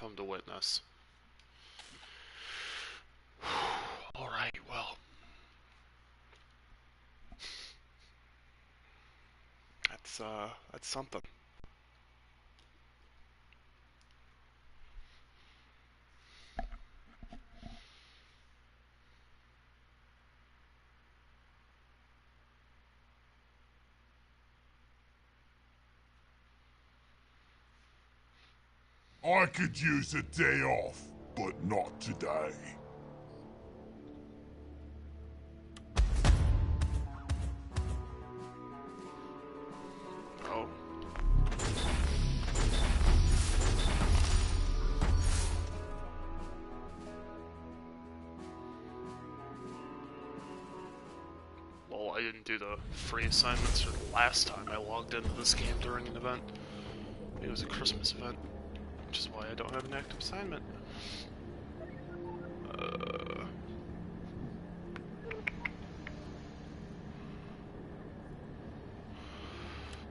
come to witness. Alright, well. That's something. I could use a day off, but not today. Oh. Well, I didn't do the free assignments for the last time I logged into this game during an event. It was a Christmas event, which is why I don't have an active assignment.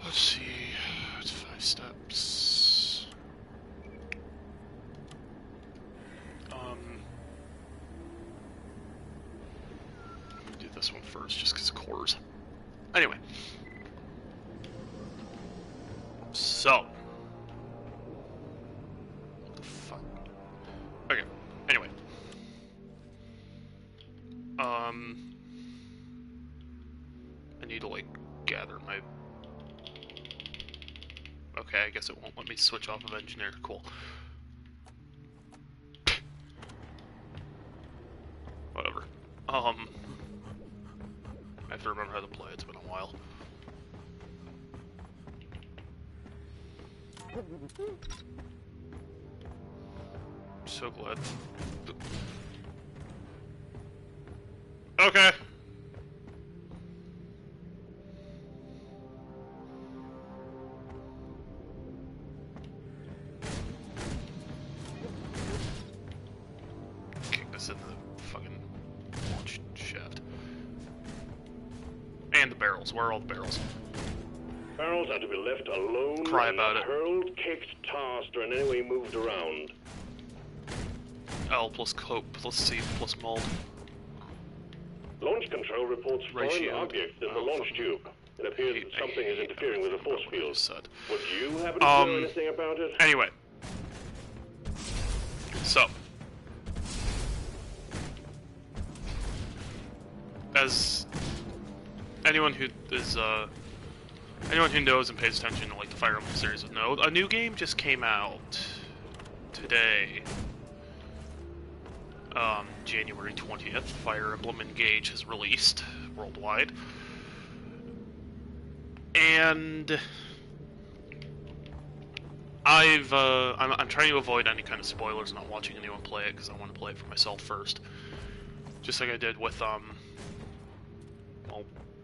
Let's see. It's 5 steps. Let me do this one first, just because cores. Anyway. So. What the fuck? Okay. Anyway. I need to, like, gather my... Okay, I guess it won't let me switch off of engineer. Cool. Whatever. I have to remember how to play. It's been a while. I'm so glad. Okay. Kick this into the fucking launch shaft. And the barrels. Where are all the barrels? Barrels are to be left alone. Cry about it. Hurled, kicked, tossed, or in any way moved around. L plus cope plus C plus mold. Launch control reports foreign objects in the launch tube. It appears that something is interfering with the force field. Would you happen to know anything about it? Anyway. So. As anyone who is, anyone who knows and pays attention to, like, the Fire Emblem series would know, a new game just came out today. January 20th, Fire Emblem Engage has released worldwide. And I'm trying to avoid any kind of spoilers, not watching anyone play it, because I want to play it for myself first. Just like I did with, well,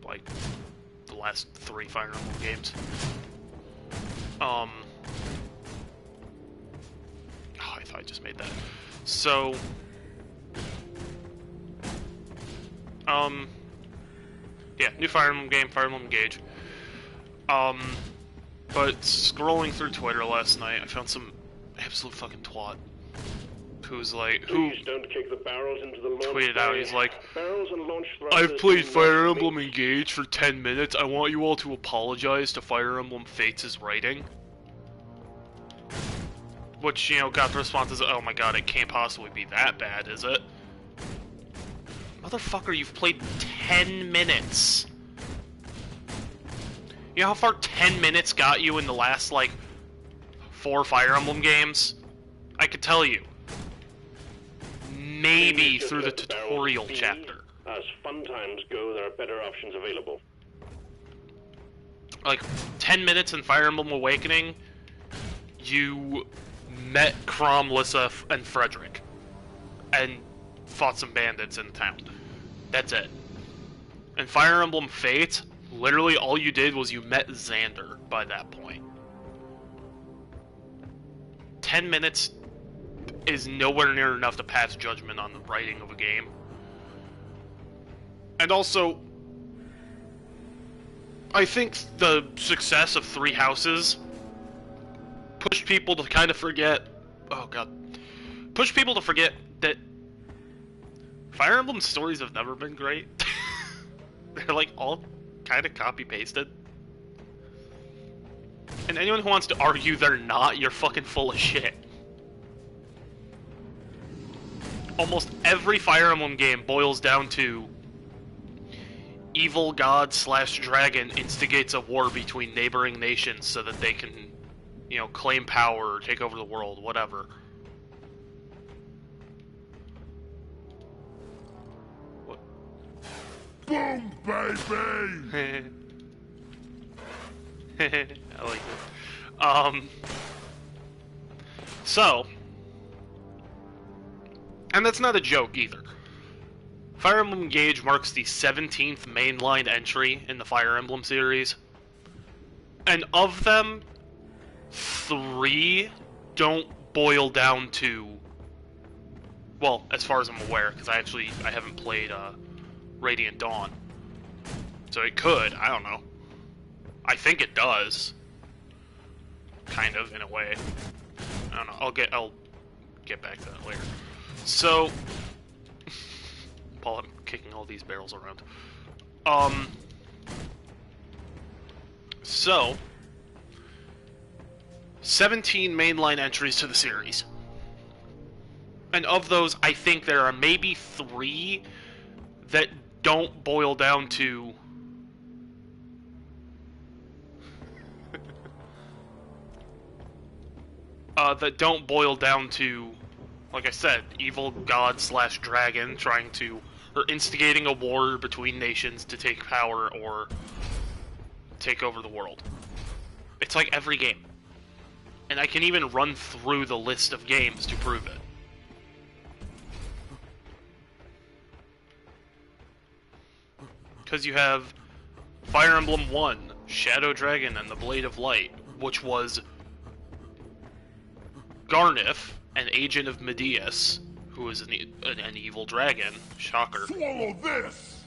like, the last 3 Fire Emblem games. Oh, I thought I just made that. So, yeah, new Fire Emblem game, Fire Emblem Engage. But scrolling through Twitter last night, I found some absolute fucking twat who's like, who don't kick the barrels into the launch tweeted out, he's like, barrels and launch I've played Fire Emblem Engage for 10 minutes, I want you all to apologize to Fire Emblem Fates' writing. Which, you know, got the response is, oh my god, it can't possibly be that bad, is it? Motherfucker, you've played 10 minutes. You know how far 10 minutes got you in the last, like, 4 Fire Emblem games? I could tell you. Maybe through the tutorial chapter. As fun times go, there are better options available. Like, 10 minutes in Fire Emblem Awakening, you met Chrom, Lissa, and Frederick. And fought some bandits in town. That's it. In Fire Emblem Fates, literally all you did was you met Xander by that point. 10 minutes is nowhere near enough to pass judgment on the writing of a game. And also, I think the success of Three Houses pushed people to kind of forget oh god, push people to forget that Fire Emblem stories have never been great. They're like all kind of copy-pasted. And anyone who wants to argue they're not, you're fucking full of shit. Almost every Fire Emblem game boils down to evil god / dragon instigates a war between neighboring nations so that they can, you know, claim power or take over the world, whatever. What? Boom, baby! I like it. So, and that's not a joke either. Fire Emblem Engage marks the 17th mainline entry in the Fire Emblem series. And of them, 3 don't boil down to, well, as far as I'm aware, because I haven't played Radiant Dawn. So it could, I don't know. I think it does. Kind of, in a way. I don't know, I'll get back to that later. So, Paul, I'm kicking all these barrels around. So, 17 mainline entries to the series. And of those, I think there are maybe 3 that don't boil down to... that don't boil down to, like I said, evil god / dragon trying to, or instigating a war between nations to take power or take over the world. It's like every game. And I can even run through the list of games to prove it. Because you have Fire Emblem 1, Shadow Dragon and the Blade of Light, which was Garnith, an agent of Medeus, who is an evil dragon, shocker. Swallow this!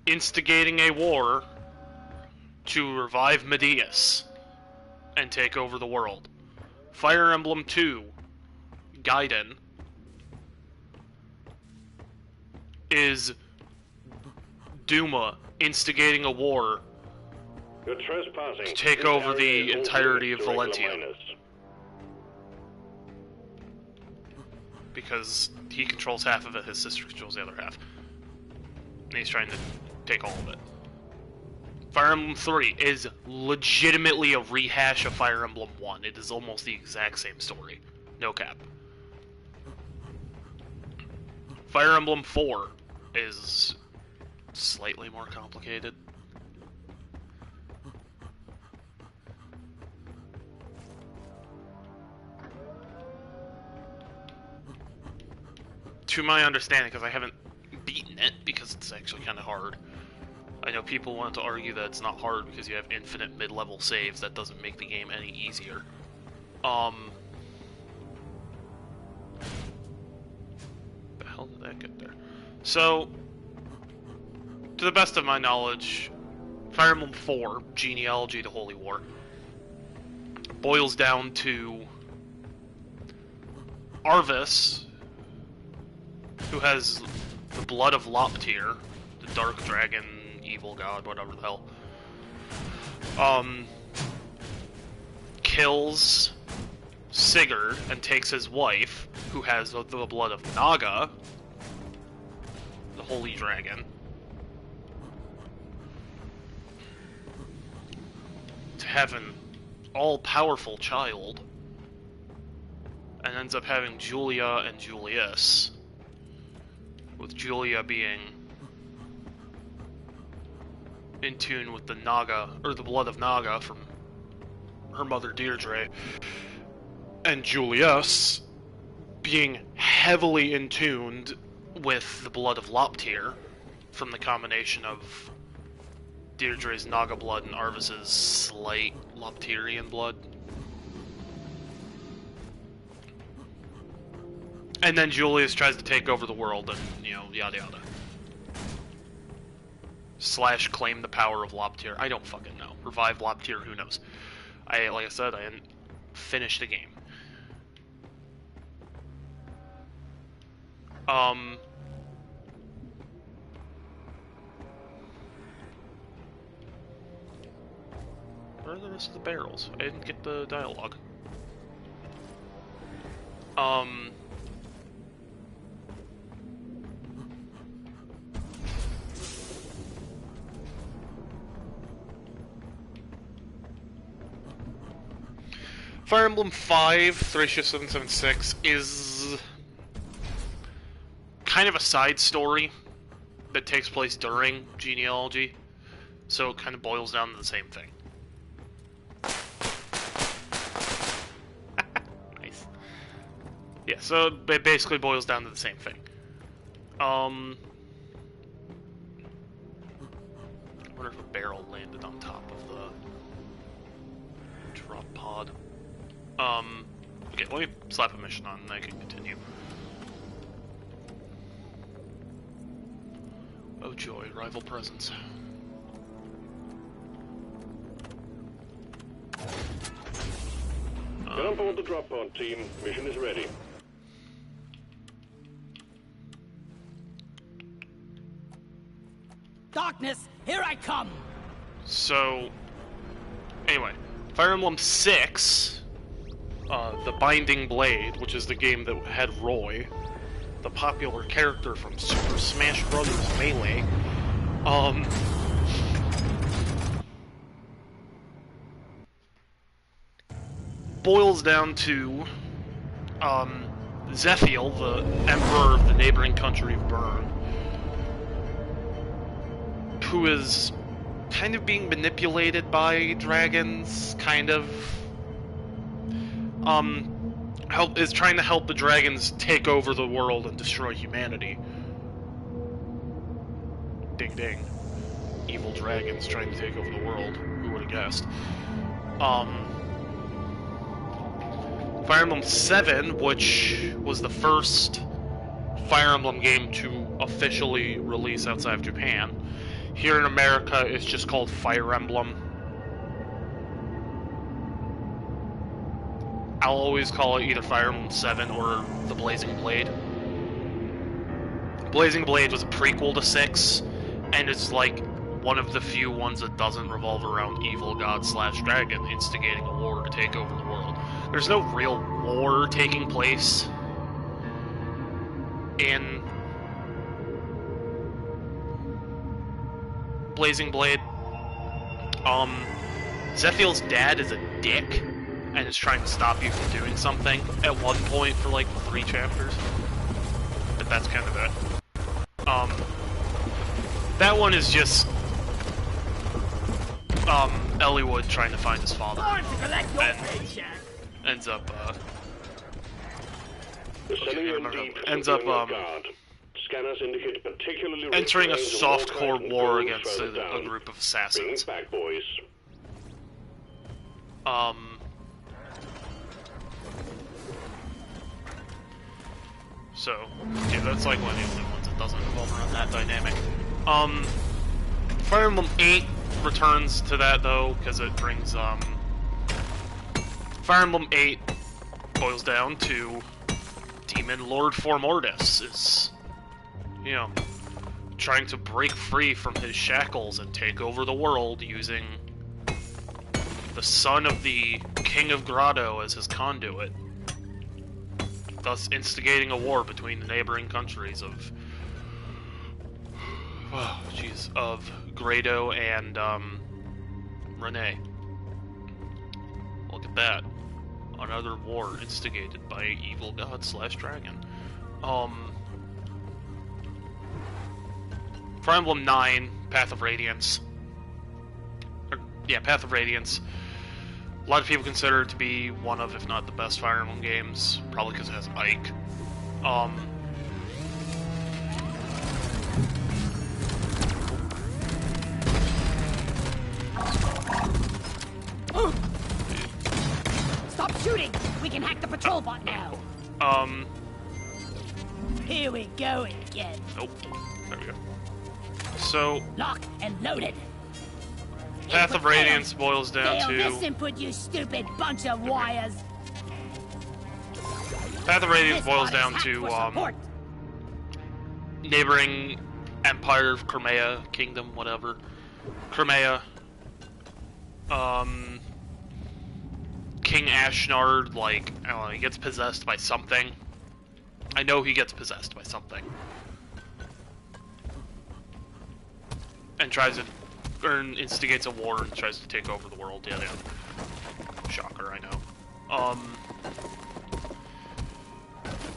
Instigating a war to revive Medeus and take over the world. Fire Emblem 2, Gaiden, is Duma instigating a war to take over the entirety of Valentia. Because he controls half of it, his sister controls the other half. And he's trying to take all of it. Fire Emblem 3 is legitimately a rehash of Fire Emblem 1. It is almost the exact same story. No cap. Fire Emblem 4 is slightly more complicated. To my understanding, because I haven't beaten it, because it's actually kind of hard. I know people want to argue that it's not hard because you have infinite mid-level saves. That doesn't make the game any easier. The hell did that get there? So, to the best of my knowledge, Fire Emblem 4, Genealogy: The Holy War, boils down to Arvis, who has the blood of Loptir, the dark dragon, evil god, whatever the hell, kills Sigurd and takes his wife, who has the blood of Naga, the holy dragon, to have an all-powerful child, and ends up having Julia and Julius, with Julia being in tune with the Naga, or the blood of Naga from her mother Deirdre, and Julius being heavily in tuned with the blood of Loptir from the combination of Deirdre's Naga blood and Arvis's slight Loptirian blood. And then Julius tries to take over the world and, you know, yada yada. / claim the power of Loptir. I don't fucking know. Revive Loptir, who knows? Like I said, I didn't finish the game. Where are the rest of the barrels? I didn't get the dialogue. Fire Emblem 5, Thracia 776 is kind of a side story that takes place during genealogy, so it kind of boils down to the same thing. Nice. Yeah, so it basically boils down to the same thing. I wonder if a barrel landed on top of the drop pod. Okay, let me slap a mission on and I can continue. Oh joy, rival presence. Get on board the drop pod, team. Mission is ready. Darkness, here I come! So, anyway, Fire Emblem 6, The Binding Blade, which is the game that had Roy, the popular character from Super Smash Bros. Melee, boils down to, Zephiel, the emperor of the neighboring country of Bern, who is kind of being manipulated by dragons, kind of, is trying to help the dragons take over the world and destroy humanity. Ding ding. Evil dragons trying to take over the world. Who would have guessed? Fire Emblem 7, which was the first Fire Emblem game to officially release outside of Japan. Here in America, it's just called Fire Emblem. I'll always call it either Fire Emblem 7 or the Blazing Blade. Blazing Blade was a prequel to 6, and it's like one of the few ones that doesn't revolve around evil god/dragon instigating a war to take over the world. There's no real war taking place in Blazing Blade. Zephiel's dad is a dick and is trying to stop you from doing something at one point for like 3 chapters. But that's kind of it. That one is just Eliwood trying to find his father. And ends up entering a softcore war against a group of assassins. So, yeah, that's like one of the only ones that doesn't revolve around that dynamic. Fire Emblem 8 returns to that, though, because it brings, Fire Emblem 8 boils down to Demon Lord Formordis is, you know, trying to break free from his shackles and take over the world using the son of the King of Grotto as his conduit, thus instigating a war between the neighboring countries of Grado and Renee. Look at that. Another war instigated by an evil god/dragon. Fire Emblem 9, Path of Radiance. Path of Radiance. A lot of people consider it to be one of, if not the best Fire Emblem games, probably because it has Ike. Stop shooting! We can hack the patrol bot now! Here we go again. Nope. There we go. So, locked and loaded. Path of Radiance boils down to... this input, you stupid bunch of wires. Path of Radiance boils down to, neighboring empire of Crimea, kingdom, whatever. Crimea. King Ashnard, like, I don't know, he gets possessed by something. I know he gets possessed by something. And tries to, or instigates a war and tries to take over the world. Yeah. Shocker, I know.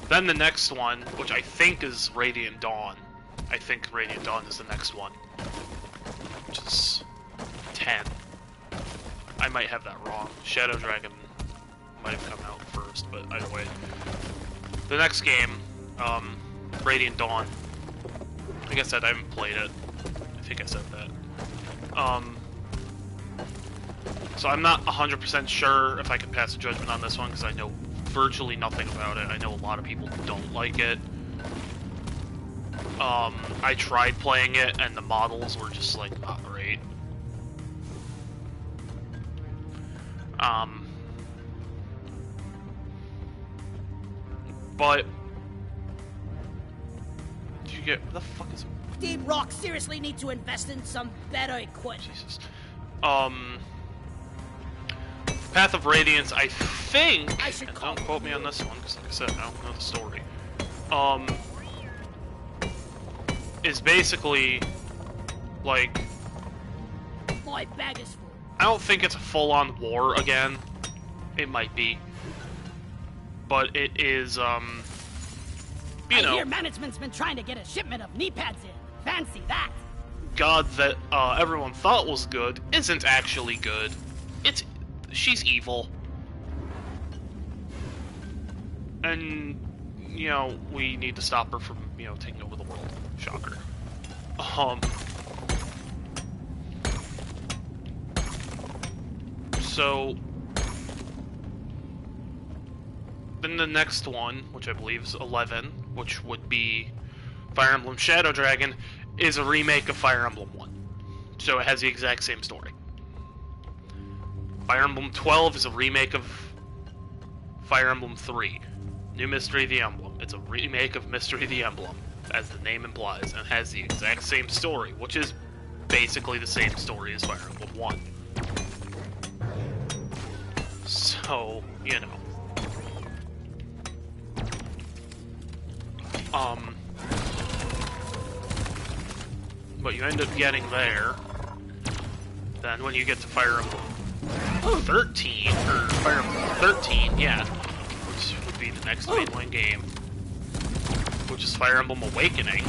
Then the next one, which I think is Radiant Dawn. I think Radiant Dawn is the next one. Which is 10. I might have that wrong. Shadow Dragon might have come out first, but either way. The next game, Radiant Dawn. Like I said, I haven't played it. I think I said that. So I'm not 100% sure if I can pass a judgment on this one, because I know virtually nothing about it. I know a lot of people don't like it. I tried playing it, and the models were just, like, not great. But... Did you get... What the fuck is... Deep Rock seriously need to invest in some better equipment. Jesus. Path of Radiance, I think... and don't quote me on this one, because like I said, I don't know the story. Is basically... like... My bag is full. I don't think it's a full-on war again. It might be. But it is, you I know... hear management's been trying to get a shipment of knee pads in. Fancy that. God that everyone thought was good isn't actually good. She's evil. And, you know, we need to stop her from, you know, taking over the world. Shocker. So... Then the next one, which I believe is 11, which would be Fire Emblem Shadow Dragon, is a remake of Fire Emblem 1. So it has the exact same story. Fire Emblem 12 is a remake of Fire Emblem 3. New Mystery of the Emblem. It's a remake of Mystery of the Emblem, as the name implies, and has the exact same story, which is basically the same story as Fire Emblem 1. So, you know. What you end up getting there, then when you get to Fire Emblem 13, or Fire Emblem 13, yeah, which would be the next mainline game, which is Fire Emblem Awakening.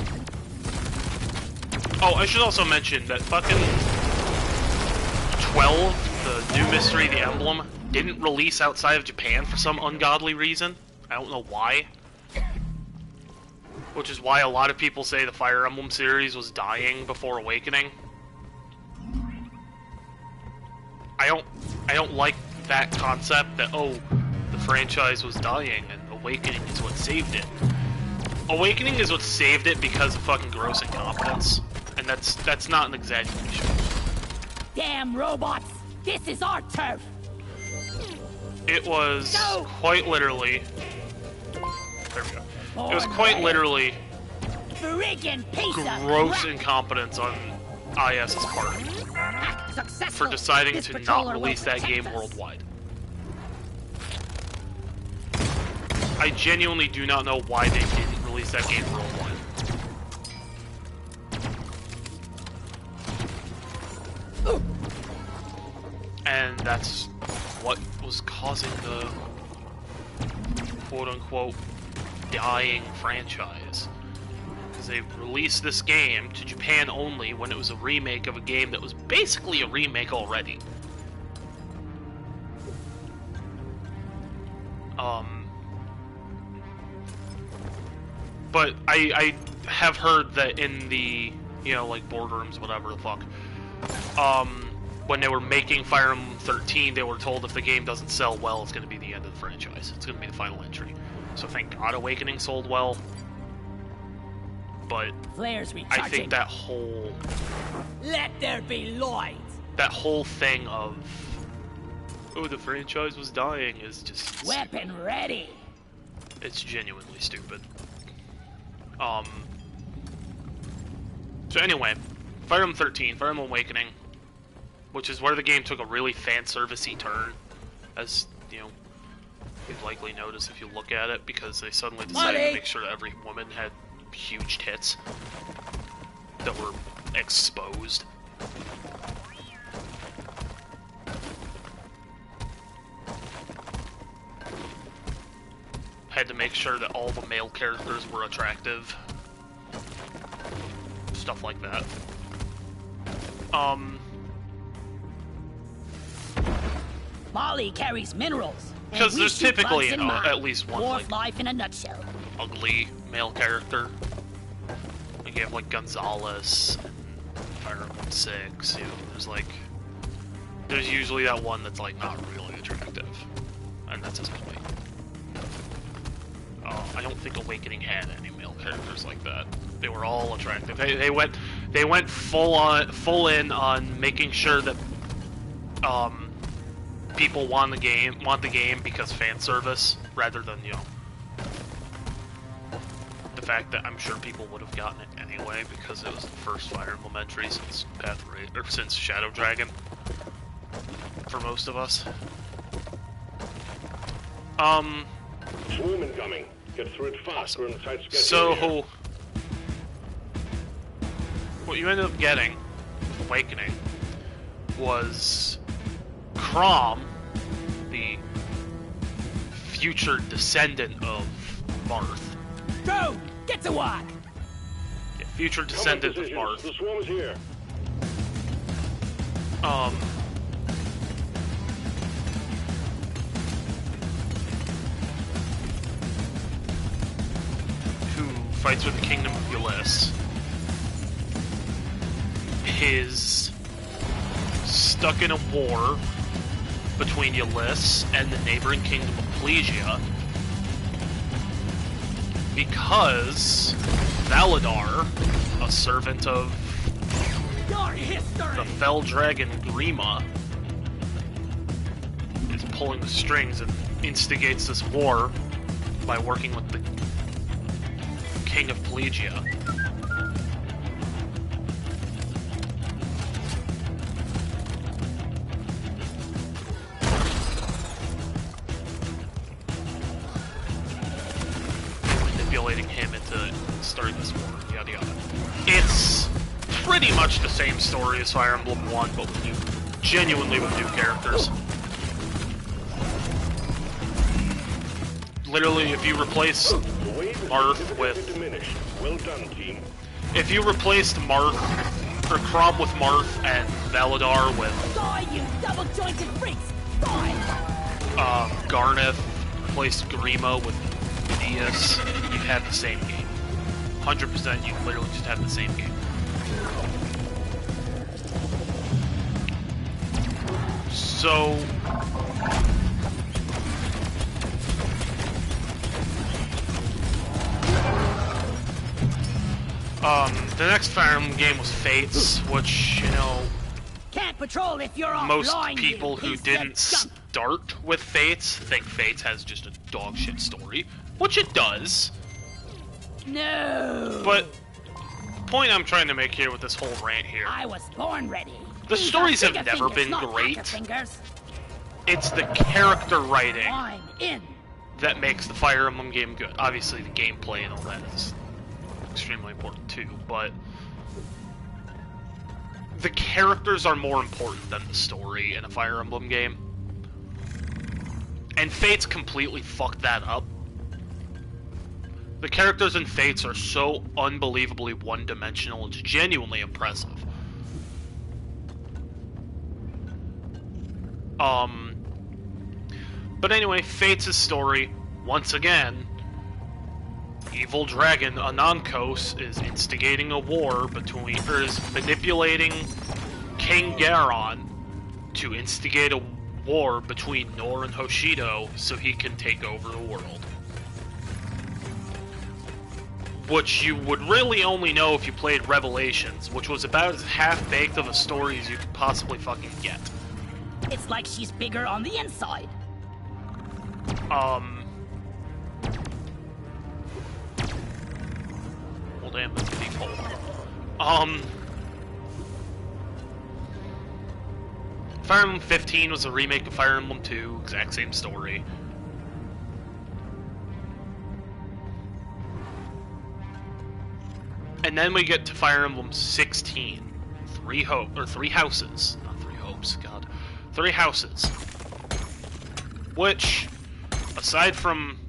Oh, I should also mention that fucking 12, the new Mystery of the Emblem, didn't release outside of Japan for some ungodly reason. I don't know why. Which is why a lot of people say the Fire Emblem series was dying before Awakening. I don't like that concept that, oh, the franchise was dying and Awakening is what saved it. Awakening is what saved it because of fucking gross incompetence. And that's not an exaggeration. Damn robots! This is our turf! It was quite literally... There we go. It was quite literally gross incompetence on IS's part for deciding to not release that game worldwide. I genuinely do not know why they didn't release that game worldwide. And that's what was causing the quote-unquote dying franchise, because they released this game to Japan only when it was a remake of a game that was basically a remake already. But I have heard that in the, you know, like boardrooms, whatever the fuck, when they were making Fire Emblem 13, they were told if the game doesn't sell well, it's going to be the end of the franchise. It's going to be the final entry. So thank God Awakening sold well. But I think that whole... Let there be light! That whole thing of... Oh, the franchise was dying is just... Weapon ready! It's genuinely stupid. So anyway, Fire Emblem 13, Fire Emblem Awakening, which is where the game took a really fan-servicey turn, as, you know, you'd likely notice if you look at it, because they suddenly decided to make sure that every woman had huge tits that were exposed. Had to make sure that all the male characters were attractive. Stuff like that. Molly carries minerals. Because there's typically at least one Dwarf life in a nutshell. Ugly male character. Like you have like Gonzalez and Fire Emblem 6. You know, there's usually that one that's like not really attractive, and that's his point. I don't think Awakening had any male characters like that. They were all attractive. They went full in on making sure that people want the game because fan service rather than, you know, the fact that I'm sure people would have gotten it anyway because it was the first Fire Emblem entry since since Shadow Dragon for most of us. Swarm incoming. Get through it fast. We're in a tight schedule. So, what you ended up getting with Awakening was Chrom, the future descendant of Marth. Go! Get to work! Yeah, future descendant of Marth. The swarm is here. Who fights with the Kingdom of Ulyss. Is stuck in a war between Ulyss and the neighboring kingdom of Plegia because Valadar, a servant of the fell dragon Grima, is pulling the strings and instigates this war by working with the king of Plegia. Manipulating him into starting this war, yada yada. It's pretty much the same story as Fire Emblem 1, but genuinely with new characters. Literally, if you replace Marth with... Well done, team. If you replaced Marth, or Chrom with Marth and Valadar with... Die, you double-jointed freaks! Die! Garneth replaced Grima with Diaz, you have the same game. 100%, you literally just have the same game. So... the next Fire Emblem game was Fates, which, you know... Can't patrol if you're most offline, people who didn't start with Fates think Fates has just a dogshit story, which it does. No. But the point I'm trying to make here with this whole rant here, I was born ready. the stories have never been great. It's the character writing I'm in. that makes the Fire Emblem game good. Obviously, the gameplay and all that is extremely important too, but the characters are more important than the story in a Fire Emblem game. And Fates completely fucked that up. The characters in Fates are so unbelievably one-dimensional, it's genuinely impressive. But anyway, Fates' story, once again, evil dragon Anankos is instigating a war between, or is manipulating King Garon to instigate a war between Nor and Hoshido so he can take over the world. Which you would really only know if you played Revelations, which was about as half-baked of a story as you could possibly fucking get. It's like she's bigger on the inside. Well, damn, that's a default. Fire Emblem 15 was a remake of Fire Emblem 2, exact same story. And then we get to Fire Emblem 16. Three houses. Not three hopes, god. 3 houses. Which, aside from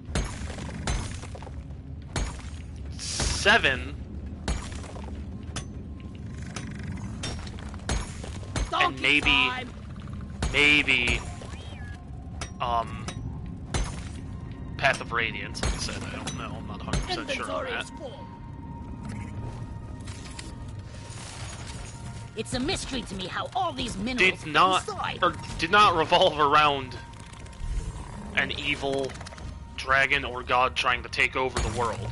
7, and maybe, Path of Radiance, like I said, I don't know, I'm not 100% sure on that. It's a mystery to me how all these minerals did not revolve around an evil dragon or god trying to take over the world.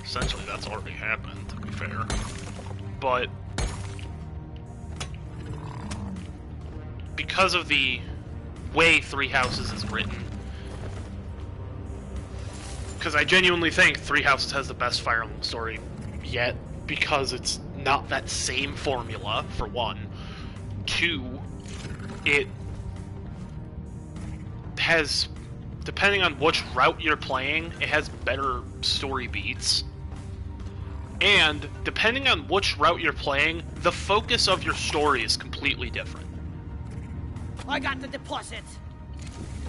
Essentially, that's already happened, to be fair. But because of the way Three Houses is written, because I genuinely think Three Houses has the best Fire Emblem story yet, because it's not that same formula, for one. 2, it has, depending on which route you're playing, it has better story beats. And, depending on which route you're playing, the focus of your story is completely different. I got the deposit.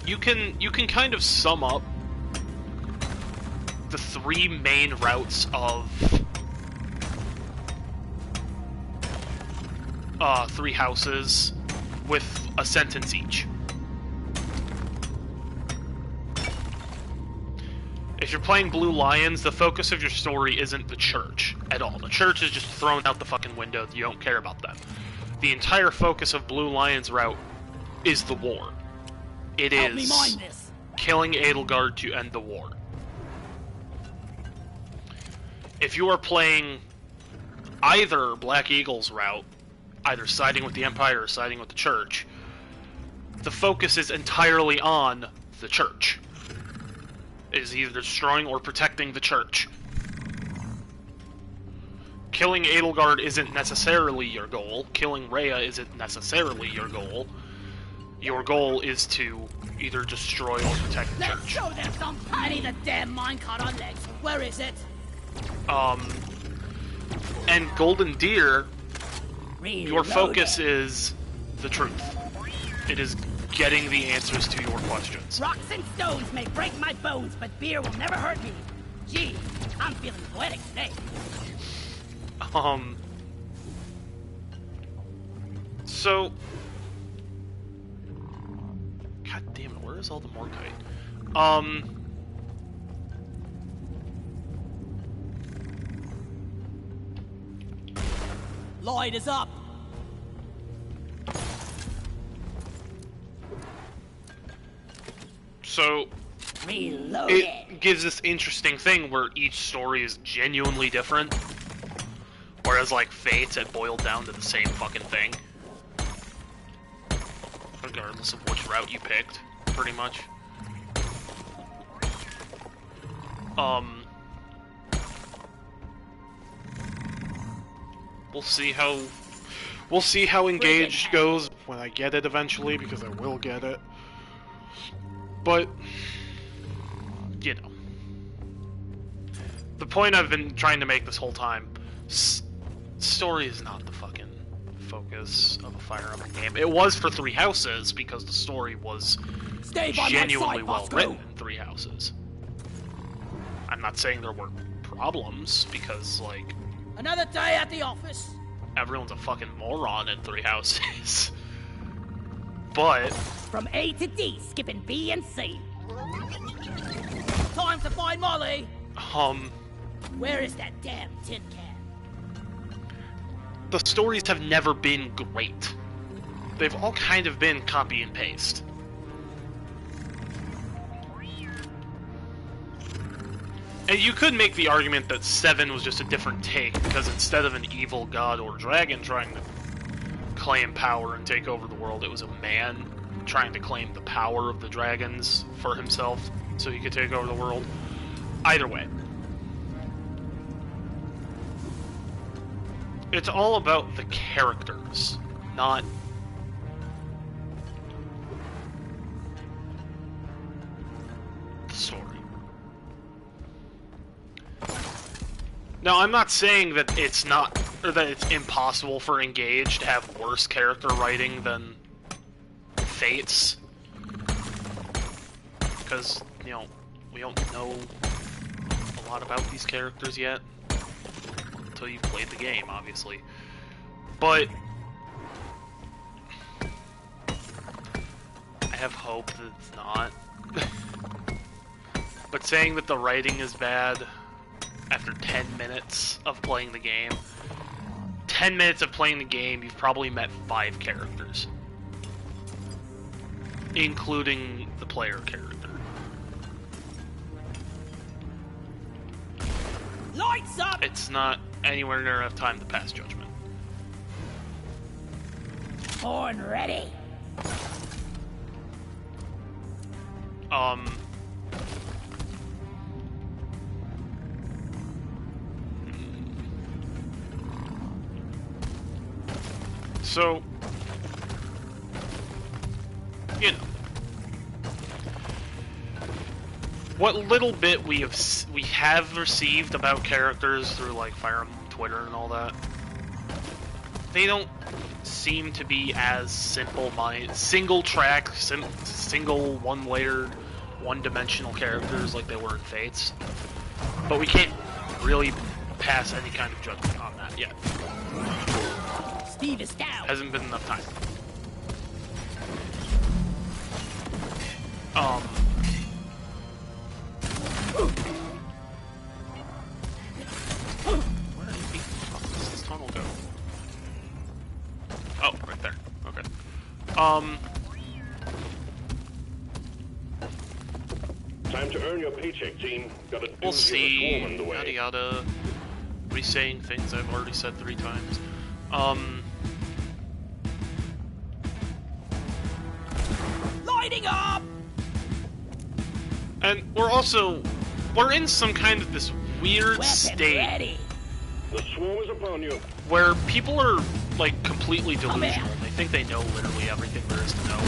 You can kind of sum up the 3 main routes of Three Houses with a sentence each. If you're playing Blue Lions, the focus of your story isn't the church at all. The church is just thrown out the fucking window. You don't care about them. The entire focus of Blue Lion's route is the war. It is killing Edelgard to end the war. If you are playing either Black Eagle's route, either siding with the Empire or siding with the Church, the focus is entirely on the Church. It is either destroying or protecting the Church. Killing Edelgard isn't necessarily your goal. Killing Rhea isn't necessarily your goal. Your goal is to either destroy or protect the Church. Let's show them some. I need a damn minecart on legs. Where is it? And Golden Deer, Reload your focus is the truth. It is getting the answers to your questions. Rocks and stones may break my bones, but beer will never hurt me. Gee, I'm feeling poetic today. So, god damn it, where is all the Morkite? Lloyd is up. So, it gives this interesting thing where each story is genuinely different. Whereas, like, Fates, it boiled down to the same fucking thing. Regardless of which route you picked, pretty much. We'll see how Engaged goes when I get it eventually, because I will get it. But, you know. The point I've been trying to make this whole time, story is not the fucking focus of a Fire Emblem game. It was for Three Houses, because the story was genuinely well written in Three Houses. I'm not saying there weren't problems, because, like... Another day at the office. Everyone's a fucking moron in Three Houses. But... From A to D, skipping B and C. Time to find Molly! Where is that damn tin can? The stories have never been great. They've all kind of been copy and paste. And you could make the argument that 7 was just a different take, because instead of an evil god or dragon trying to claim power and take over the world, it was a man trying to claim the power of the dragons for himself so he could take over the world. Either way. It's all about the characters, not... the story. Now, I'm not saying that it's not, or that it's impossible for Engage to have worse character writing than Fates. Because, you know, we don't know a lot about these characters yet. Until you've played the game, obviously. But I have hope that it's not. But saying that the writing is bad after 10 minutes of playing the game, 10 minutes of playing the game, you've probably met 5 characters. Including the player character. Lights up! It's not anywhere near enough time to pass judgment. Horn ready. So, you know, what little bit we have received about characters through like Fire Emblem Twitter and all that, they don't seem to be as single track, single one-layered, one-dimensional characters like they were in Fates. But we can't really pass any kind of judgment on that yet. Steve is down. Hasn't been enough time. Where the fuck does this tunnel go? Oh, right there. Okay. Time to earn your paycheck, team. Got a We'll see. on the way. Yada yada. Re-saying things I've already said 3 times. Lighting up! And we're in some kind of this weird Weapon state ready. The swarm is upon you. where people are, like, completely delusional. They think they know literally everything there is to know.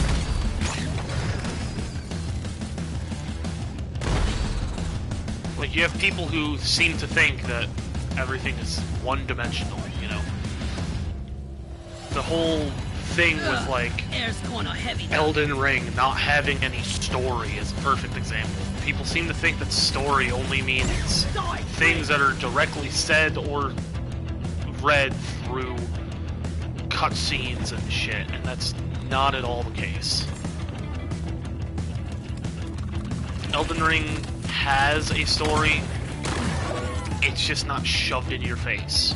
Like, you have people who seem to think that everything is one-dimensional, you know? The whole thing with, like, Air's going on heavy. Elden Ring not having any story is a perfect example. People seem to think that story only means things that are directly said or read through cutscenes and shit, and that's not at all the case. Elden Ring has a story, it's just not shoved in your face.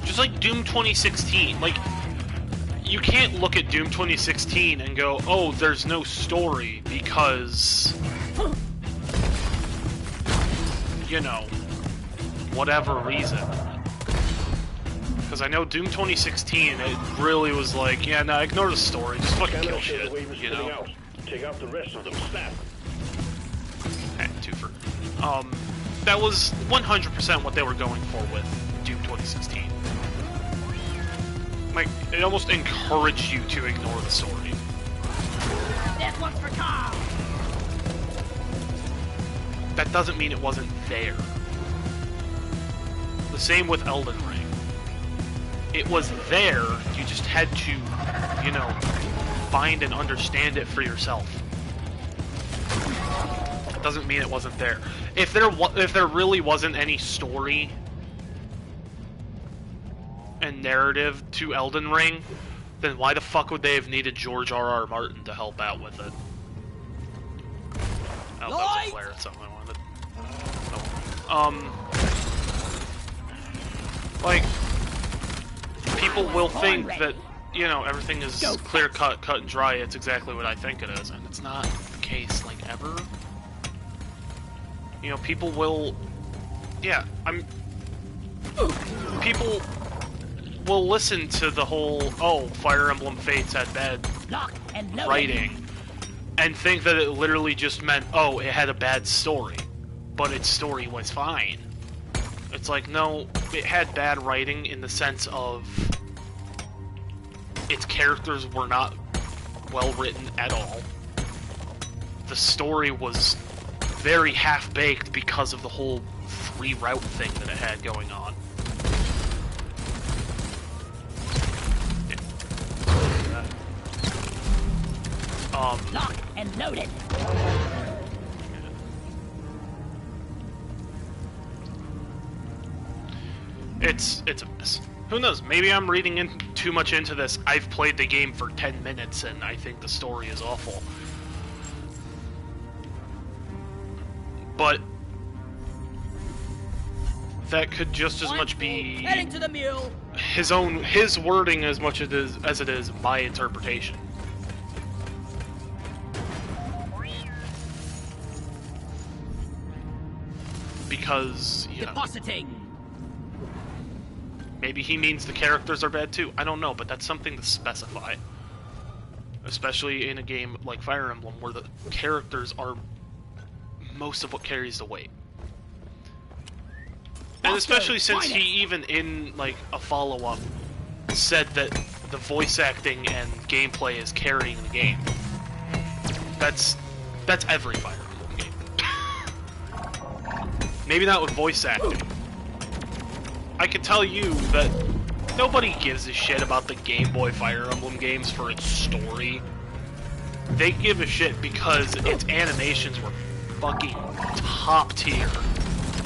Just like Doom 2016, like, you can't look at Doom 2016 and go, oh, there's no story because, you know, whatever reason. Because I know Doom 2016, it really was like, yeah, no, ignore the story, just fucking kill shit, you know? Take out the rest of them, snap. Twofer. That was 100% what they were going for with Doom 2016. Like, it almost encouraged you to ignore the story. This one's for Carl. That doesn't mean it wasn't there. The same with Elden Ring. It was there, you just had to, you know, find and understand it for yourself. That doesn't mean it wasn't there. If there really wasn't any story and narrative to Elden Ring, then why the fuck would they have needed George R.R. Martin to help out with it? Oh, that was a flare, that's something I wanted. Oh. Like, people will think that, you know, everything is clear cut, cut and dry, it's exactly what I think it is, and it's not the case, like, ever. You know, people will... Yeah, people will listen to the whole, oh, Fire Emblem Fates had bad writing, and think that it literally just meant, oh, it had a bad story. But its story was fine. It's like, no, it had bad writing in the sense of its characters were not well written at all. The story was very half-baked because of the whole free route thing that it had going on. Locked and loaded. It's a mess. Who knows? Maybe I'm reading in too much into this. I've played the game for 10 minutes and I think the story is awful. But that could just as much be heading to the mule. his wording as much as it is my interpretation. Because, you know, Depositing. maybe he means the characters are bad too. I don't know, but that's something to specify. Especially in a game like Fire Emblem, where the characters are most of what carries the weight. And especially since he, even in, like, a follow-up, said that the voice acting and gameplay is carrying the game. That's every Fire Emblem game. Maybe not with voice acting. I can tell you that nobody gives a shit about the Game Boy Fire Emblem games for its story. They give a shit because its animations were fucking top tier.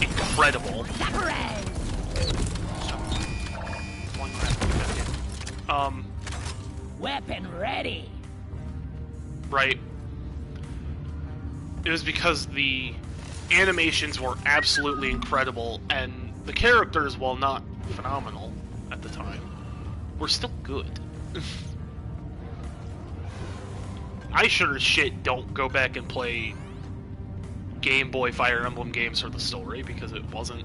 Incredible. Weapon ready. Right. It was because the animations were absolutely incredible, and the characters, while not phenomenal at the time, were still good. I sure as shit don't go back and play Game Boy Fire Emblem games for the story, because it wasn't,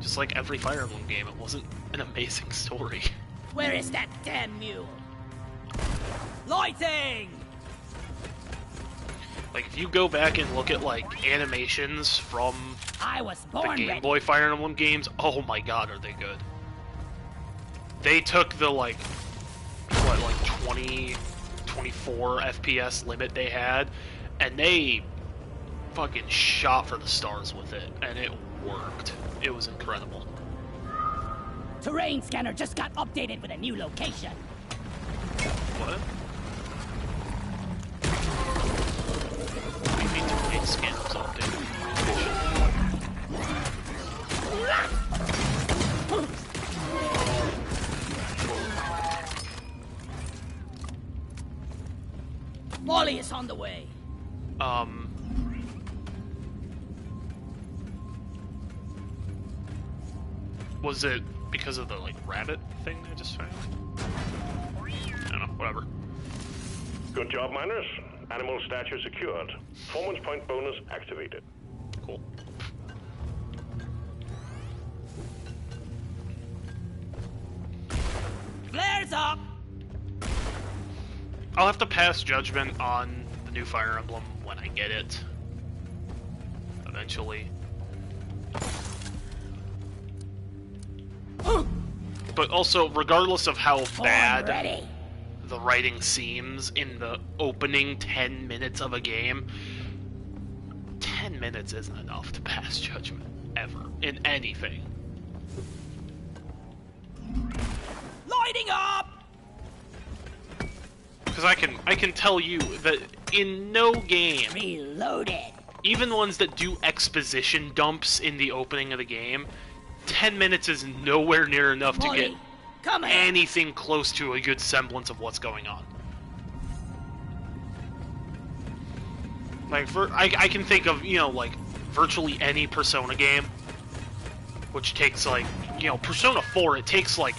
just like every Fire Emblem game, it wasn't an amazing story. Where is that damn mule? Lighting! Like, if you go back and look at, like, animations from I was the born Game ready. Boy Fire Emblem games, oh my god, are they good. They took the, like, what, like 20, 24 FPS limit they had, and they fucking shot for the stars with it, and it worked. It was incredible. Terrain scanner just got updated with a new location. What? What do you mean terrain scanners updated? Molly is on the way. Was it because of the, like, rabbit thing I just found? I don't know, whatever. Good job, miners. Animal statue secured. Performance point bonus activated. Cool. Flares up! I'll have to pass judgment on the new Fire Emblem when I get it. Eventually. But also, regardless of how bad the writing seems in the opening 10 minutes of a game, 10 minutes isn't enough to pass judgment, ever, in anything. Lighting up! Because I can tell you that in no game, Reloaded. even ones that do exposition dumps in the opening of the game, 10 minutes is nowhere near enough to get anything close to a good semblance of what's going on. Like, I can think of, you know, like, virtually any Persona game, which takes, like, you know, Persona 4, it takes, like,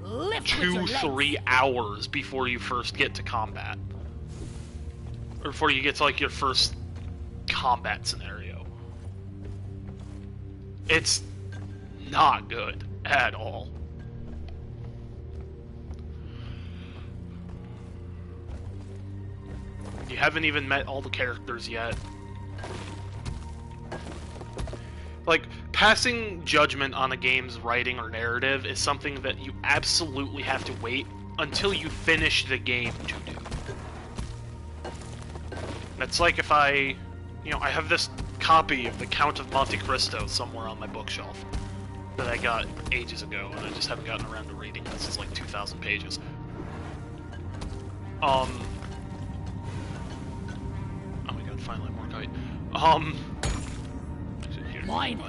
2-3 hours before you first get to combat. Or before you get to, like, your first combat scenario. It's not good at all. You haven't even met all the characters yet. Like, passing judgment on a game's writing or narrative is something that you absolutely have to wait until you finish the game to do. That's like if I have this copy of The Count of Monte Cristo somewhere on my bookshelf that I got ages ago, and I just haven't gotten around to reading. This is like 2,000 pages. Oh my god, finally more kite. Here, Mine.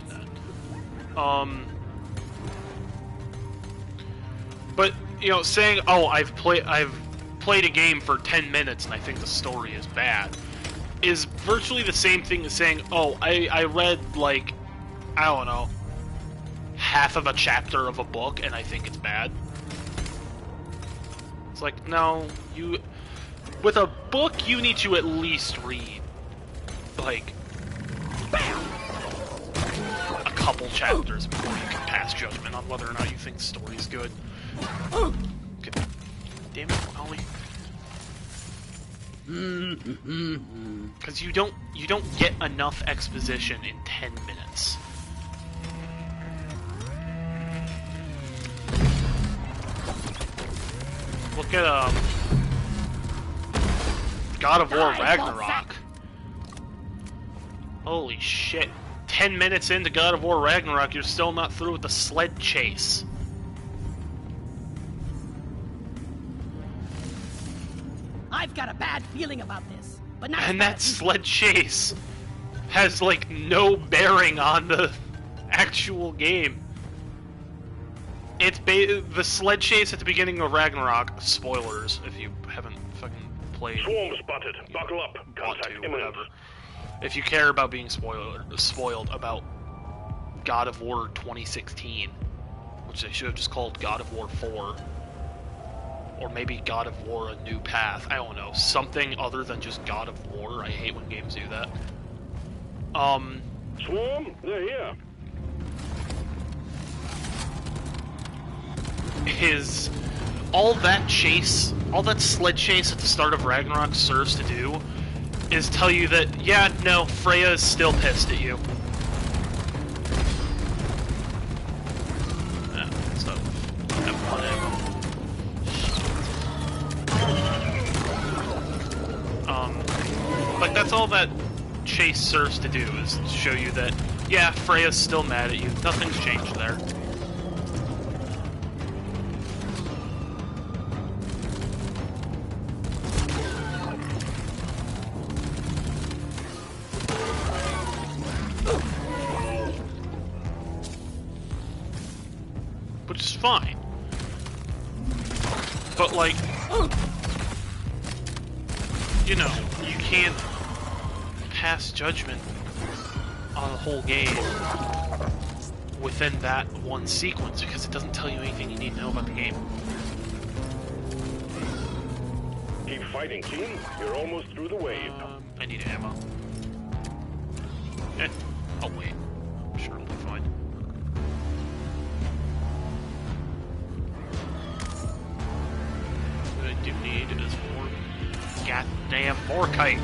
But saying, "Oh, I've played a game for 10 minutes and I think the story is bad," is virtually the same thing as saying, "Oh, I read like, I don't know, half of a chapter of a book and I think it's bad." It's like, no, with a book you need to at least read like a couple chapters before you can pass judgment on whether or not you think the story's good. Okay. Damn it, Ollie. Because you don't get enough exposition in 10 minutes. Look at God of War Ragnarok. Holy shit. 10 minutes into God of War Ragnarok, you're still not through with the sled chase. I've got a bad feeling about this, but not. And that sled chase has like no bearing on the actual game. It's the sled chase at the beginning of Ragnarok. Spoilers if you haven't fucking played. Swarm spotted. Buckle up. Contact imminent. Whatever. If you care about being spoiled about God of War 2016, which they should have just called God of War 4, or maybe God of War: A New Path. I don't know, something other than just God of War. I hate when games do that. Swarm, they're here. All that sled chase at the start of Ragnarok serves to do is tell you that, yeah, no, Freya is still pissed at you. Yeah, so, whatever. Like, that's all that chase serves to do, is to show you that, yeah, Freya's still mad at you. Nothing's changed there. Which is fine. But, like, you can't pass judgment on the whole game within that one sequence, because it doesn't tell you anything you need to know about the game. Keep fighting, team. You're almost through the wave. I need ammo. I'll wait. I'm sure it'll be fine. What I do need is more goddamn Morkite.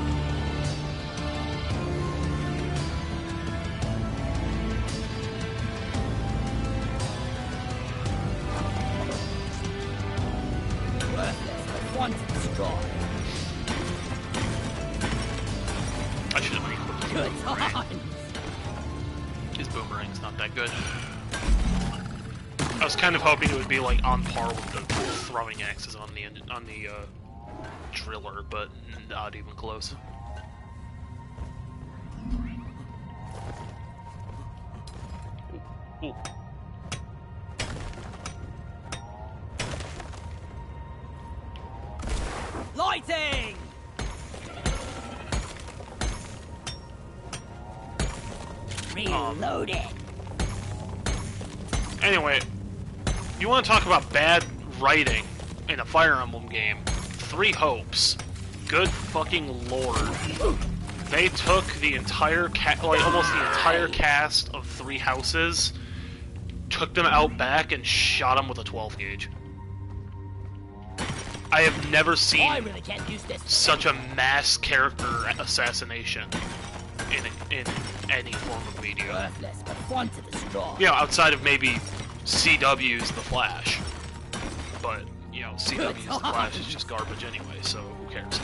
Once destroyed. I should have equipped Good times. his boomerang's not that good. I was kind of hoping it would be like on par with the throwing axes on the driller, but not even close. Ooh. Lighting! Reload it. Anyway, you want to talk about bad writing in a Fire Emblem game? 3 Hopes. Good fucking lord. They took the entire almost the entire cast of 3 houses, took them out back, and shot them with a 12 gauge. I have never seen I really can't use this. such a mass character assassination in any form of media. Worthless, but fun to destroy. You know, outside of maybe CW's The Flash. But, you know, CW's The Flash is just garbage anyway, so who cares?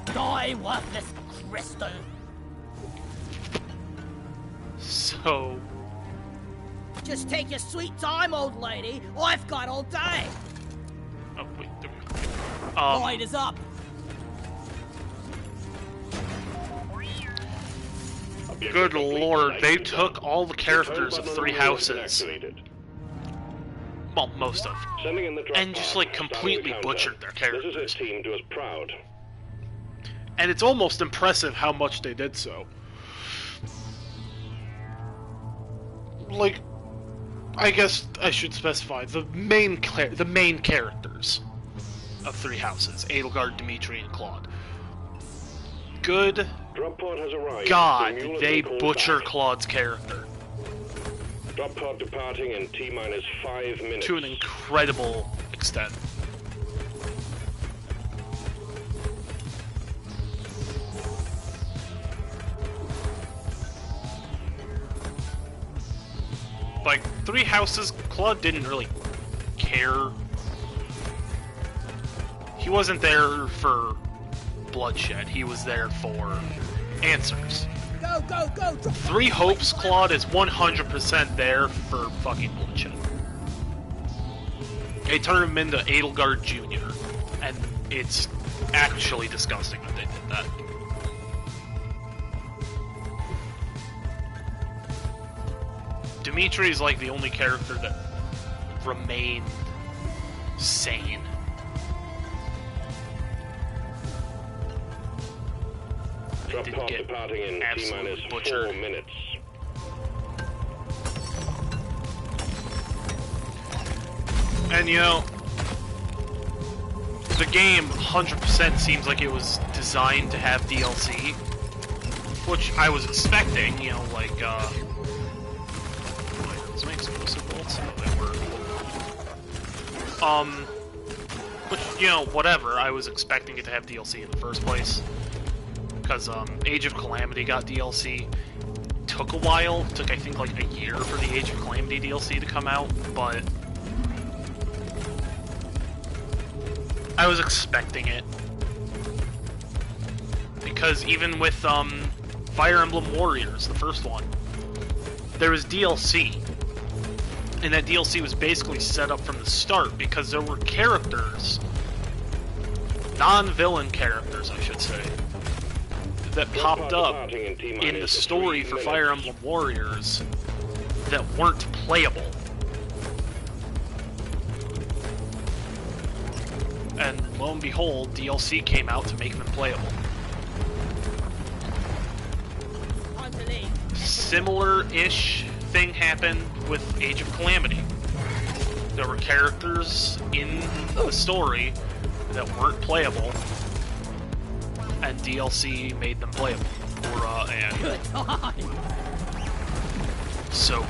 Die, worthless crystal. So... Just take your sweet time, old lady. I've got all day. Oh, wait, there we go. Light is up. Good lord, they took all the characters of Three Houses. Well, most of. And just, like, completely butchered their characters. And it's almost impressive how much they did so. Like, I guess I should specify the main characters of Three Houses: Edelgard, Dimitri, and Claude. Good God, did they butcher Claude's character? Drop pod departing in T-minus 5 minutes. To an incredible extent. Like, Three Houses, Claude didn't really care. He wasn't there for bloodshed, he was there for answers. Go, go, go! Three Hopes, Claude is 100% there for fucking bloodshed. They turned him into Edelgard Jr., and it's actually disgusting that they did that. Dimitri is like the only character that remained sane. They didn't get absolutely butchered. 4 minutes. And you know, the game 100% seems like it was designed to have DLC, which I was expecting, you know, like, let's make explosive bolts. No, they were. Which, you know, whatever, I was expecting it to have DLC in the first place. Because, Age of Calamity got DLC. Took a while, took I think like a year for the Age of Calamity DLC to come out, but I was expecting it. Because even with, Fire Emblem Warriors, the first one, there was DLC. And that DLC was basically set up from the start because there were characters, non-villain characters, I should say, that popped up in the story for Fire Emblem Warriors that weren't playable. And lo and behold, DLC came out to make them playable. Similar-ish thing happened with Age of Calamity. There were characters in the story that weren't playable, and DLC made them playable. Aura and so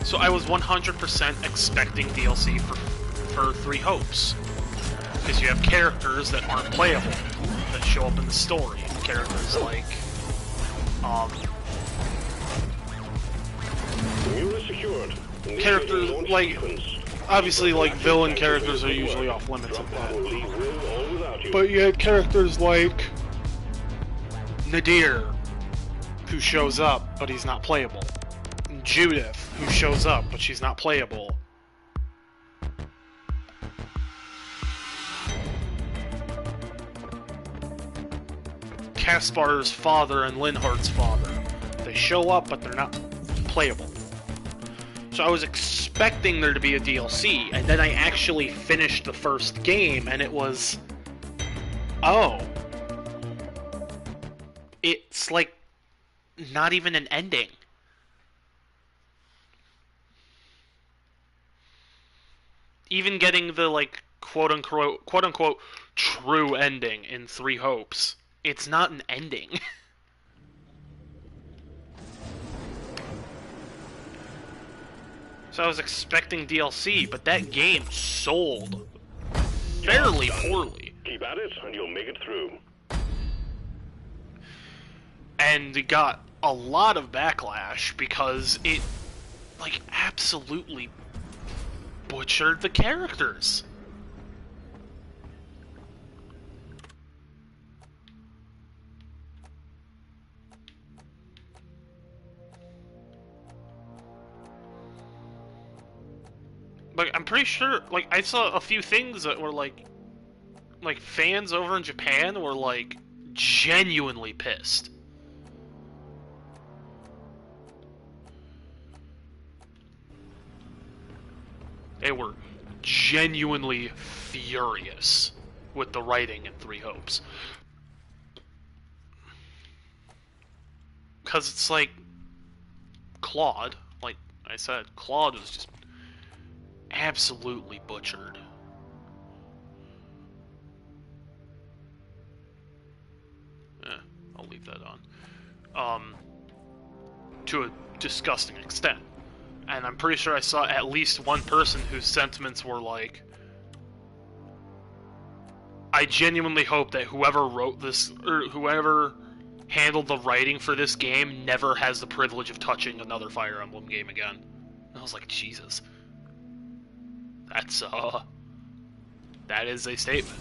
so I was 100% expecting DLC for Three Hopes. Because you have characters that aren't playable, that show up in the story. Characters like, characters like, obviously, like, villain characters are usually off limits like that. But you had characters like Nadir, who shows up, but he's not playable. And Judith, who shows up, but she's not playable. Caspar's father and Linhardt's father. They show up, but they're not playable. So I was expecting there to be a DLC, and then I actually finished the first game, and it was... oh. It's like... not even an ending. Even getting the, like, quote-unquote true ending in Three Hopes, it's not an ending. So I was expecting DLC, but that game sold fairly poorly. Keep at it, and you'll make it through. And it got a lot of backlash because it, like, absolutely butchered the characters. Like, I'm pretty sure, like, I saw a few things that were, like fans over in Japan were, like, genuinely pissed. They were genuinely furious with the writing in Three Hopes. Because it's like, Claude, like I said, Claude was just absolutely butchered. I'll leave that on. To a disgusting extent. And I'm pretty sure I saw at least one person whose sentiments were like, I genuinely hope that whoever wrote this, or whoever handled the writing for this game never has the privilege of touching another Fire Emblem game again. And I was like, Jesus. That is a statement.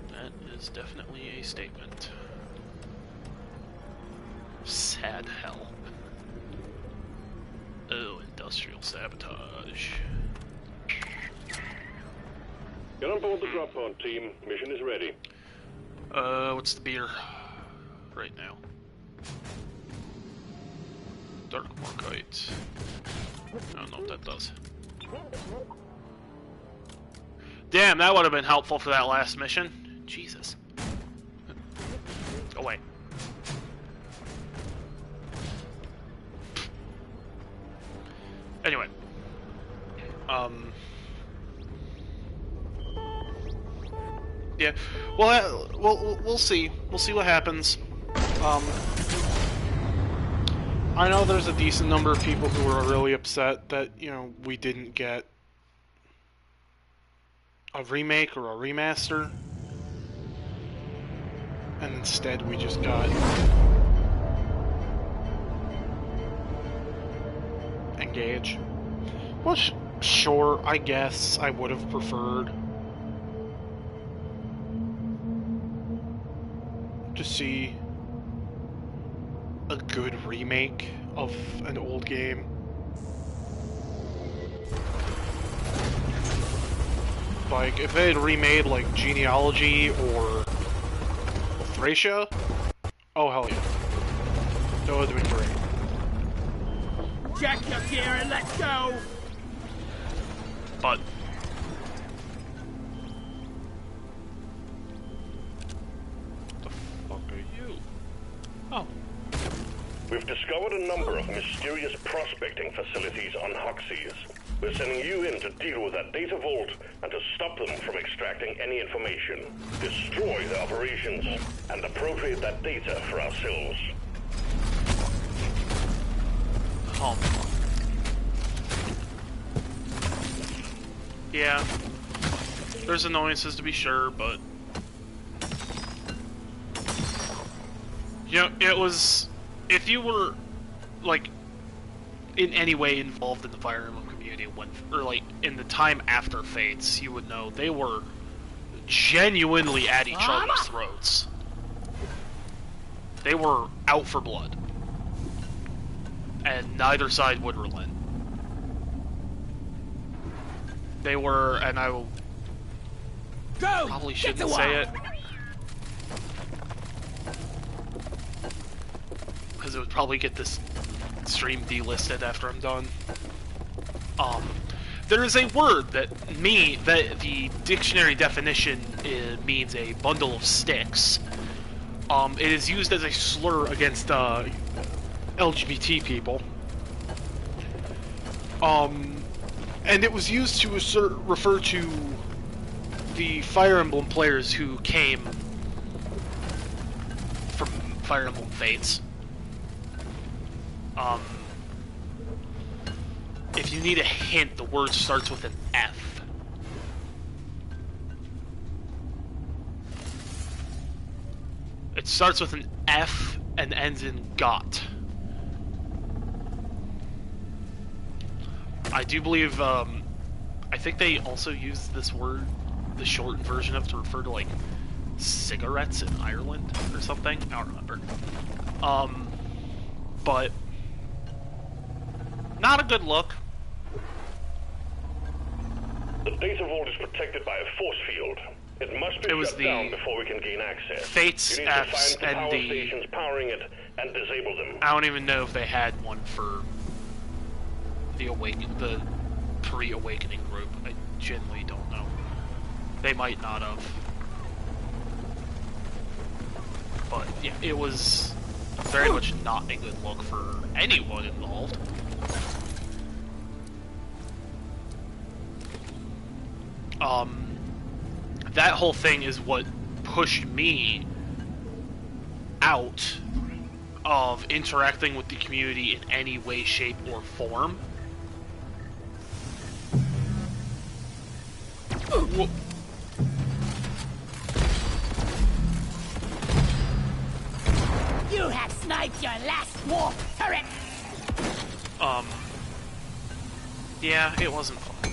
That is definitely a statement. Sad hell. Oh, industrial sabotage. Get on board the drop pod, team. Mission is ready. What's the beer right now? Dark Morkite. I don't know what that does. Damn, that would have been helpful for that last mission. Jesus. Go away. Anyway. Yeah. Well, we'll see. We'll see what happens. I know there's a decent number of people who are really upset that, you know, we didn't get a remake or a remaster. And instead we just got Engage. Well, sure, I guess I would have preferred to see a good remake of an old game. Like, if they had remade, like, Genealogy or Thracia, oh hell yeah. That would have been great. Check your gear and let's go! But what the fuck are you? Oh. We've discovered a number of mysterious prospecting facilities on Hoxie's. We're sending you in to deal with that data vault and to stop them from extracting any information. Destroy the operations and appropriate that data for ourselves. Oh. Yeah. There's annoyances to be sure, but you know, it was, if you were like in any way involved in the Fire Emblem community when, or like in the time after Fates, you would know they were genuinely at each other's throats. They were out for blood. And neither side would relent. They were, and I will probably shouldn't say it, because it would probably get this stream delisted after I'm done. There is a word that the dictionary definition means a bundle of sticks. It is used as a slur against LGBT people. And it was used to refer to the Fire Emblem players who came from Fire Emblem Fates. If you need a hint, the word starts with an F. It starts with an F and ends in got. I do believe, I think they also use this word, the shortened version of it, to refer to, like, cigarettes in Ireland or something. I don't remember. But not a good look. The data vault is protected by a force field. It must be shut down before we can gain access. Fates you need to F's find the and power the stations powering it and disable them. I don't even know if they had one for the pre-awakening group. I genuinely don't know. They might not have. But yeah, it was very much not a good look for anyone involved. That whole thing is what pushed me out of interacting with the community in any way, shape, or form. Whoa. You have sniped your last warp turret! Yeah, it wasn't fun.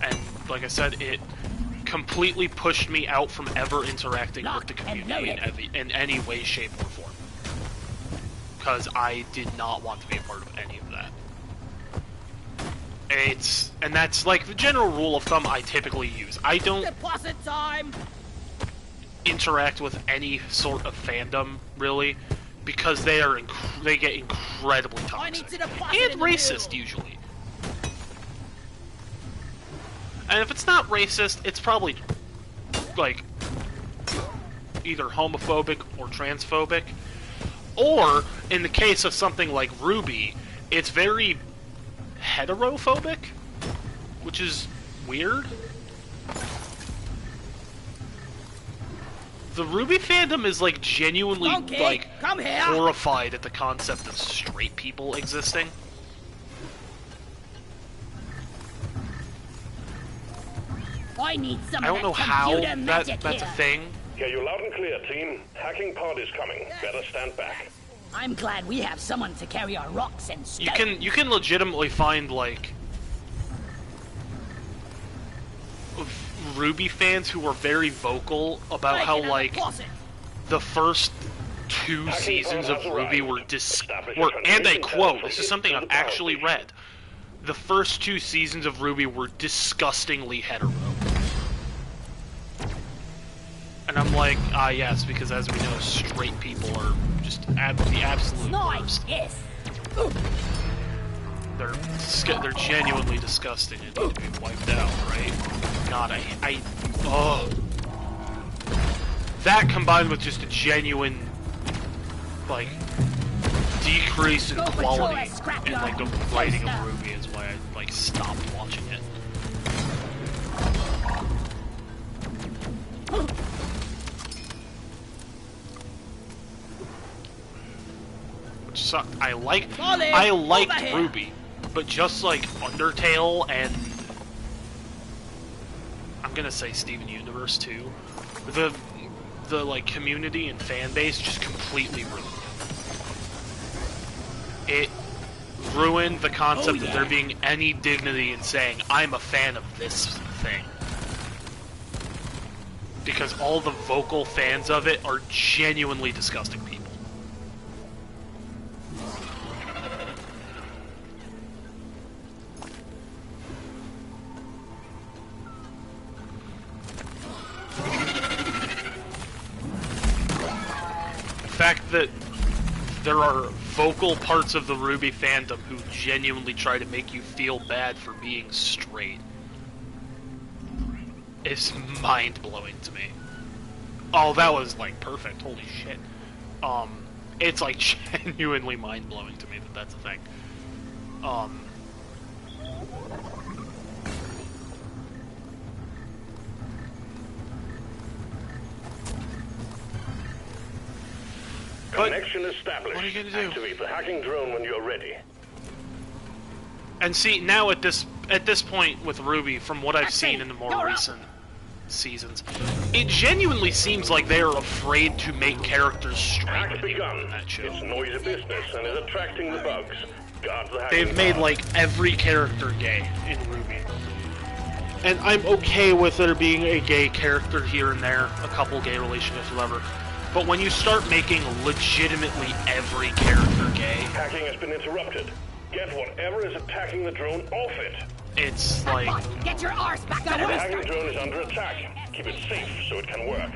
And like I said, it completely pushed me out from ever interacting with the community in any way, shape, or form. Because I did not want to be a part of any of that. And that's like the general rule of thumb I typically use. I don't Deposit time! interact with any sort of fandom, really, because they get incredibly toxic. And racist, usually. And if it's not racist, it's probably, like, either homophobic or transphobic. Or, in the case of something like Ruby, it's very heterophobic, which is weird. The Ruby fandom is, like, genuinely, like, horrified at the concept of straight people existing. I need some I don't know how that's a thing. Yeah, you're loud and clear, team. Hacking pod is coming. Better stand back. I'm glad we have someone to carry our rocks and stone. You can legitimately find, like, Ruby fans who are very vocal about how, like, the first 2 seasons of Ruby were and I quote, this is something I've actually read, the first 2 seasons of Ruby were disgustingly hetero. And I'm like, yes, because as we know, straight people are just the absolute worst. Yes. They're genuinely disgusting and need to be wiped out, right? God, oh. That combined with just a genuine, like, decrease in quality in, like, the writing of Ruby is why I, like, stopped watching it. Which sucked. I liked Ruby, but just like Undertale and I'm gonna say Steven Universe too, the like community and fan base just completely ruined it. It ruined the concept of there being any dignity in saying I'm a fan of this thing. Because all the vocal fans of it are genuinely disgusting people. The fact that there are vocal parts of the Ruby fandom who genuinely try to make you feel bad for being straight is mind-blowing to me. Oh, that was, like, perfect. Holy shit. It's, like, genuinely mind-blowing to me that that's a thing. Connection established. What are you gonna do? Activate the hacking drone when you're ready. And see, now at this point with Ruby, from what I've seen in the more recent seasons, it genuinely seems like they are afraid to make characters straight Hack anymore begun. in that show. It's noisy business and is attracting the bugs. Guard the hacking They've made pod. like every character gay in Ruby. And I'm okay with there being a gay character here and there, a couple gay relationships, whatever. But when you start making legitimately every character gay, Hacking has been interrupted. Get whatever is attacking the drone off it. it's like, Hackbot, get your arse back on The the hacking restart. drone is under attack. Keep it safe so it can work.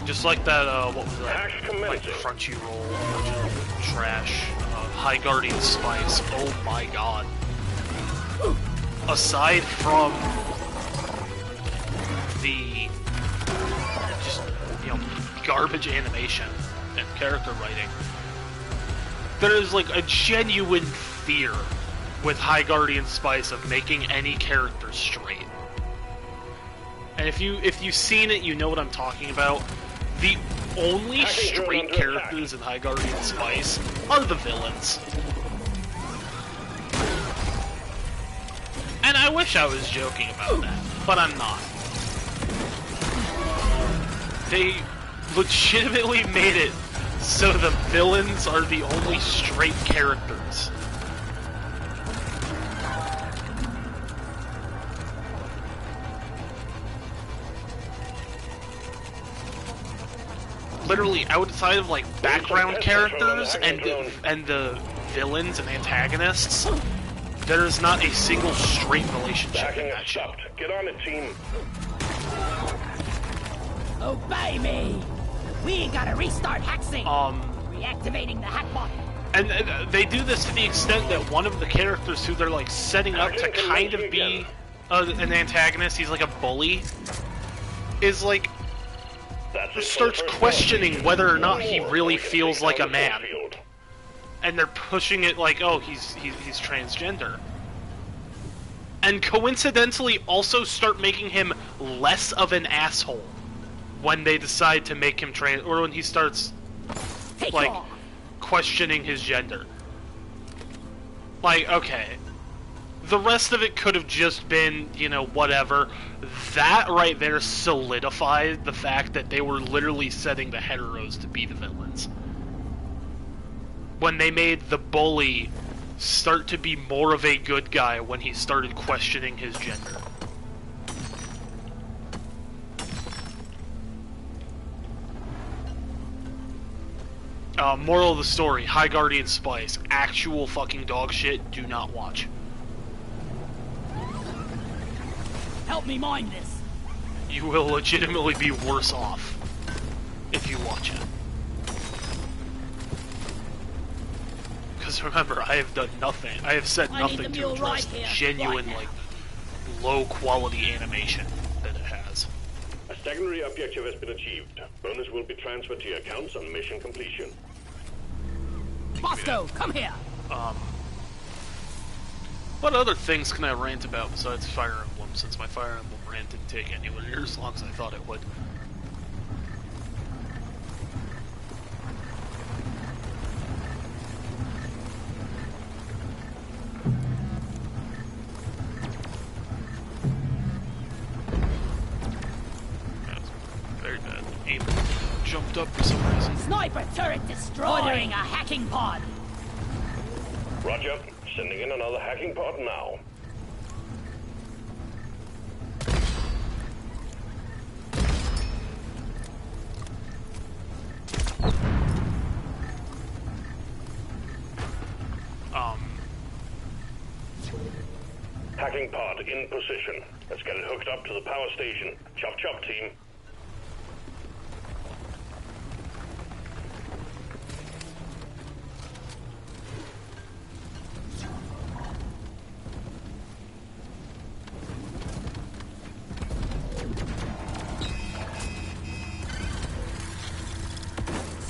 just like that, what was that? Hack Like commencing. Crunchyroll, original trash, High Guardian Spice, oh my god. Aside from the, just, garbage animation and character writing, there is like a genuine fear with High Guardian Spice of making any character straight. And if you've seen it, you know what I'm talking about. The only straight characters in High Guardian Spice are the villains. And I wish I was joking about that, but I'm not. They legitimately made it so the villains are the only straight characters. Literally, outside of like background characters and the villains and antagonists, there is not a single straight The relationship hacking in has that show. stopped. Get on it, team. Obey me. We gotta restart Hacksync. Reactivating the hackbot. And they do this to the extent that one of the characters who they're like setting up to kind of be an antagonist, he's like a bully, is like That's it starts for the first questioning one. whether or not One he more really so we can feels take like down a the man. field. And they're pushing it like, oh, he's transgender. And coincidentally also start making him less of an asshole when they decide to make him trans, or when he starts Take like off. questioning his gender. Like, okay, the rest of it could have just been, whatever. That right there solidified the fact that they were literally setting the heteros to be the villains. When they made the bully start to be more of a good guy when he started questioning his gender. Moral of the story, High Guardian Spice, actual fucking dog shit, do not watch. Help me mind this. You will legitimately be worse off if you watch it. Because remember, I have done nothing. I have said I need nothing the to mule address right the here, genuine, right now. low quality animation that it has. A secondary objective has been achieved. Bonus will be transferred to your accounts on mission completion. Bosco, come here. What other things can I rant about besides Fire Emblem, since my Fire Emblem rant didn't take anywhere near as long as I thought it would? That was very bad. Aim jumped up for some reason. Sniper turret destroyed. Ordering a hacking pod. Roger. Sending in another hacking pod now. Hacking pod in position. Let's get it hooked up to the power station. Chop chop, team.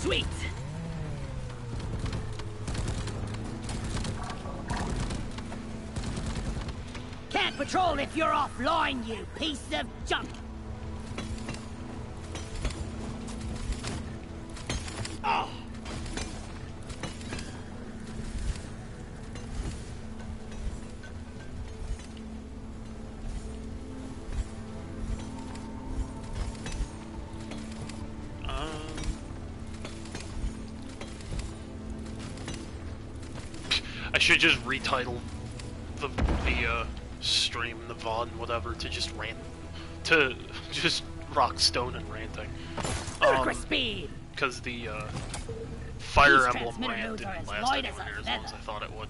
Sweet. Can't patrol if you're offline, you piece of junk. should just retitle the stream, the VOD, and whatever, to just rant, to just Rockstone and ranting. Speed. Because the Fire These Emblem transmitter rant nodes are didn't as last light anywhere as a near as long as I feather. thought it would.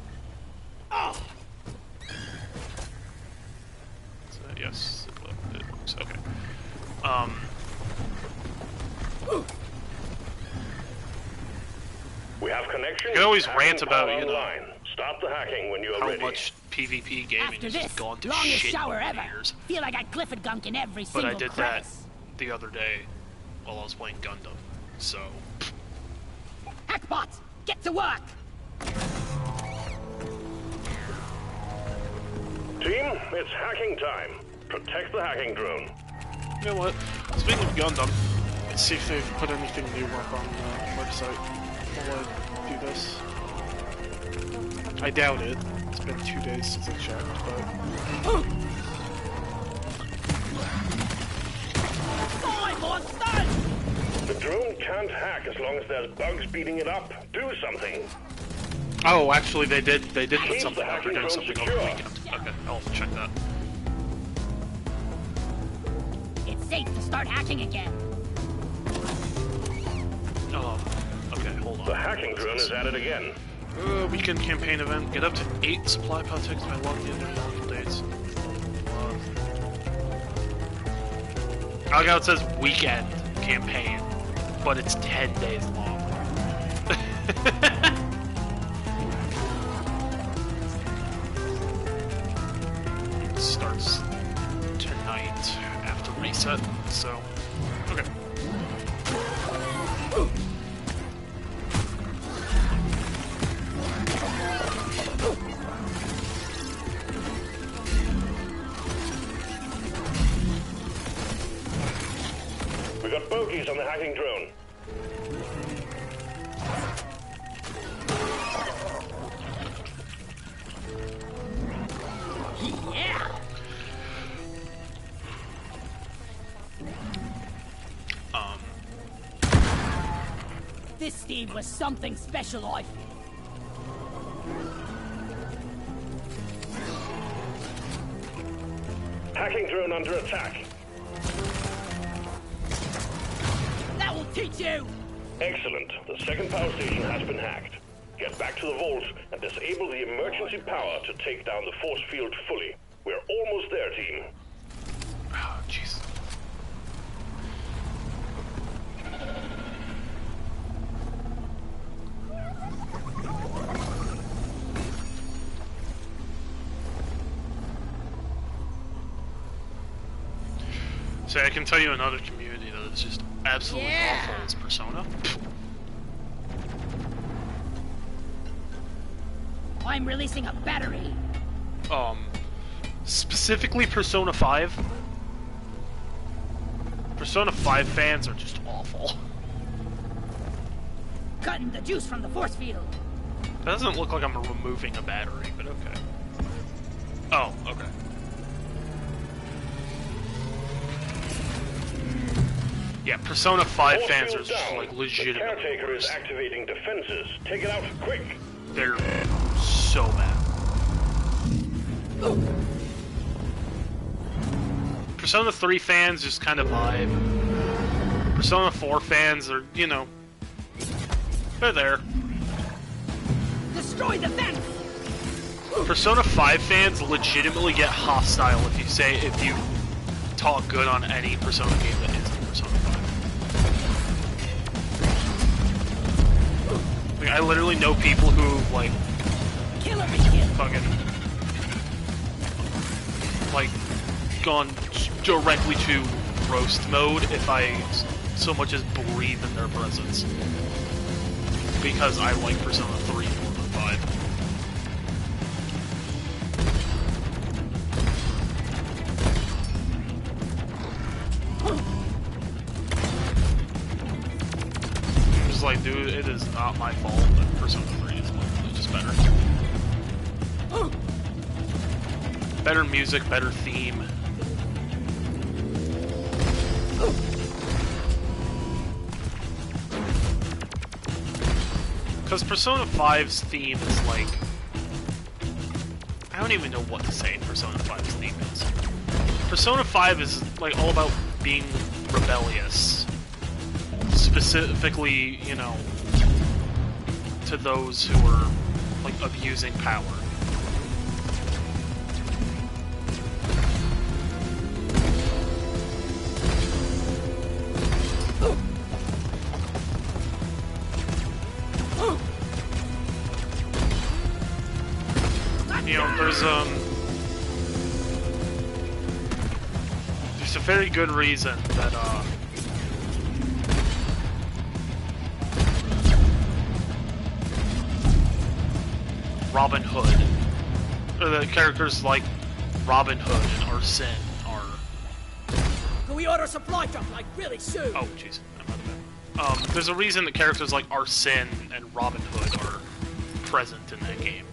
Oh. So, yes, it works. Okay. We have connection. You can always Hacking rant about, power you know, online. Stop the hacking when you are how ready. much PvP gaming After has this, just gone to longest shit shower over ever. the years. Feel like I Clifford gunk in every But single I did crevice. that the other day while I was playing Gundam, so... Hackbots, get to work! Team, it's hacking time. Protect the hacking drone. You know what? Speaking of Gundam, let's see if they've put anything new up on the website while I do this. I doubt it. It's been 2 days since I checked, but... The drone can't hack as long as there's bugs beating it up. Do something. Oh, actually, they did put Keep something the up. They're hacking doing drone something over the secure. weekend. Okay, I'll have to check that. It's safe to start hacking again. Okay, hold on. The hacking drone is at it again. Weekend campaign event. Get up to 8 supply pod tickets by logging in their local dates. I like how it says weekend campaign, but it's 10 days long. It starts tonight after reset, so okay. We got bogeys on the hacking drone. Yeah! This Steve was something special, I feel. Hacking drone under attack. That will teach you! Excellent. The second power station has been hacked. Get back to the vault and disable the emergency power to take down the force field fully. We're almost there, team. Oh, jeez. So I can tell you another community that is just absolutely awful is Persona. I'm releasing a battery. Specifically Persona 5. Persona 5 fans are just awful. Cutting the juice from the force field. That doesn't look like I'm removing a battery, but okay. Oh, okay. Yeah, Persona 5 Force fans are field just down. like The legitimately caretaker is worse. activating defenses. Take it out quick. They're so bad. Persona 3 fans just kind of vibe. Persona 4 fans are, you know, they're there. Destroy the fence! Persona 5 fans legitimately get hostile if you talk good on any Persona game that isn't Persona 5. Like, I literally know people who, like, Killer be killed! fucking, like, gone directly to roast mode if I so much as breathe in their presence. Because I like Persona 3 more than 5. I'm just like, dude, it is not my fault that Persona 3 is literally just better. Better music, better theme. Because Persona 5's theme is like I don't even know what to say Persona 5's theme is. Persona 5 is like all about being rebellious. Specifically, you know, to those who are like abusing power. You know, there's a very good reason that Robin Hood, or the characters like Robin Hood and Arsene are. Can we order a supply truck like really soon? Oh, jeez, I'm out of bed. There's a reason that characters like Arsene and Robin Hood are present in that game.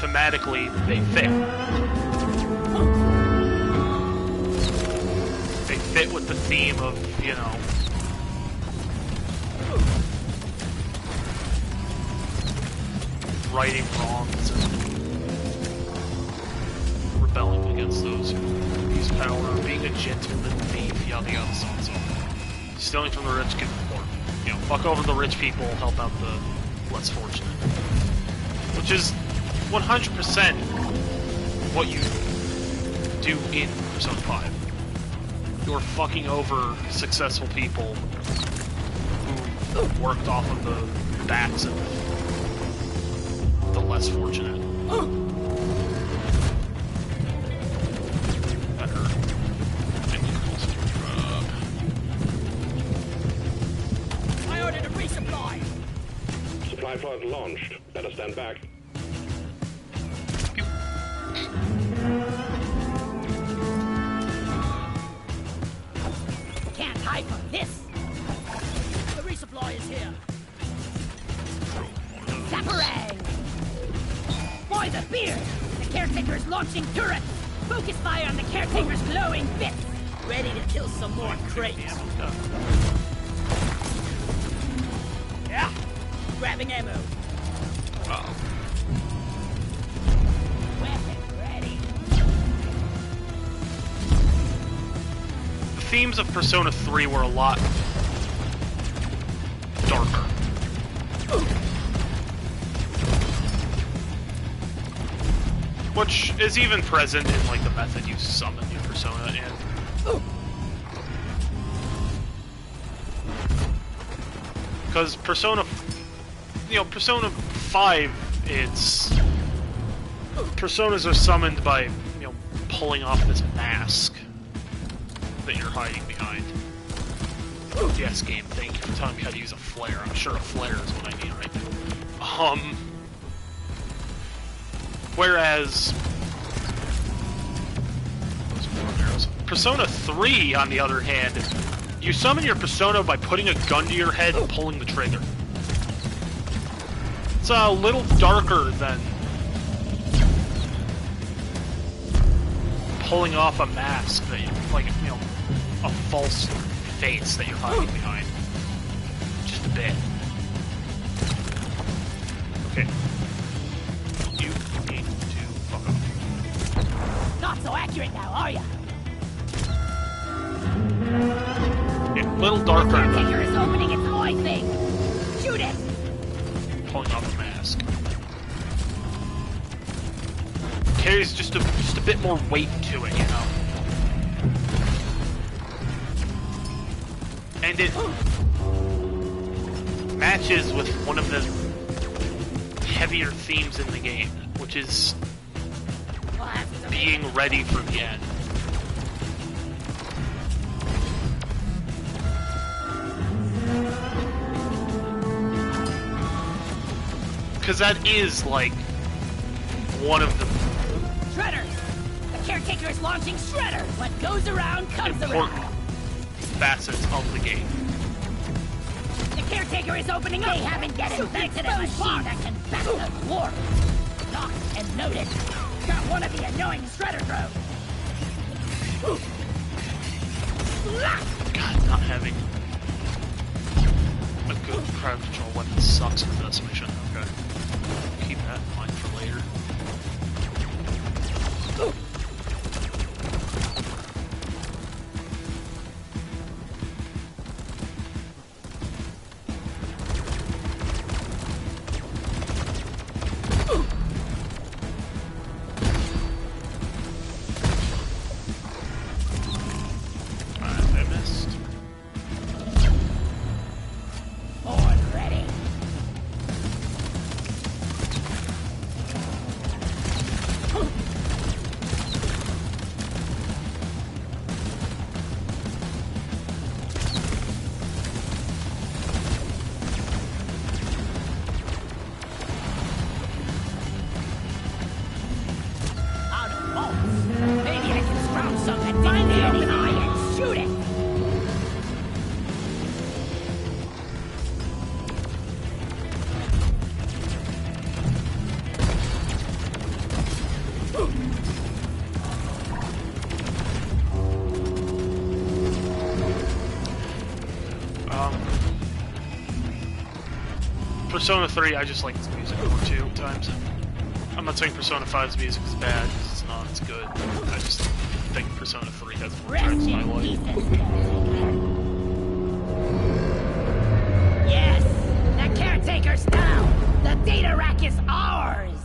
Thematically, they fit. They fit with the theme of, you know, righting wrongs and rebelling against those who abuse power, being a gentleman thief, yada yada, so on and so on. Stealing from the rich, giving the poor. You know, fuck over the rich people, help out the less fortunate. Which is 100% what you do in Persona 5. You're fucking over successful people who worked off of the backs of the less fortunate. That hurt. I ordered a resupply. Supply pod launched. Better stand back. Can't hide from this. The resupply is here. Zaparang! Boy, the beard! The caretaker is launching turrets! Focus fire on the caretaker's glowing bits! Ready to kill some more crates. Yeah. Grabbing ammo. Uh-oh. Weapon ready! The themes of Persona 3 were a lot darker. Which is even present in like the method you summon your Persona in. Because Persona 5, it's Personas are summoned by, you know, pulling off this mask that you're hiding behind. Yes, game, thank you for telling me how to use a flare. I'm sure a flare is what I need right now. Whereas Persona 3, on the other hand, you summon your Persona by putting a gun to your head and pulling the trigger. It's a little darker than pulling off a mask that you, like, you know, a false face that you're hiding behind. Just a bit. Okay. You need to fuck off. Not so accurate now, are ya? Yeah, a little darker. The caretaker is opening its eye thing! Shoot it! Pulling off a mask. Carries just a bit more weight to it, you know. And it matches with one of the heavier themes in the game, which is being ready for the end. Because that is, like, one of the Shredders! The caretaker is launching Shredders! What goes around comes important around! facets of the game. The caretaker is opening up! They haven't yet invented a machine that can back the war! Locked and loaded! Got one of the annoying Shredder drones! God, not having A good crowd control weapon sucks for this mission. Okay. Keep that in mind for later. Persona 3, I just like its music more too, at times. I'm not saying Persona 5's music is bad, because it's not, it's good. I just think Persona 3 has more tracks I like. Yes! The caretaker's down! The data rack is ours!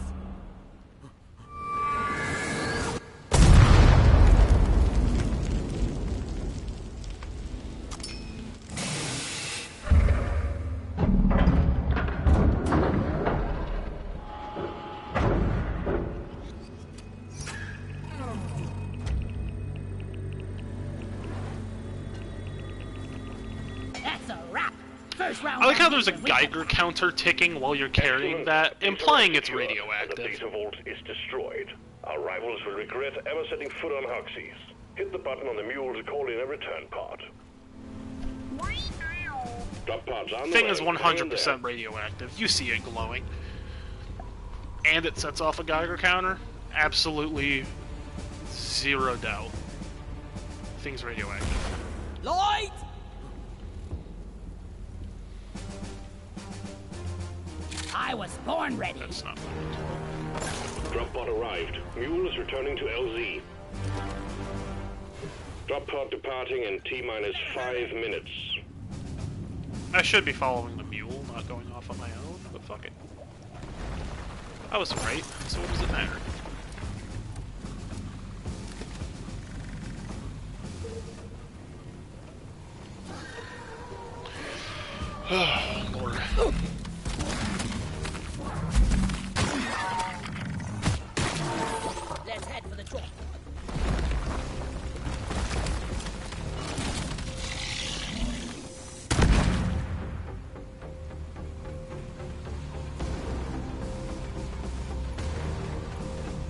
I like how there's a Geiger counter ticking while you're carrying that, implying it's radioactive. The data vault is destroyed. Our rivals will regret ever setting foot on Hoxie's. Hit the button on the mule to call in a return pod. Drop pods on the Thing way. is 100% radioactive. You see it glowing. And it sets off a Geiger counter? Absolutely zero doubt. Thing's radioactive. Light! I was born ready. That's not Drop pod arrived. Mule is returning to LZ. Drop pod departing in T-minus 5 minutes. I should be following the mule, not going off on my own, but fuck it. I was right, so what does it matter? Oh, Lord. Let's head for the drop.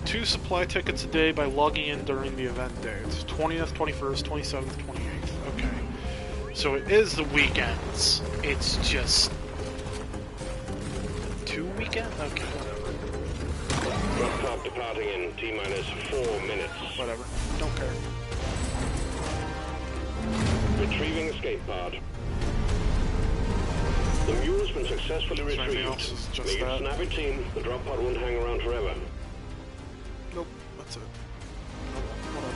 Two supply tickets a day by logging in during the event dates. 20th, 21st, 27th, 28th. Okay. So it is the weekends. It's just... 2 weekends? Okay, whatever. Drop pod departing in T-minus 4 minutes. Whatever. Don't care. Retrieving escape pod. The mule's been successfully Is there anything retrieved. else? Is it just Make it that? snappy, team. The drop pod won't hang around forever. Nope, that's it. Nope, whatever.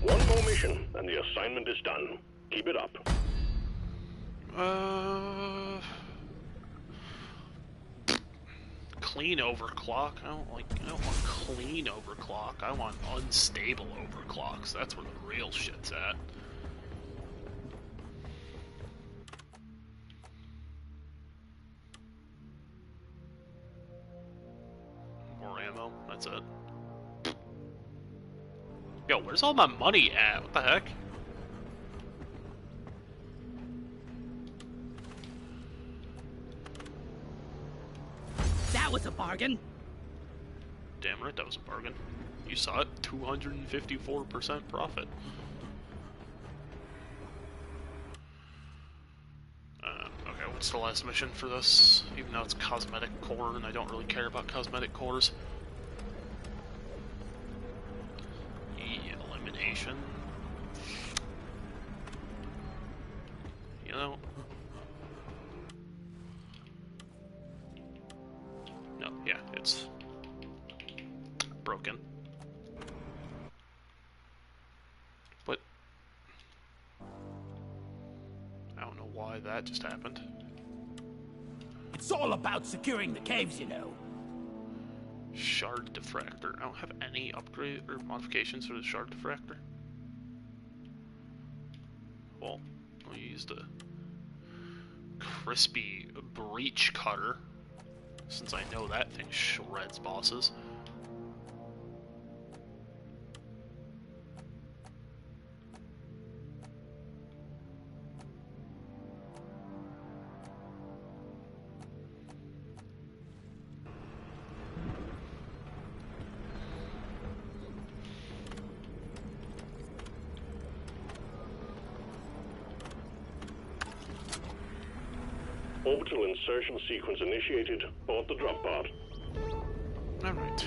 One more mission, and the assignment is done. Keep it up. Clean overclock? I don't want clean overclock. I want unstable overclocks. That's where the real shit's at. ammo. That's it. Yo, where's all my money at? What the heck? That was a bargain. Damn right, that was a bargain. You saw it, 254% profit. Okay, what's the last mission for this? Even though it's cosmetic core, and I don't really care about cosmetic cores. Elimination. You know. No, yeah, it's broken. But I don't know why that just happened. It's all about securing the caves, you know. Shard diffractor. I don't have any upgrade or modifications for the shard diffractor. Well, I'll use the crispy breach cutter, since I know that thing shreds bosses. Orbital insertion sequence initiated. Board the drop pod. Alright.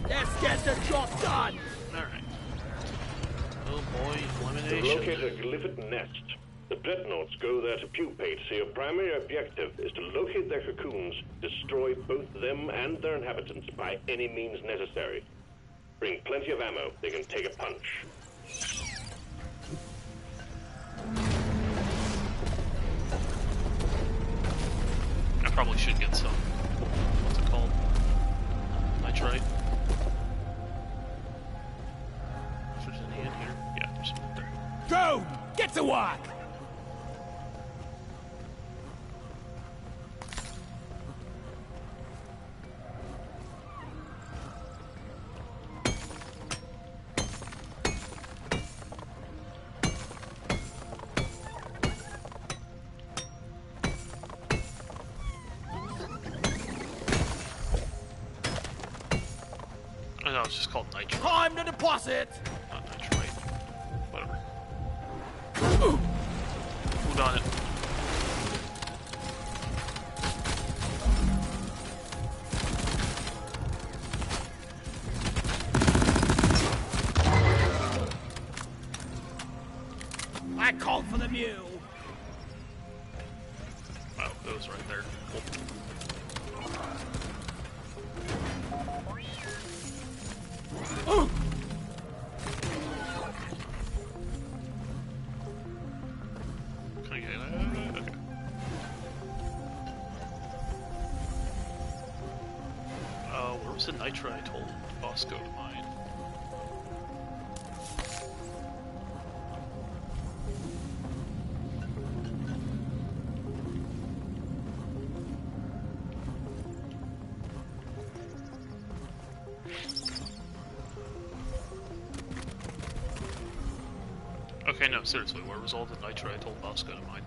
Let's get the job done! Alright. Oh boy, You've elimination. located a glyphid nest. The dreadnoughts go there to pupate, so your primary objective is to locate their cocoons, destroy both them and their inhabitants by any means necessary. Bring plenty of ammo. They can take a punch. I probably should get some. What's it called? Nitrite. If there's any in here. Yeah, there's some there. Go! Get to work! I know, it's just called nitrite, Time to deposit! not nitrite. Whatever. Who done it? I called for the mule. Oh, it was right there. Cool. Can I get that? Okay. Where was the nitrite I told boss go to mine? Okay, no, seriously, where was all the nitrite I told boss go to mine?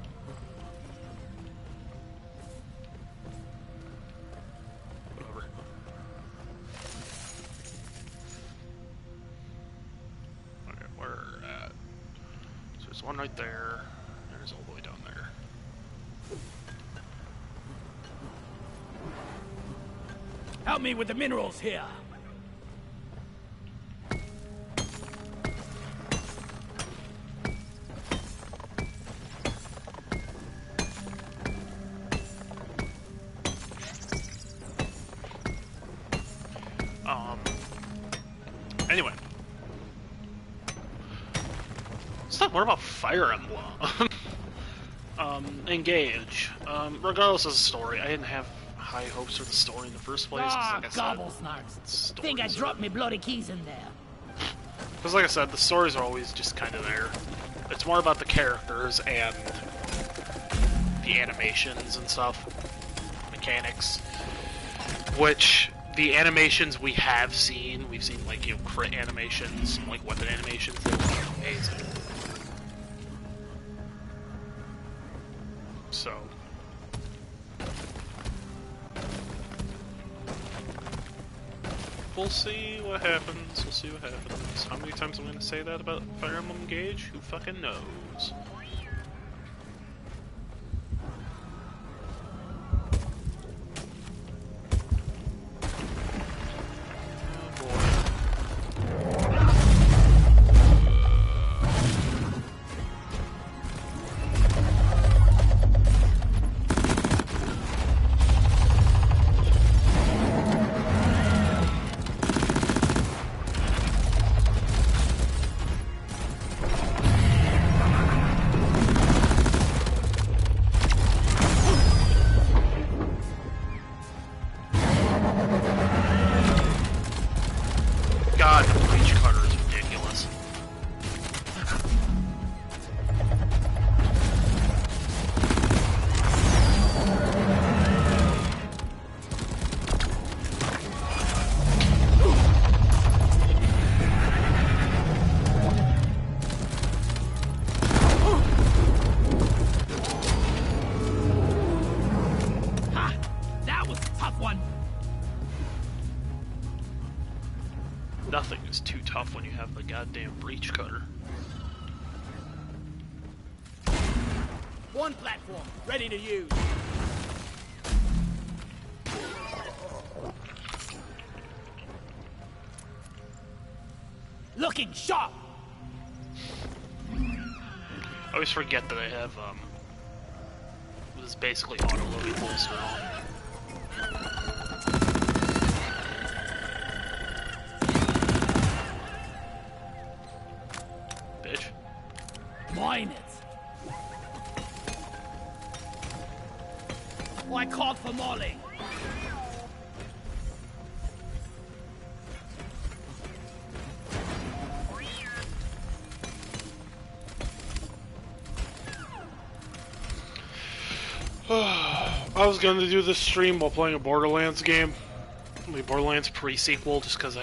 There's one right there. There's all the way down there. Help me with the minerals here. Anyway. Let's talk more about Fire Emblem. Engage. Regardless of the story, I didn't have high hopes for the story in the first place. Ah, Like gobble snarks. Think I dropped me bloody keys in there. Because like I said, the stories are always just kind of there. It's more about the characters and the animations and stuff. Mechanics. Which, the animations we have seen, we've seen like, you know, crit animations, like weapon animations, they're amazing. So... we'll see what happens, we'll see what happens. How many times I'm gonna say that about Fire Emblem Engage? Who fucking knows? God, the breach cutter is ridiculous. Ha! That was a tough one. Nothing is too tough when you have the goddamn breach cutter. One platform, ready to use. Looking sharp. I always forget that I have, what is basically auto-loading holster on. Bitch. Mine it. Oh, I called for Molly. I was gonna do this stream while playing a Borderlands game. The Borderlands pre-sequel, just because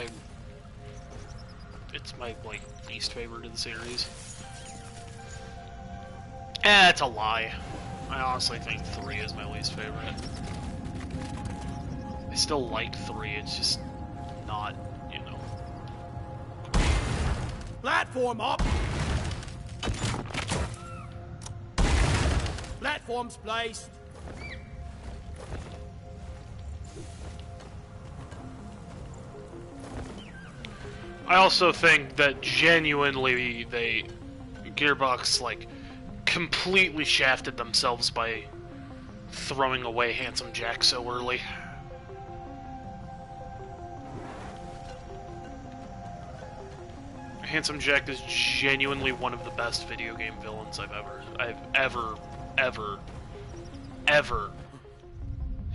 it's my, like, least favorite of the series. It's a lie. I honestly think 3 is my least favorite. I still liked 3, it's just not, you know... Platform up. Platforms placed. I also think that genuinely Gearbox, like, completely shafted themselves by throwing away Handsome Jack so early. Handsome Jack is genuinely one of the best video game villains I've ever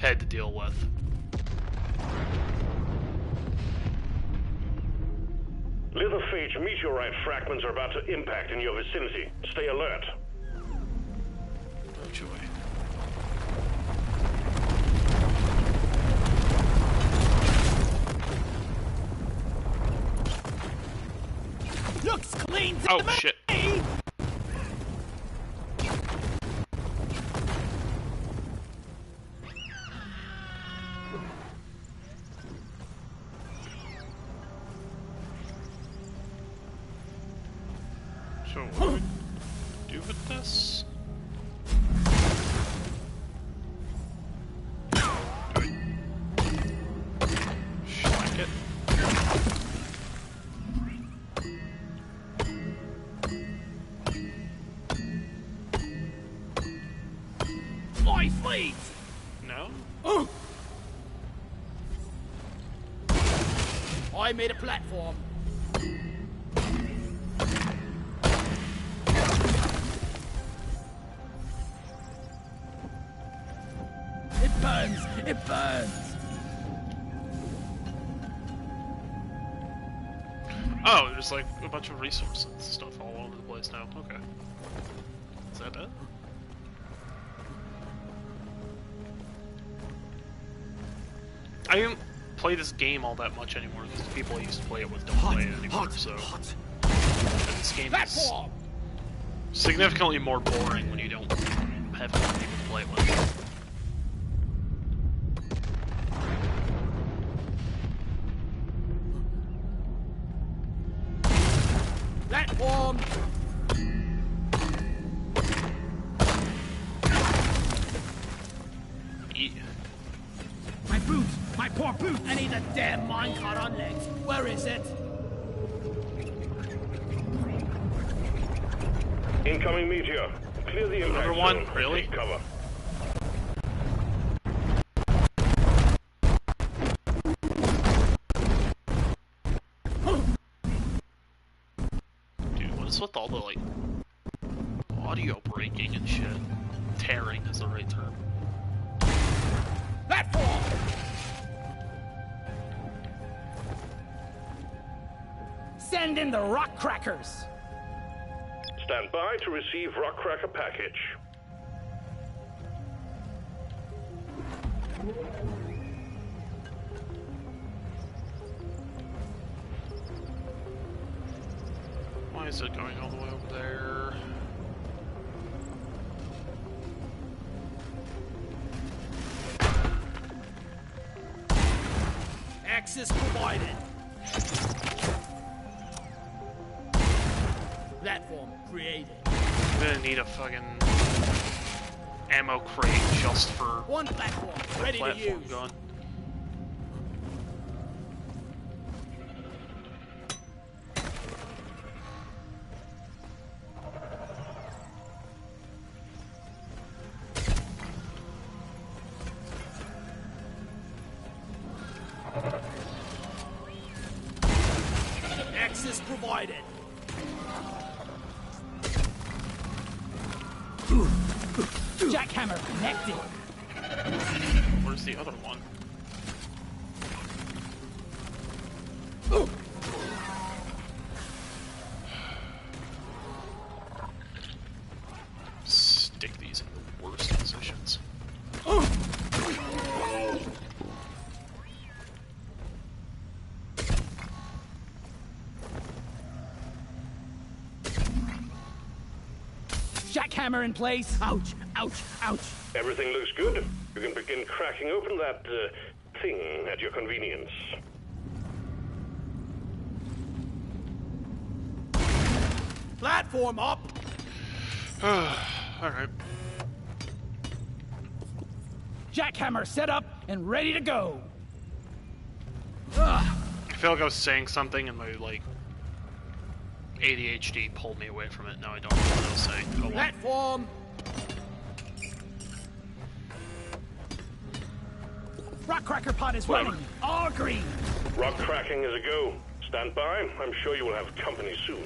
had to deal with. Lithophage meteorite fragments are about to impact in your vicinity. Stay alert. Oh joy. Looks clean to Oh me. shit. So, do with this? Schlank it. My fleet! No? I made a platform. It burns! It burns! Oh, there's like a bunch of resources and stuff all over the place now. Okay. Is that it? I didn't play this game all that much anymore because the people I used to play it with don't play it anymore, so... And this game is Platform! significantly more boring when you don't have other people to play it with. Platform! Yeah. My boots! My poor boots! I need a damn minecart on legs. Where is it? Incoming meteor. Clear the impact Another one? zone. Really? Take cover. Dude, what is with all the, like, audio breaking and shit? Tearing is the right term. Platform! Send in the rock crackers! Stand by to receive rock cracker package. Why is it going all the way over there? Access provided. Platform created. I'm gonna need a fucking ammo crate just for One platform the ready to platform use. gun. Access provided. Jackhammer connected. Where's the other one? Stick these in the worst positions. Jackhammer in place. Ouch, ouch, ouch. Everything looks good. You can begin cracking open that thing at your convenience. Platform up. Alright. Jackhammer set up and ready to go. I feel like I was saying something and my, like, ADHD pulled me away from it. Now I don't know what I was saying. Oh, well. Platform. Rock cracker pod is running. All green. Rock cracking is a go. Stand by. I'm sure you will have company soon.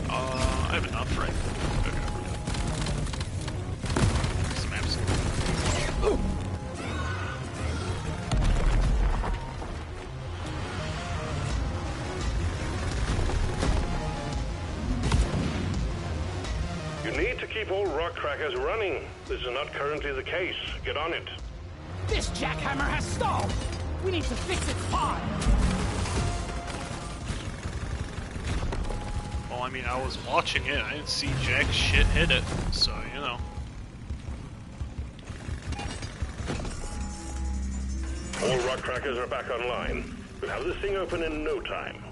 I have enough, right? Okay. Some ammo. You need to keep all rock crackers running. This is not currently the case. Get on it. This jackhammer has stalled. We need to fix its pod. Well, I mean, I was watching it. I didn't see jack shit hit it, so, you know. All rock crackers are back online. We'll have this thing open in no time.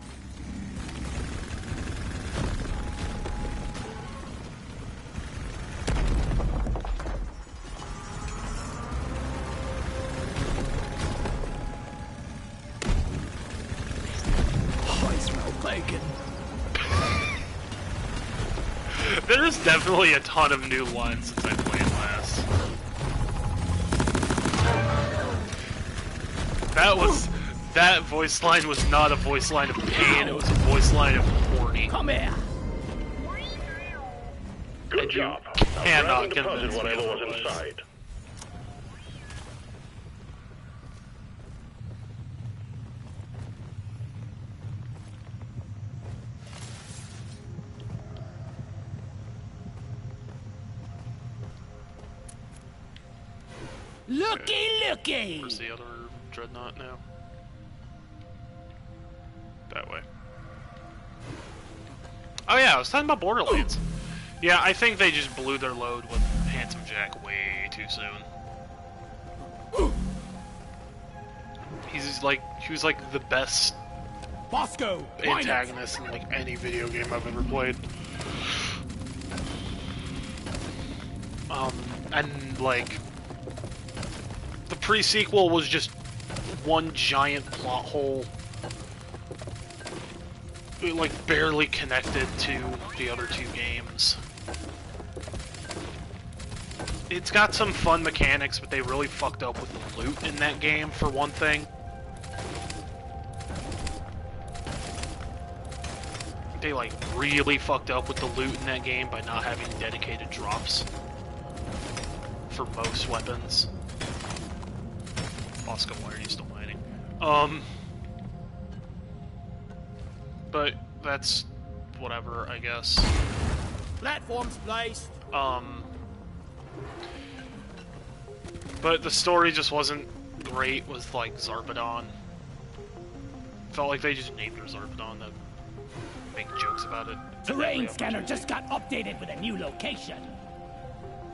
I smell bacon. There's definitely a ton of new lines since I played last. That voice line was not a voice line of pain, it was a voice line of horny. Come here. Good job. Cannot Deposit convince me whatever was otherwise. inside. Looky! Where's the other dreadnought now? That way. Oh yeah, I was talking about Borderlands. Yeah, I think they just blew their load with Handsome Jack way too soon. He was like the best Bosco! antagonist in like any video game I've ever played. And like the pre-sequel was just one giant plot hole, like barely connected to the other two games. It's got some fun mechanics, but they really fucked up with the loot in that game, for one thing. They like really fucked up with the loot in that game by not having dedicated drops for most weapons. Oscar, why are you still hiding? But that's whatever, I guess. Platforms placed. But the story just wasn't great with, like, Zarpedon. Felt like they just named her Zarpedon to make jokes about it. Terrain scanner just got updated with a new location.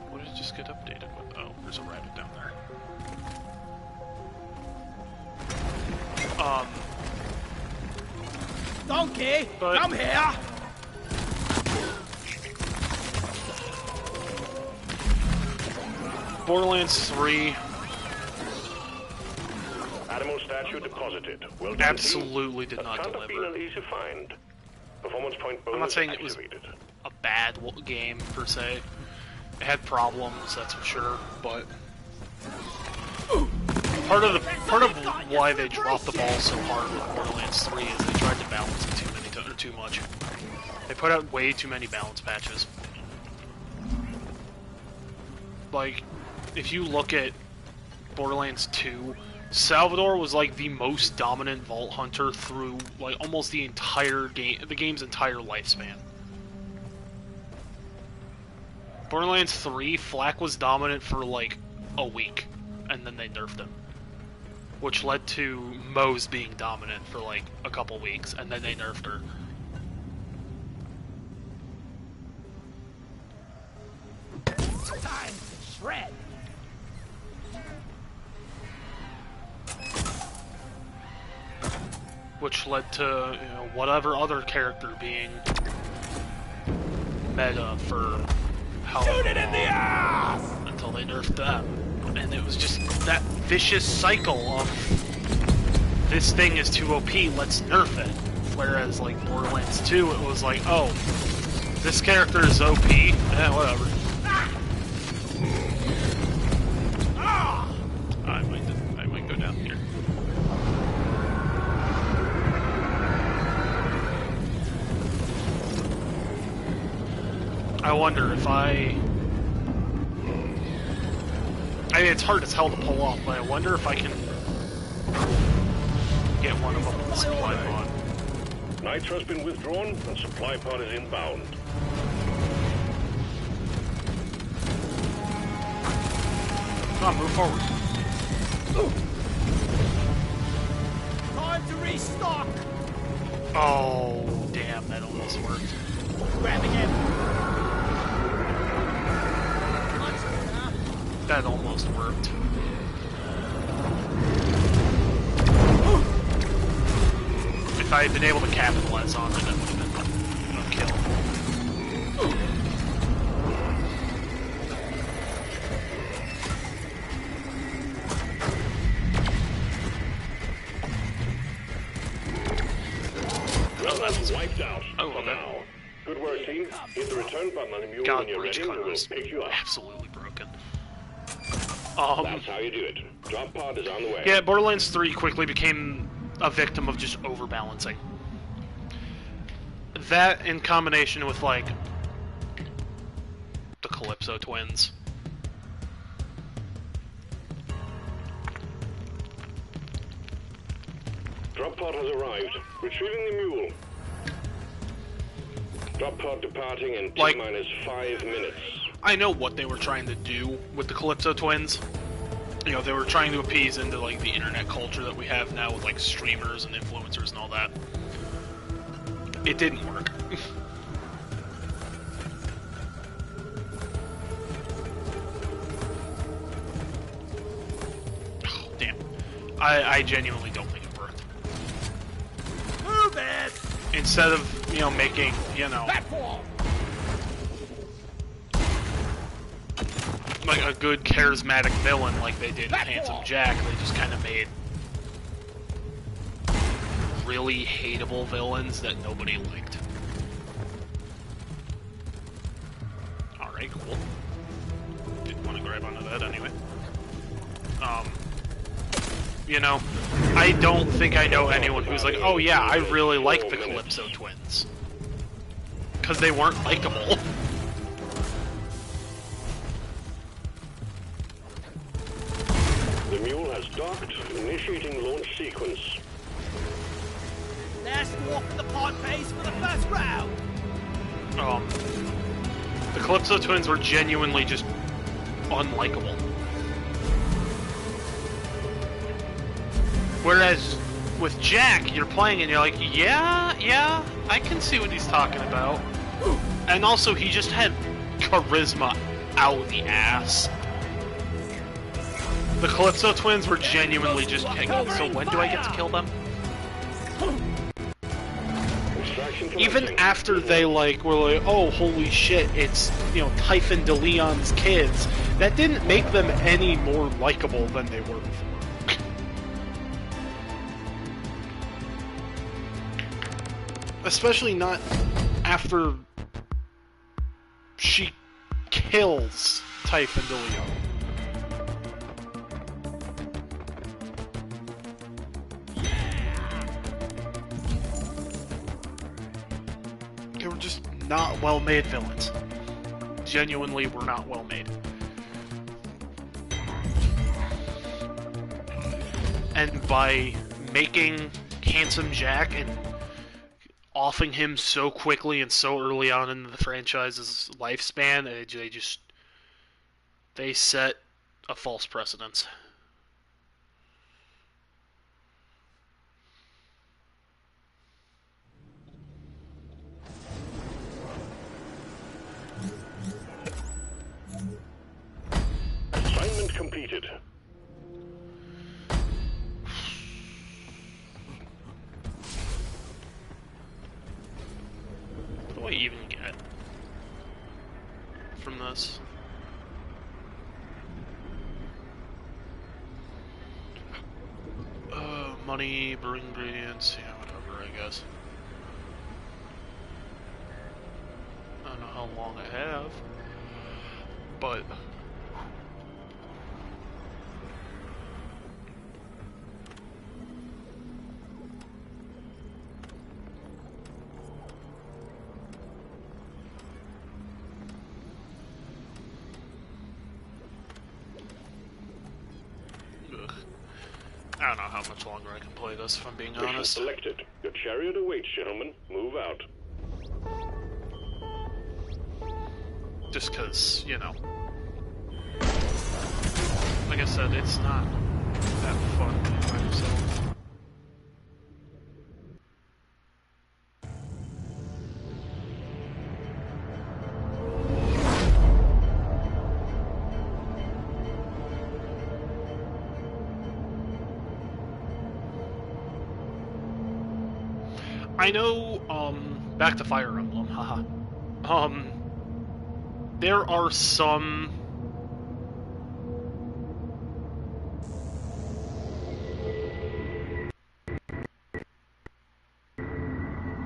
What did it just get updated with? Oh, there's a rabbit down there. Donkey, But- come here! Borderlands 3, Animal statue deposited. Well done, absolutely did team. not That can't have been deliver. an easy find. Performance point bonus I'm not saying it was activated. a bad game, per se. It had problems, that's for sure, but part of why they dropped the ball so hard with Borderlands 3 is they tried to balance it too much. They put out way too many balance patches. Like, if you look at Borderlands 2, Salvador was like the most dominant Vault Hunter through like almost the entire game, the game's entire lifespan. Borderlands 3, Flak was dominant for like a week, and then they nerfed him. Which led to Moze being dominant for like a couple weeks, and then they nerfed her. Time to shred. Which led to, you know, whatever other character being meta for how Shoot it in the ass! until they nerfed them. And it was just that vicious cycle of this thing is too OP, let's nerf it. Whereas like Borderlands 2, it was like, oh, this character is OP, whatever. I might go down here. I wonder if I mean, it's hard to tell to pull off, but I wonder if I can get one of them with the supply pod. Nitro has been withdrawn and supply pod is inbound. Come on, move forward. Time to restock! Oh, damn, that almost worked. Grabbing him! Much better. That almost worked. If I had been able to capitalize on it, that would have been a kill. That's wiped out. Oh, for okay. now. Good work, team. Hit the return button on the mule God, when you're Breach ready, and Cutter we'll is pick you up. absolutely broken. That's how you do it. Drop pod is on the way. Yeah, Borderlands 3 quickly became a victim of just overbalancing. That in combination with, like, the Calypso twins. Drop pod has arrived. Retrieving the mule. Drop pod departing in Like- T-minus 5 minutes. I know what they were trying to do with the Calypso twins. You know, they were trying to appease into, like, the internet culture that we have now with, like, streamers and influencers and all that. It didn't work. Oh, damn. I genuinely don't think it worked. Move it! Instead of, you know, making, you know, Platform! like a good charismatic villain like they did in Handsome Jack, they just kind of made really hateable villains that nobody liked. Alright, cool. Didn't want to grab onto that anyway. You know, I don't think I know anyone who's like, oh yeah, I really like the Calypso twins. Because they weren't likable. The mule has docked, initiating launch sequence. Last walk in the pod pace for the first round! The Calypso twins were genuinely just unlikable. Whereas with Jack, you're playing and you're like, yeah, I can see what he's talking about. And also, he just had charisma out the ass. The Calypso twins were genuinely just so when do I get to kill them? Even after they, like, were like, oh, holy shit, it's, you know, Typhon DeLeon's kids, that didn't make them any more likable than they were before. Especially not after she kills Typhon DeLeon. They were just not well-made villains. Genuinely were not well-made. And by making Handsome Jack and offing him so quickly and so early on in the franchise's lifespan, they set a false precedent. Assignment completed. What do I even get from this? Money, brewing ingredients, yeah, whatever, I guess. I don't know how long I have, but I don't know how much longer I can play this, if I'm being Mission honest. selected. Your chariot awaits, gentlemen. Move out. Just because, you know. Like, I said, it's not that fun by yourself. I know, back to Fire Emblem, haha. There are some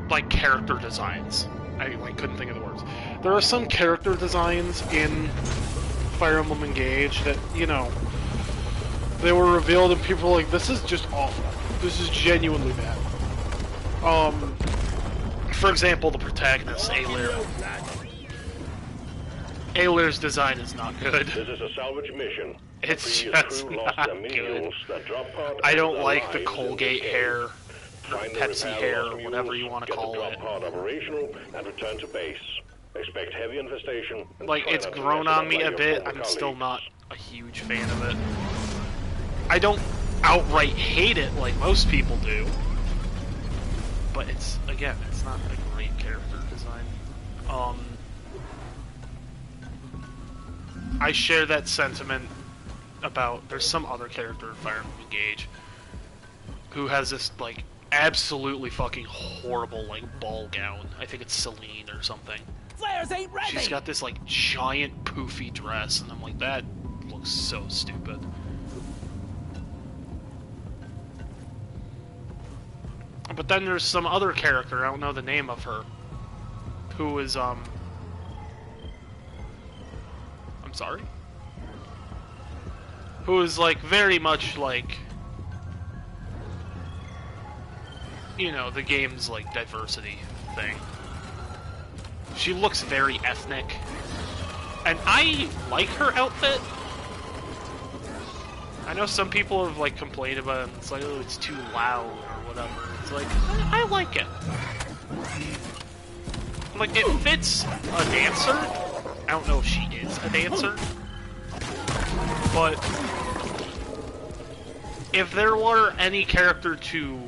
like character designs. I couldn't think of the words. There are some character designs in Fire Emblem Engage that, you know, they were revealed and people were like, this is just awful. This is genuinely bad. For example, the protagonist, Alir. Alir's design is not good. This is a salvage mission. It's just not good. I don't like the Colgate hair, or Pepsi hair, or whatever you want to call it. Operational and return to base. Expect heavy infestation. Like, it's grown on me a bit. I'm still not a huge fan of it. I don't outright hate it like most people do. But it's, again, it's not a great character design. I share that sentiment about, there's some other character in Fire Emblem Engage who has this, like, absolutely fucking horrible, like, ball gown. I think it's Celine or something. Flares ain't ready! She's got this, like, giant poofy dress, and I'm like, that looks so stupid. But then there's some other character, I don't know the name of her, who is, I'm sorry? Who is, like, very much, like, you know, the game's, like, diversity thing. She looks very ethnic. And I like her outfit. I know some people have, like, complained about it, and it's like, oh, it's too loud, or whatever. It's like, I like it. Like, it fits a dancer. I don't know if she is a dancer. But if there were any character to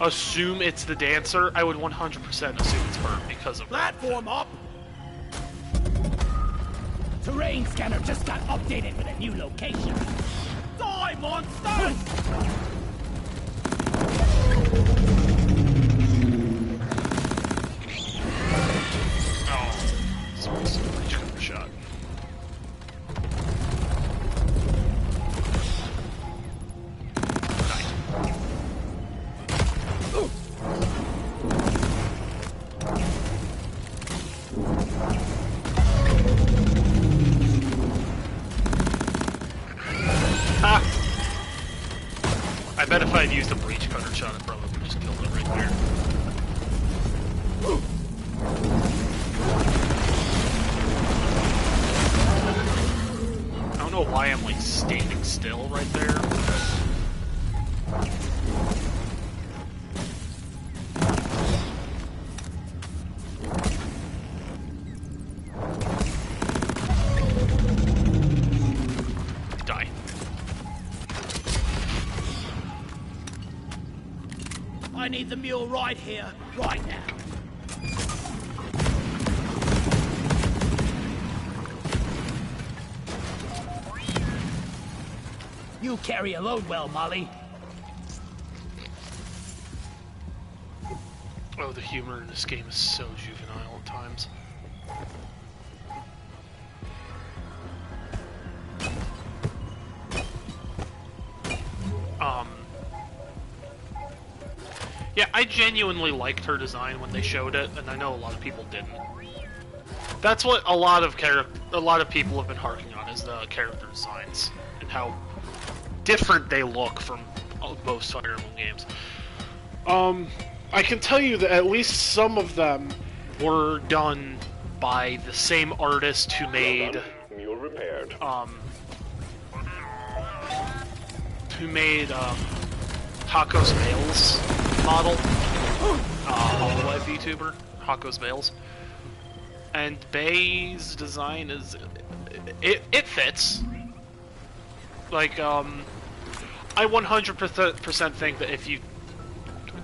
assume it's the dancer, I would 100% assume it's her because of that. Platform up! Terrain scanner just got updated with a new location. Die, monsters! Shot. I bet if I had used a breach cutter shot, it probably would have just killed it right there. I don't know why I'm like standing still right there. Die. I need the mule right here, right now. You carry a load well, Molly. Oh, the humor in this game is so juvenile at times. Yeah, I genuinely liked her design when they showed it, and I know a lot of people didn't. That's what a lot of people have been harking on, is the character designs and how different they look from most Fire Emblem games. I can tell you that at least some of them were done by the same artist who made Mule repaired. Hako's Veils model, HoloLive VTuber, Hako's Veils. And Bay's design is, it fits. Like, I 100% think that if you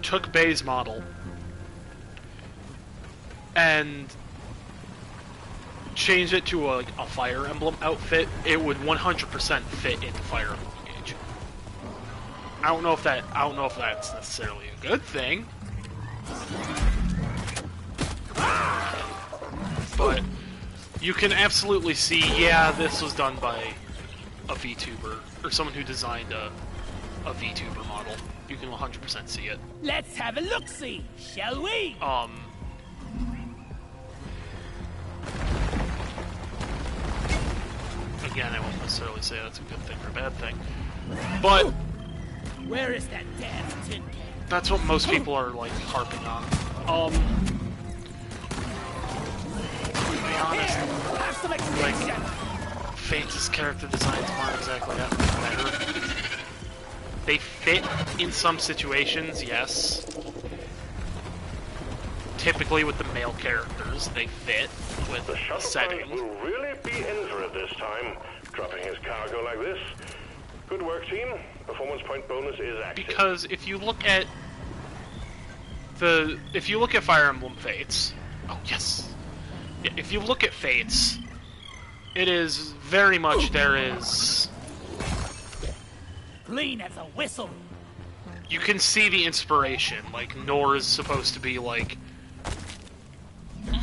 took Bay's model and changed it to a Fire Emblem outfit, it would 100% fit into Fire Emblem Engage. I don't know if that's necessarily a good thing, but you can absolutely see, yeah, this was done by a VTuber or someone who designed a VTuber model. You can 100% see it. Let's have a look-see, shall we? Again, I won't necessarily say that's a good thing or a bad thing, but Where is that damn tin can? that's what most people are like harping on. To be honest, Have some extension. Fates' character designs aren't exactly that much better. They fit in some situations, yes. Typically with the male characters, they fit with The shuttle settings. pilot will really be in for it this time, dropping his cargo like this. Good work, team. Performance point bonus is active. Because if you look at Fire Emblem Fates, oh yes, yeah, if you look at Fates, it is very much there is. Clean as a whistle. You can see the inspiration. Like Nor is supposed to be like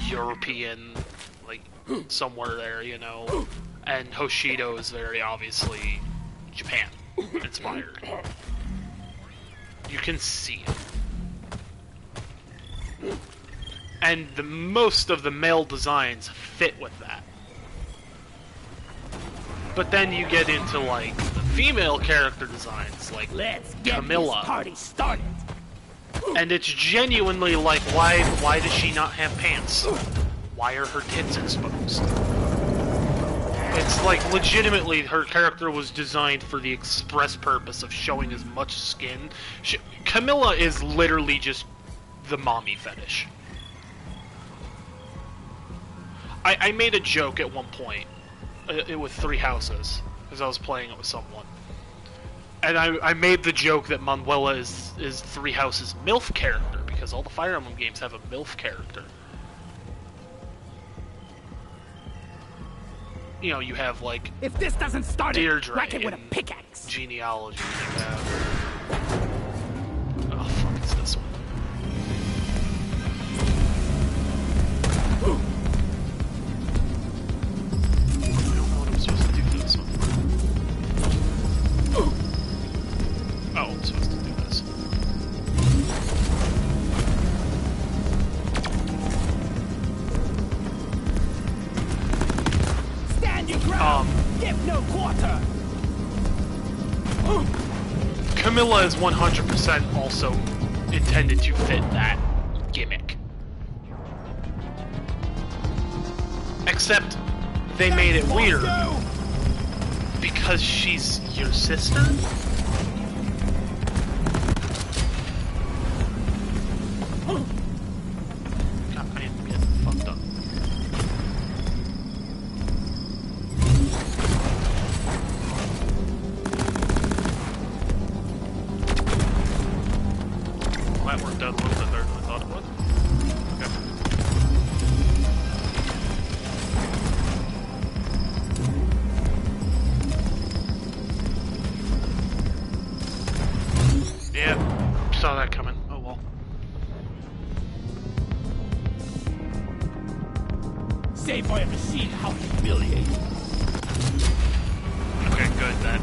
European, like somewhere there, you know, and Hoshido is very obviously Japan inspired. You can see it. And most of the male designs fit with that. But then you get into like the female character designs, like Let's get Camilla. this party started. And it's genuinely like, why does she not have pants? Why are her tits exposed? It's like, legitimately, her character was designed for the express purpose of showing as much skin. Camilla is literally just the mommy fetish. I made a joke at one point, with 3 Houses, because I was playing it with someone. And I made the joke that Manuela is 3 Houses' MILF character, because all the Fire Emblem games have a MILF character. You know, you have, like, If this doesn't start it, Deirdre whack it with a in pickaxe. Genealogy. You have... Oh, fuck, it's this one. I don't know what I'm supposed to do for this one. Oh, I'm supposed to do this. Stand your ground. Give no quarter. Camilla is 100% also intended to fit that gimmick. Except they made it weird because she's your sister? God, I am getting fucked up. Well, that worked out a little bit better than I thought it would. Okay. Yeah, saw that coming. Oh well. Say for a machine how humiliating. Okay, good. That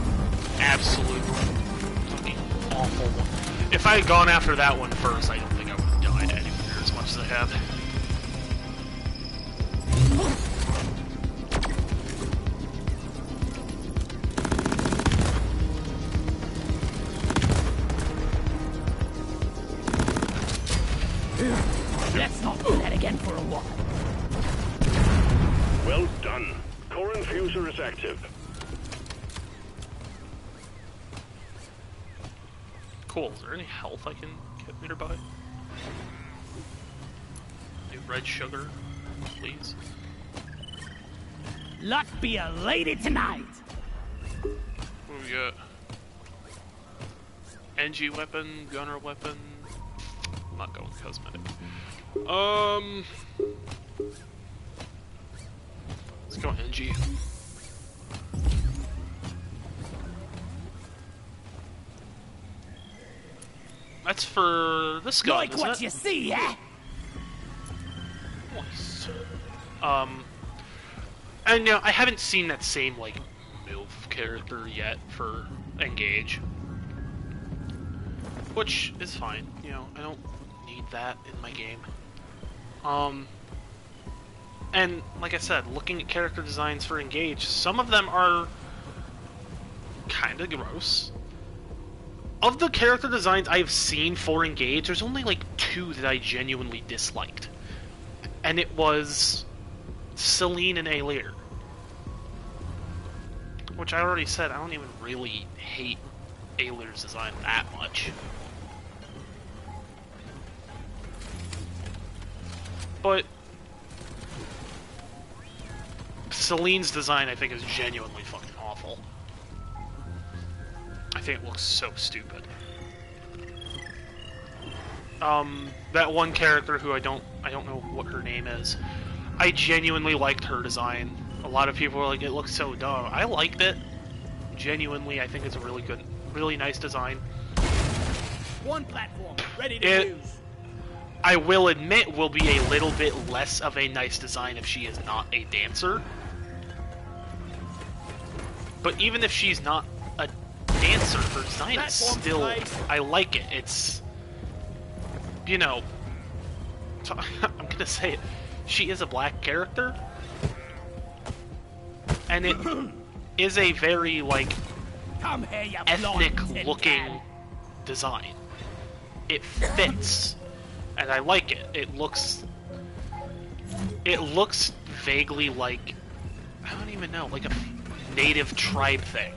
absolute fucking awful one. If I had gone after that one first, I don't think I would have died anywhere as much as I have. Let's not do that again for a while. Well done. Core infuser is active. Cool. Is there any health I can get nearby? New red sugar, please. Luck be a lady tonight. What do we got? NG weapon, gunner weapon. I'm not going cosmetic. Let's go NG. That's for this gun, Like isn't what it? you see, eh? Nice. And you know, I haven't seen that same like MILF character yet for Engage, which is fine. You know, I don't need that in my game. And like I said, looking at character designs for Engage, some of them are kind of gross. Of the character designs I've seen for Engage, there's only like 2 that I genuinely disliked. And it was Celine and Alir. Which I already said, I don't even really hate Alir's design that much. But Celine's design, I think, is genuinely fucking awful. I think it looks so stupid. That one character who I don't know what her name is. I genuinely liked her design. A lot of people were like, it looks so dumb. I liked it. Genuinely, I think it's a really good, really nice design. One platform, ready to use. I will admit, will be a little bit less of a nice design if she is not a dancer. But even if she's not a dancer, her design is still... I like it. It's... You know... I'm gonna say it. She is a black character. And it is a very, like, Come here, you ethnic-looking design. It fits. And I like it. It looks vaguely like, I don't even know, like a native tribe thing.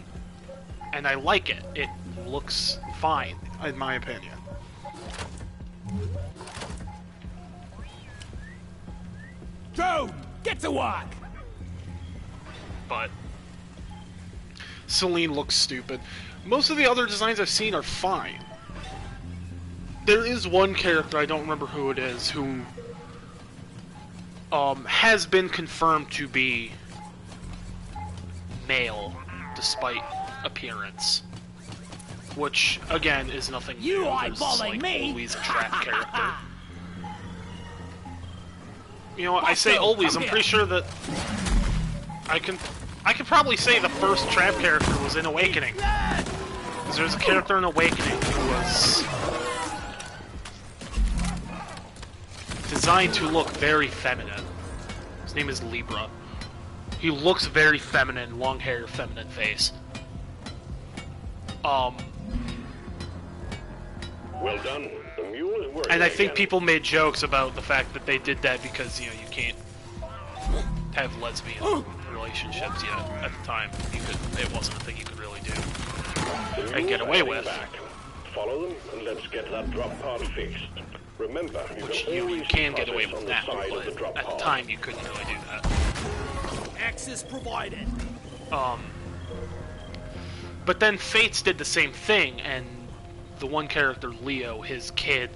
And I like it. It looks fine, in my opinion. Drone, get to work. But Celine looks stupid. Most of the other designs I've seen are fine. There is one character, I don't remember who it is, who has been confirmed to be male, despite appearance. Which, again, is nothing new. There's, like, always a trap character. You know what, I say always, I'm pretty sure that I can probably say the first trap character was in Awakening. Because there's a character in Awakening who was designed to look very feminine. His name is Libra. He looks very feminine, long hair, feminine face. Well done. The mule is working. And I think again. people made jokes about the fact that they did that because, you know, you can't have lesbian relationships yet at the time. It wasn't a thing you could really do and get away with. Back. Follow them and let's get that drop pod fixed. Remember, Which you can get away with now, but at the time you couldn't really do that. Access provided. But then Fates did the same thing, and the one character, Leo, his kid,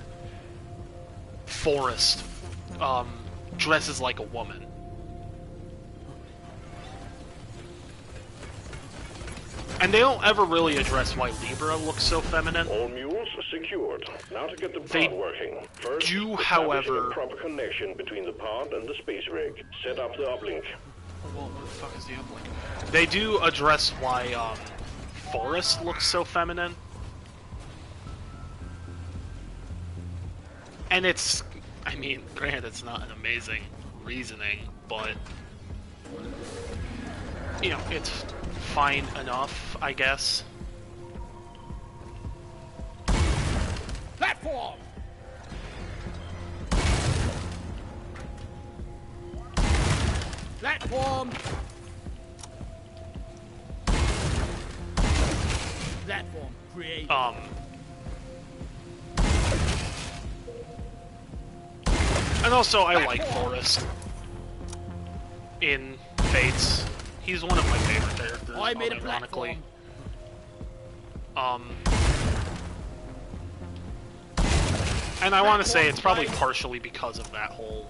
Forrest, dresses like a woman. And they don't ever really address why Libra looks so feminine. All mules secured. Now to get the pod working. First, do, establishing however, a proper connection between the pod and the space rig. Set up the uplink. Well, what the fuck is the uplink? They do address why Forrest looks so feminine. And it's, I mean, granted, it's not an amazing reasoning, but, you know, it's fine enough, I guess. Platform. Platform. Platform. Create. And also, I like Forrest in Fates. He's one of my favorite characters, I made a unironically. And I want to say it's probably partially because of that whole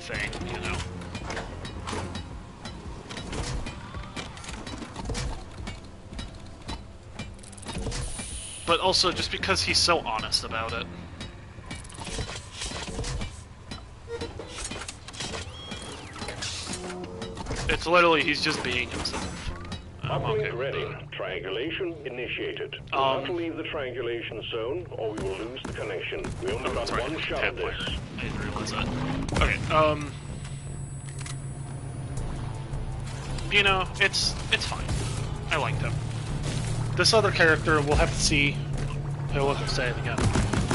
thing, you know. But also just because he's so honest about it. It's literally, he's just being himself. Uplink ready. Triangulation initiated. Do not leave the triangulation zone, or we will lose the connection. We only got one shot at this. I didn't realize that. Okay, you know, it's fine. I liked him. This other character, we'll have to see. Hey, look, I'll say it again.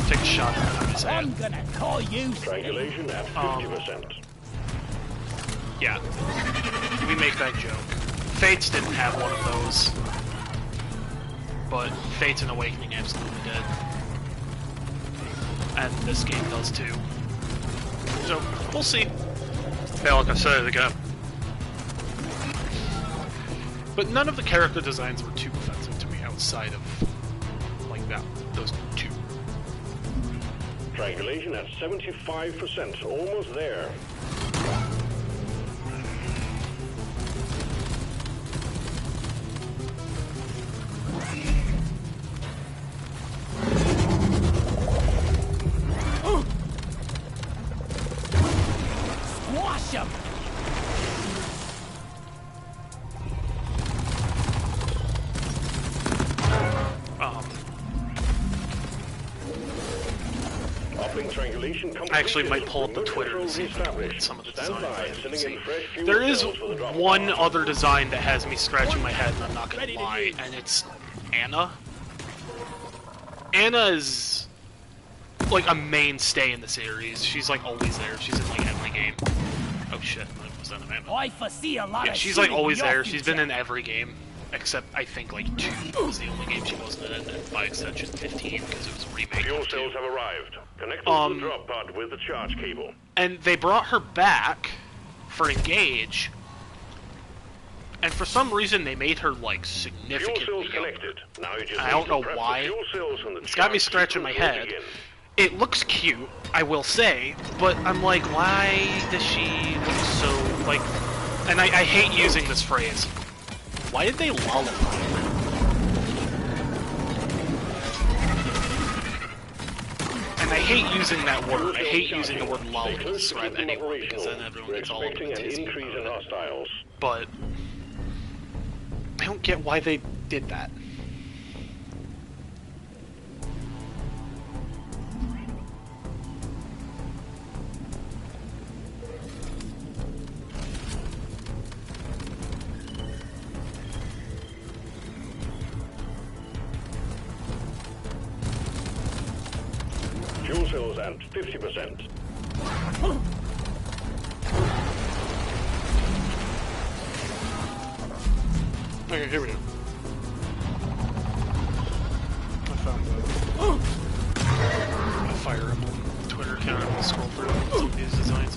Take a shot at him, say I'm gonna call you. Triangulation at 50%. Yeah. We make that joke. Fates didn't have one of those. But Fates and Awakening absolutely did. And this game does too. So, we'll see. Hey, like I said it again. But none of the character designs were too offensive to me outside of, like, that, those two. Triangulation at 75%, almost there. Squash him! I actually might pull up the Twitter to see if I can look at some of the designs I can see. There is one other design that has me scratching my head, and I'm not gonna lie, and it's Anna. Anna is like a mainstay in the series. She's like always there. She's in like every game. Oh shit, was that an Anna? I foresee a lot of She's like always shooting in your there. She's been future. in every game. Except, I think, like, 2 was the only game she wasn't in, and by extension 15, because it was a remake Fuel of 2. cells have arrived. Connect them to the drop pod with the charge cable. And they brought her back for Engage, and for some reason they made her, like, Fuel significantly cells younger. connected. Now you just I don't need know to prep why. the fuel cells from the It's got me charge scratching my sequence head. will begin. It looks cute, I will say, but I'm like, why does she look so, like... And I hate using this phrase. Why did they lull her? And I hate using that word. I hate using the word lull to describe anyone, because then everyone We're gets all expecting an tizzy increase in about it. hostiles. But I don't get why they did that. Fuel cells at 50%. Okay, here we go. I found a Fire Emblem Twitter account. I'm gonna scroll through some of these designs.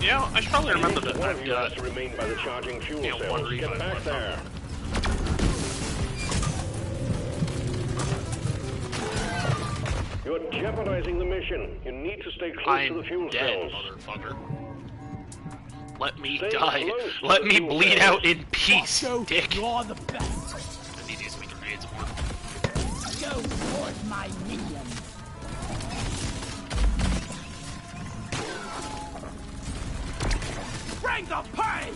Yeah, I should probably remember that One I've of you has got to remain by the charging fuel one cells. revive Get back left. there. You're jeopardizing the mission. You need to stay close to the I'm fuel dead, cells. motherfucker. Let me Stay die. close to Let the me fuel bleed cells. out in peace, Go, dick. you're the best. I need to use my grenades more. Go towards my minions. Bring the pain!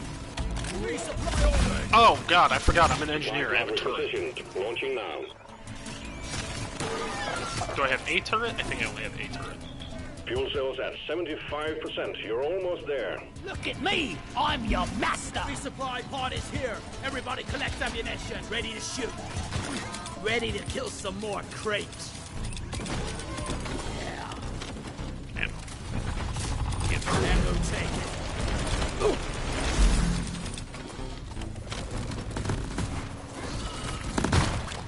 Resupply order! Oh god, I forgot I'm an engineer. I have a Live turret. positioned. Launching now. Do I have a turret? I think I only have a turret. Fuel cells at 75%. You're almost there. Look at me! I'm your master! Resupply pod is here. Everybody collect ammunition. Ready to shoot. Ready to kill some more crates. Ammo. Ammo taken.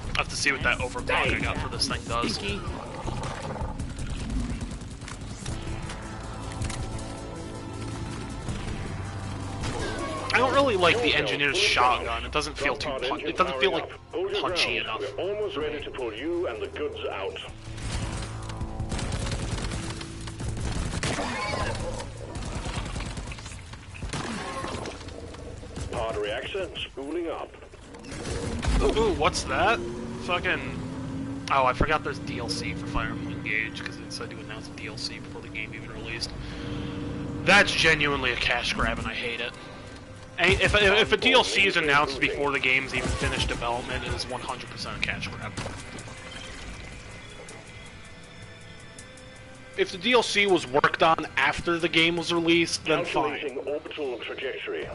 I'll have to see what that overclock I got for this thing does. Stinky. really like the engineer's shotgun. It doesn't feel too it doesn't feel like Hold your punchy ground. enough. We're almost ready to pull you and the goods out. Pod reactor spooling up. Ooh, what's that? Fucking... Oh, I forgot there's DLC for Fire Emblem Engage, because it said to announce DLC before the game even released. That's genuinely a cash grab, and I hate it. If a DLC is announced before the game's even finished development, it is 100% a cash grab. If the DLC was worked on after the game was released, then fine. Calculating orbital trajectory.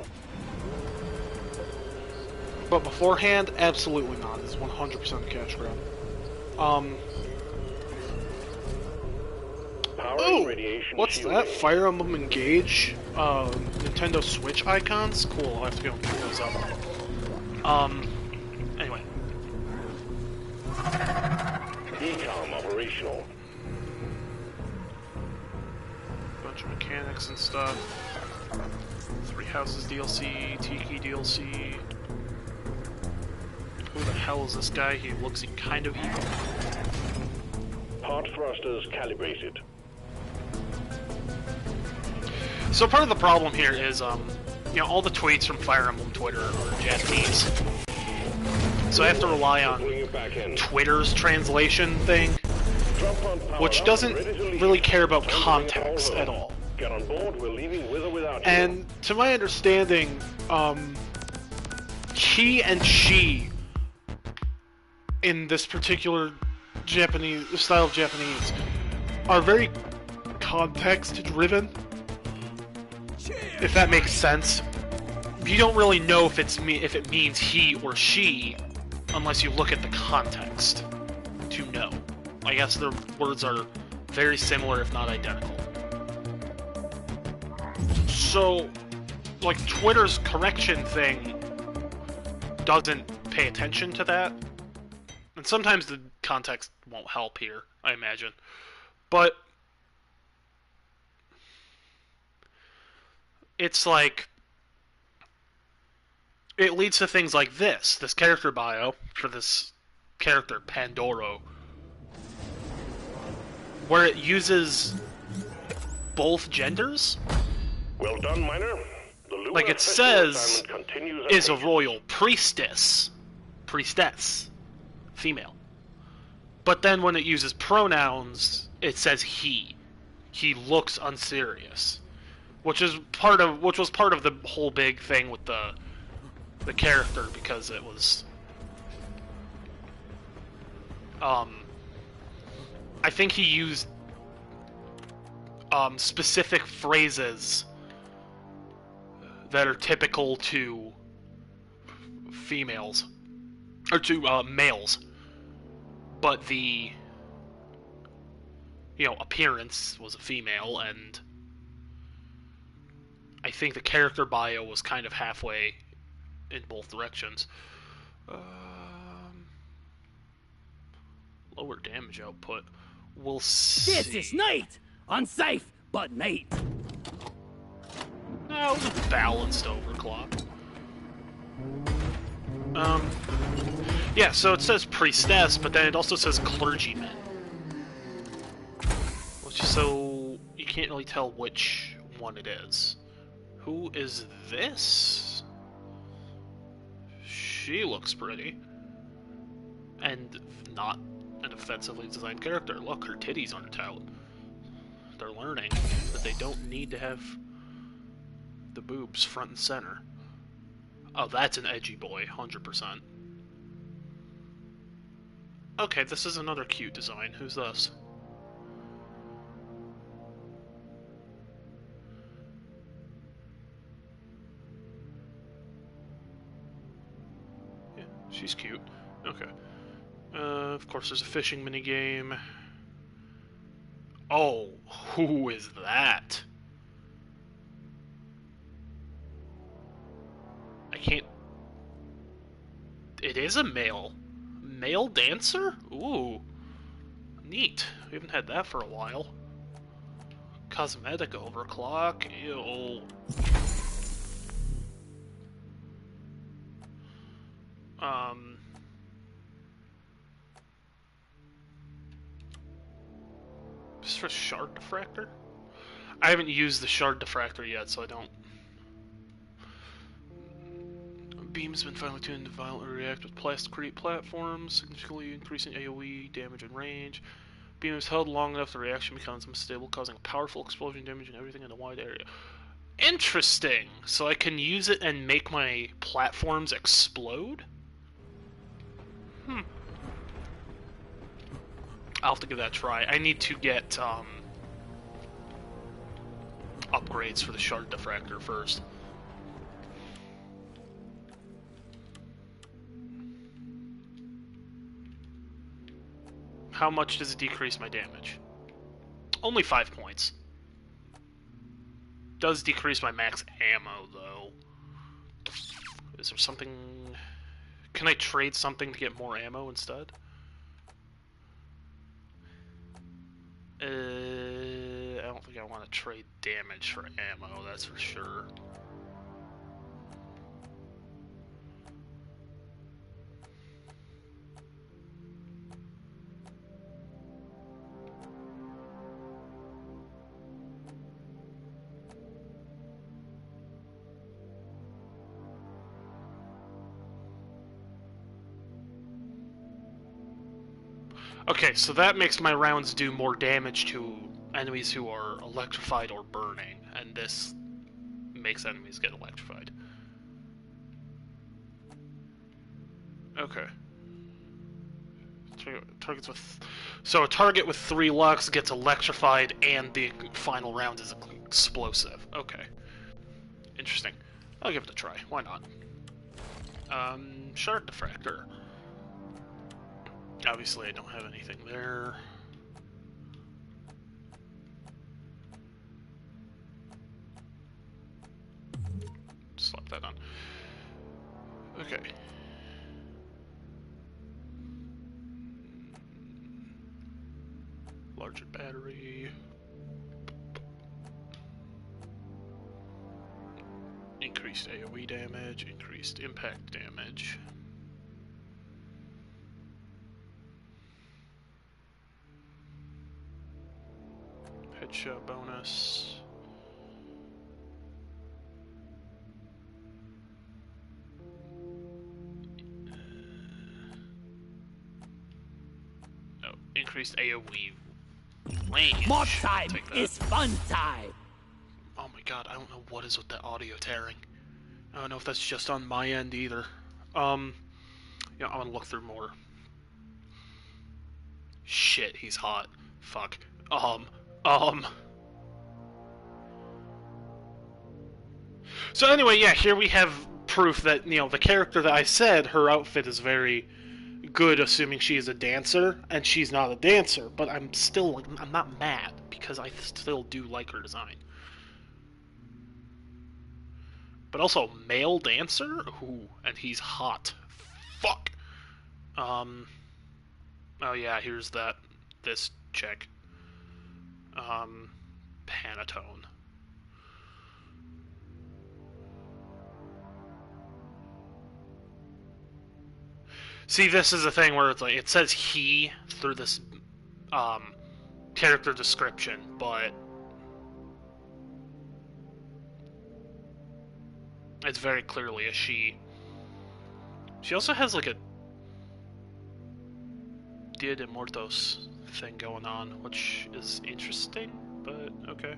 But beforehand, absolutely not. It's 100% a cash grab. Powering radiation What's shielding. that? Fire Emblem Engage? Nintendo Switch icons? Cool, I'll have to go and pick those up. Anyway. Decom operational. Bunch of mechanics and stuff. Three Houses DLC, Tiki DLC. Who the hell is this guy? He looks kind of evil. Pod thrusters calibrated. So part of the problem here is, you know, all the tweets from Fire Emblem Twitter are Japanese. So I have to rely on Pulling you back in. Twitter's translation thing, Drop pod powered which up doesn't and ready to leave. really care about Don't bring it all context home. at all. Get on board, we're leaving with or without you. And to my understanding, he and she in this particular Japanese style of Japanese are very context driven. If that makes sense. You don't really know if if it means he or she unless you look at the context to know. I guess their words are very similar if not identical. So, like, Twitter's correction thing doesn't pay attention to that. And sometimes the context won't help here, I imagine. But it's like, it leads to things like this character bio for this character, Pandoro, where it uses both genders. Well done, Miner. The Lunar Like it Festival says, assignment continues is a apace. royal priestess, female. But then when it uses pronouns, it says he. He looks unserious, which was part of the whole big thing with the character, because it was I think he used specific phrases that are typical to females or to males, but the appearance was a female, and I think the character bio was kind of halfway in both directions. Lower damage output. We'll see. This is night! Unsafe, but night. No, it was a balanced overclock. Yeah, so it says priestess, but then it also says clergyman. So you can't really tell which one it is. Who is this? She looks pretty. And not an offensively designed character. Look, her titties aren't out. They're learning that they don't need to have the boobs front and center. Oh, that's an edgy boy, 100%. Okay, this is another cute design. Who's this? Yeah, she's cute. Okay. Of course, there's a fishing minigame. Oh, who is that? I can't... It is a male. Male dancer? Ooh. Neat. We haven't had that for a while. Cosmetic overclock. Ew. Just for shard diffractor? I haven't used the shard diffractor yet, so I don't. Beam's been finely tuned to violently react with plasticrete platforms, significantly increasing AoE damage and range. Beam is held long enough, the reaction becomes unstable, causing a powerful explosion damage and everything in a wide area. Interesting! So I can use it and make my platforms explode? I'll have to give that a try. I need to get, upgrades for the shard diffractor first. How much does it decrease my damage? Only 5 points. Does decrease my max ammo, though. Is there something... Can I trade something to get more ammo instead? I don't think I want to trade damage for ammo, that's for sure. Okay, so that makes my rounds do more damage to enemies who are electrified or burning, and this makes enemies get electrified. Okay. Targets with... So a target with 3 lux gets electrified, and the final round is explosive. Okay. Interesting. I'll give it a try. Why not? Shard diffractor. Obviously, I don't have anything there. Slap that on. Okay. Larger battery. Increased AoE damage, increased impact damage. Headshot bonus. Oh, increased AoE range. Mod time is fun time. Oh my god, I don't know what is with that audio tearing. I don't know if that's just on my end either. Yeah, I'm gonna look through more. Shit, he's hot. Fuck. So anyway, yeah, here we have proof that, the character that I said, her outfit is very good, assuming she is a dancer, and she's not a dancer, but I'm still, I'm not mad, because I still do like her design. But also, male dancer? Ooh, and he's hot. Fuck! Oh yeah, here's this chick. Panatone. See, this is a thing where it's like, it says he through this, character description, but it's very clearly a she. She also has, like, a Dia de Muertos thing going on, which is interesting, but okay.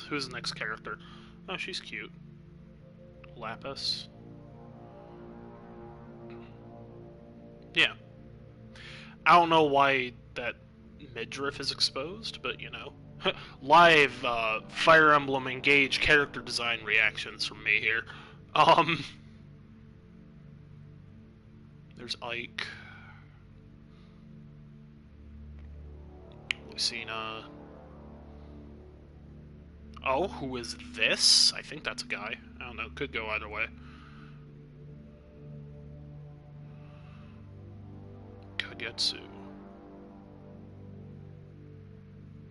Who's the next character? Oh, she's cute. Lapis. Yeah. I don't know why that midriff is exposed, but live Fire Emblem Engage character design reactions from me here. There's Ike. Lucina. Oh, who is this? I think that's a guy. I don't know, could go either way. Kagetsu.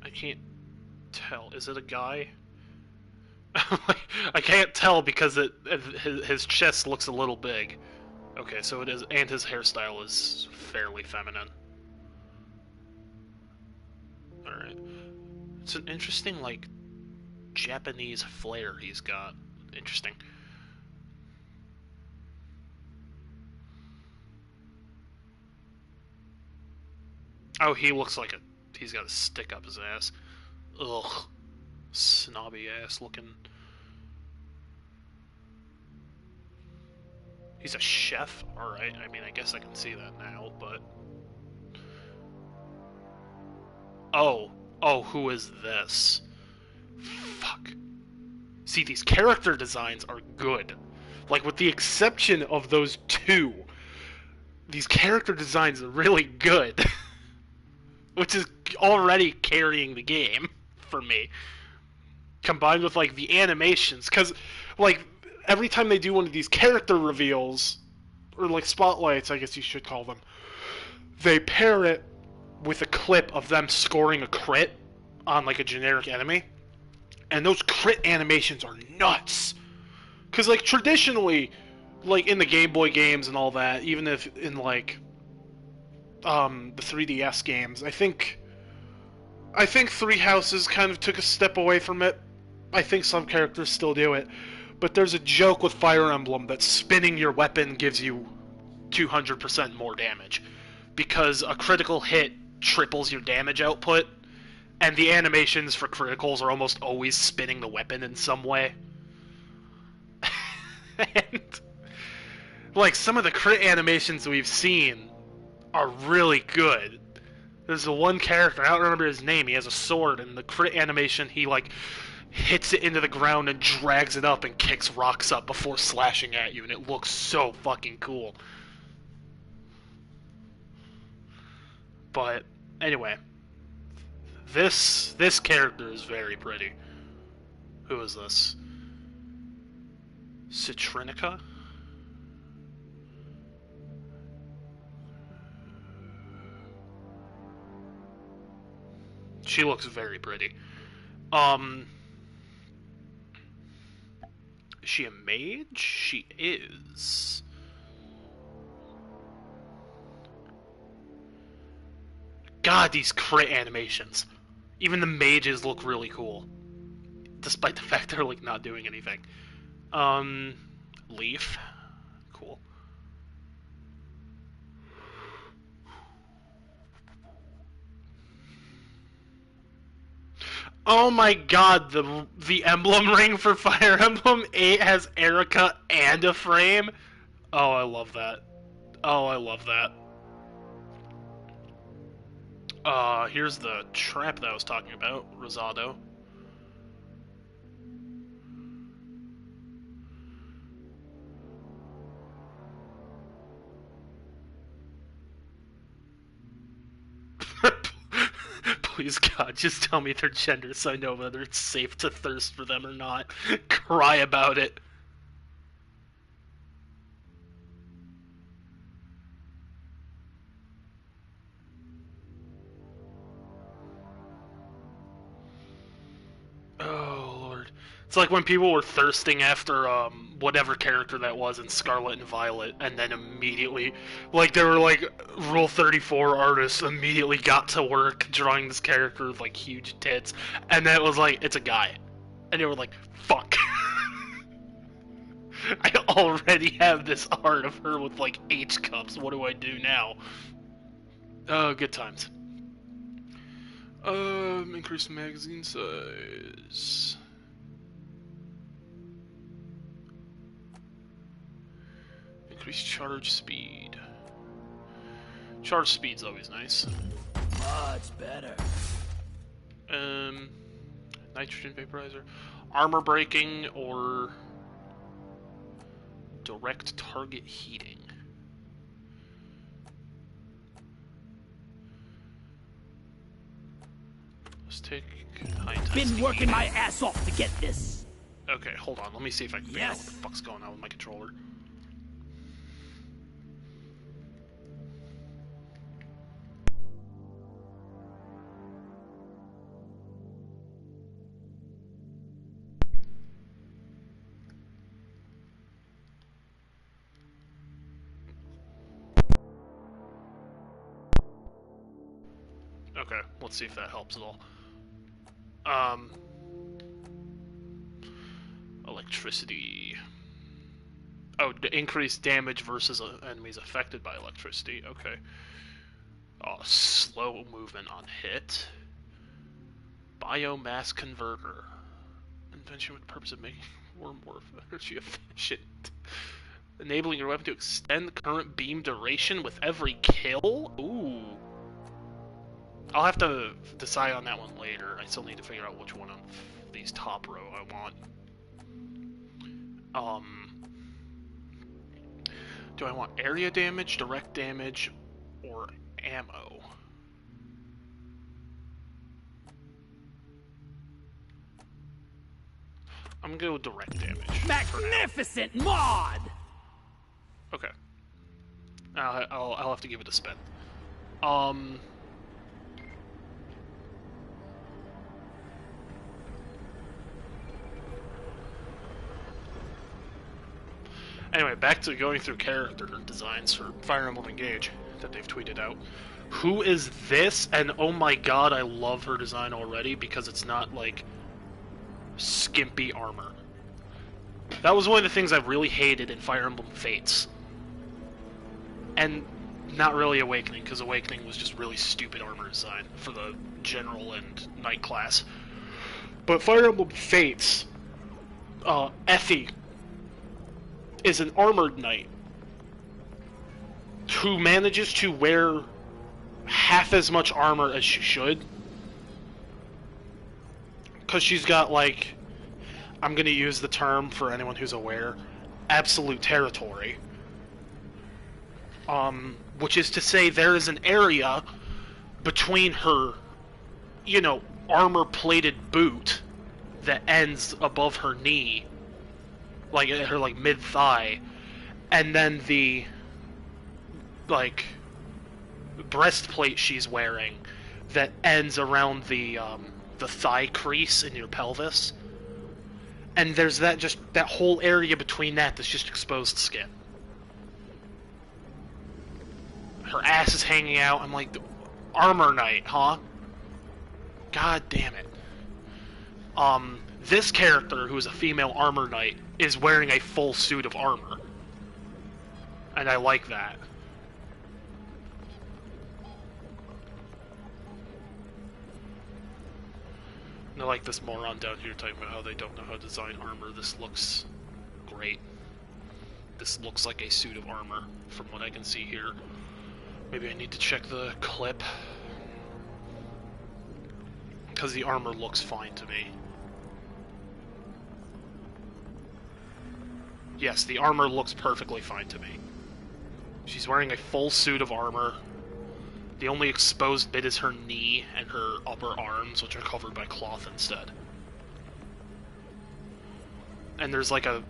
I can't tell. Is it a guy? I can't tell because his chest looks a little big. Okay, so it is, and his hairstyle is fairly feminine. Alright. It's an interesting, like, Japanese flair he's got. Interesting. Oh, he looks like he's got a stick up his ass. Ugh. Snobby ass looking. He's a chef? Alright, I mean, I guess I can see that now, but... Oh. Oh, who is this? Fuck. See, these character designs are good. Like, with the exception of those two, these character designs are really good. Which is already carrying the game for me. Combined with, like, the animations. Because, like, every time they do one of these character reveals, or, like, spotlights, I guess you should call them, they pair it with a clip of them scoring a crit on, like, a generic enemy. And those crit animations are nuts. Because, like, traditionally, like, in the Game Boy games and all that, even if in, like, the 3DS games, I think Three Houses kind of took a step away from it. I think some characters still do it. But there's a joke with Fire Emblem that spinning your weapon gives you 200% more damage. Because a critical hit triples your damage output, and the animations for criticals are almost always spinning the weapon in some way. And, like, some of the crit animations we've seen are really good. There's the one character, I don't remember his name, he has a sword, and the crit animation, he, like, hits it into the ground and drags it up and kicks rocks up before slashing at you, and it looks so fucking cool. But, anyway. This character is very pretty. Who is this? Citrinica? She looks very pretty. Is she a mage? She is. God, these crit animations. Even the mages look really cool. Despite the fact they're, like, not doing anything. Leaf. Cool. Oh my god, the emblem ring for Fire Emblem 8 has Erica and a frame? Oh, I love that. Oh, I love that. Here's the trap that I was talking about, Rosado. Please, God, just tell me their gender so I know whether it's safe to thirst for them or not. Cry about it. Oh, Lord. It's like when people were thirsting after, whatever character that was in Scarlet and Violet, and then immediately, like, they were like, Rule 34 artists immediately got to work drawing this character with, like, huge tits, and then it was like, it's a guy. And they were like, fuck. I already have this art of her with, like, H cups, what do I do now? Oh, good times. Increase magazine size. Increase charge speed. Charge speed's always nice. Much better. Nitrogen vaporizer. Armor breaking or direct target heating. Let's take high intensity. Been working my ass off to get this. Okay, hold on. Let me see if I can figure out what Yes. the fuck's going on with my controller. Okay, let's see if that helps at all. Electricity. Oh, increased damage versus enemies affected by electricity. Okay. Slow movement on hit. Biomass converter. Invention with the purpose of making more energy efficient. Enabling your weapon to extend current beam duration with every kill? Ooh. I'll have to decide on that one later. I still need to figure out which one of these top row I want. Do I want area damage, direct damage, or ammo? I'm gonna go with direct damage. Magnificent mod! Okay. I'll have to give it a spin. Anyway, back to going through character designs for Fire Emblem Engage that they've tweeted out. Who is this? And oh my god, I love her design already because it's not like skimpy armor. That was one of the things I really hated in Fire Emblem Fates. And not really Awakening, because Awakening was just really stupid armor design for the General and Knight class. But Fire Emblem Fates, Effie is an armored knight who manages to wear half as much armor as she should. Because she's got, like, I'm going to use the term for anyone who's aware, absolute territory. Which is to say there is an area between her, you know, armor-plated boot that ends above her knee, like at her like mid-thigh, and then the like breastplate she's wearing that ends around the thigh crease in your pelvis. And there's that whole area between that's just exposed skin. Her ass is hanging out. I'm like, armor knight, huh? God damn it. This character, who is a female armor knight, is wearing a full suit of armor. And I like that. And I like this moron down here talking about how they don't know how to design armor. This looks great. This looks like a suit of armor, from what I can see here. Maybe I need to check the clip. Because the armor looks fine to me. Yes, the armor looks perfectly fine to me. She's wearing a full suit of armor. The only exposed bit is her knee and her upper arms, which are covered by cloth instead. And there's like a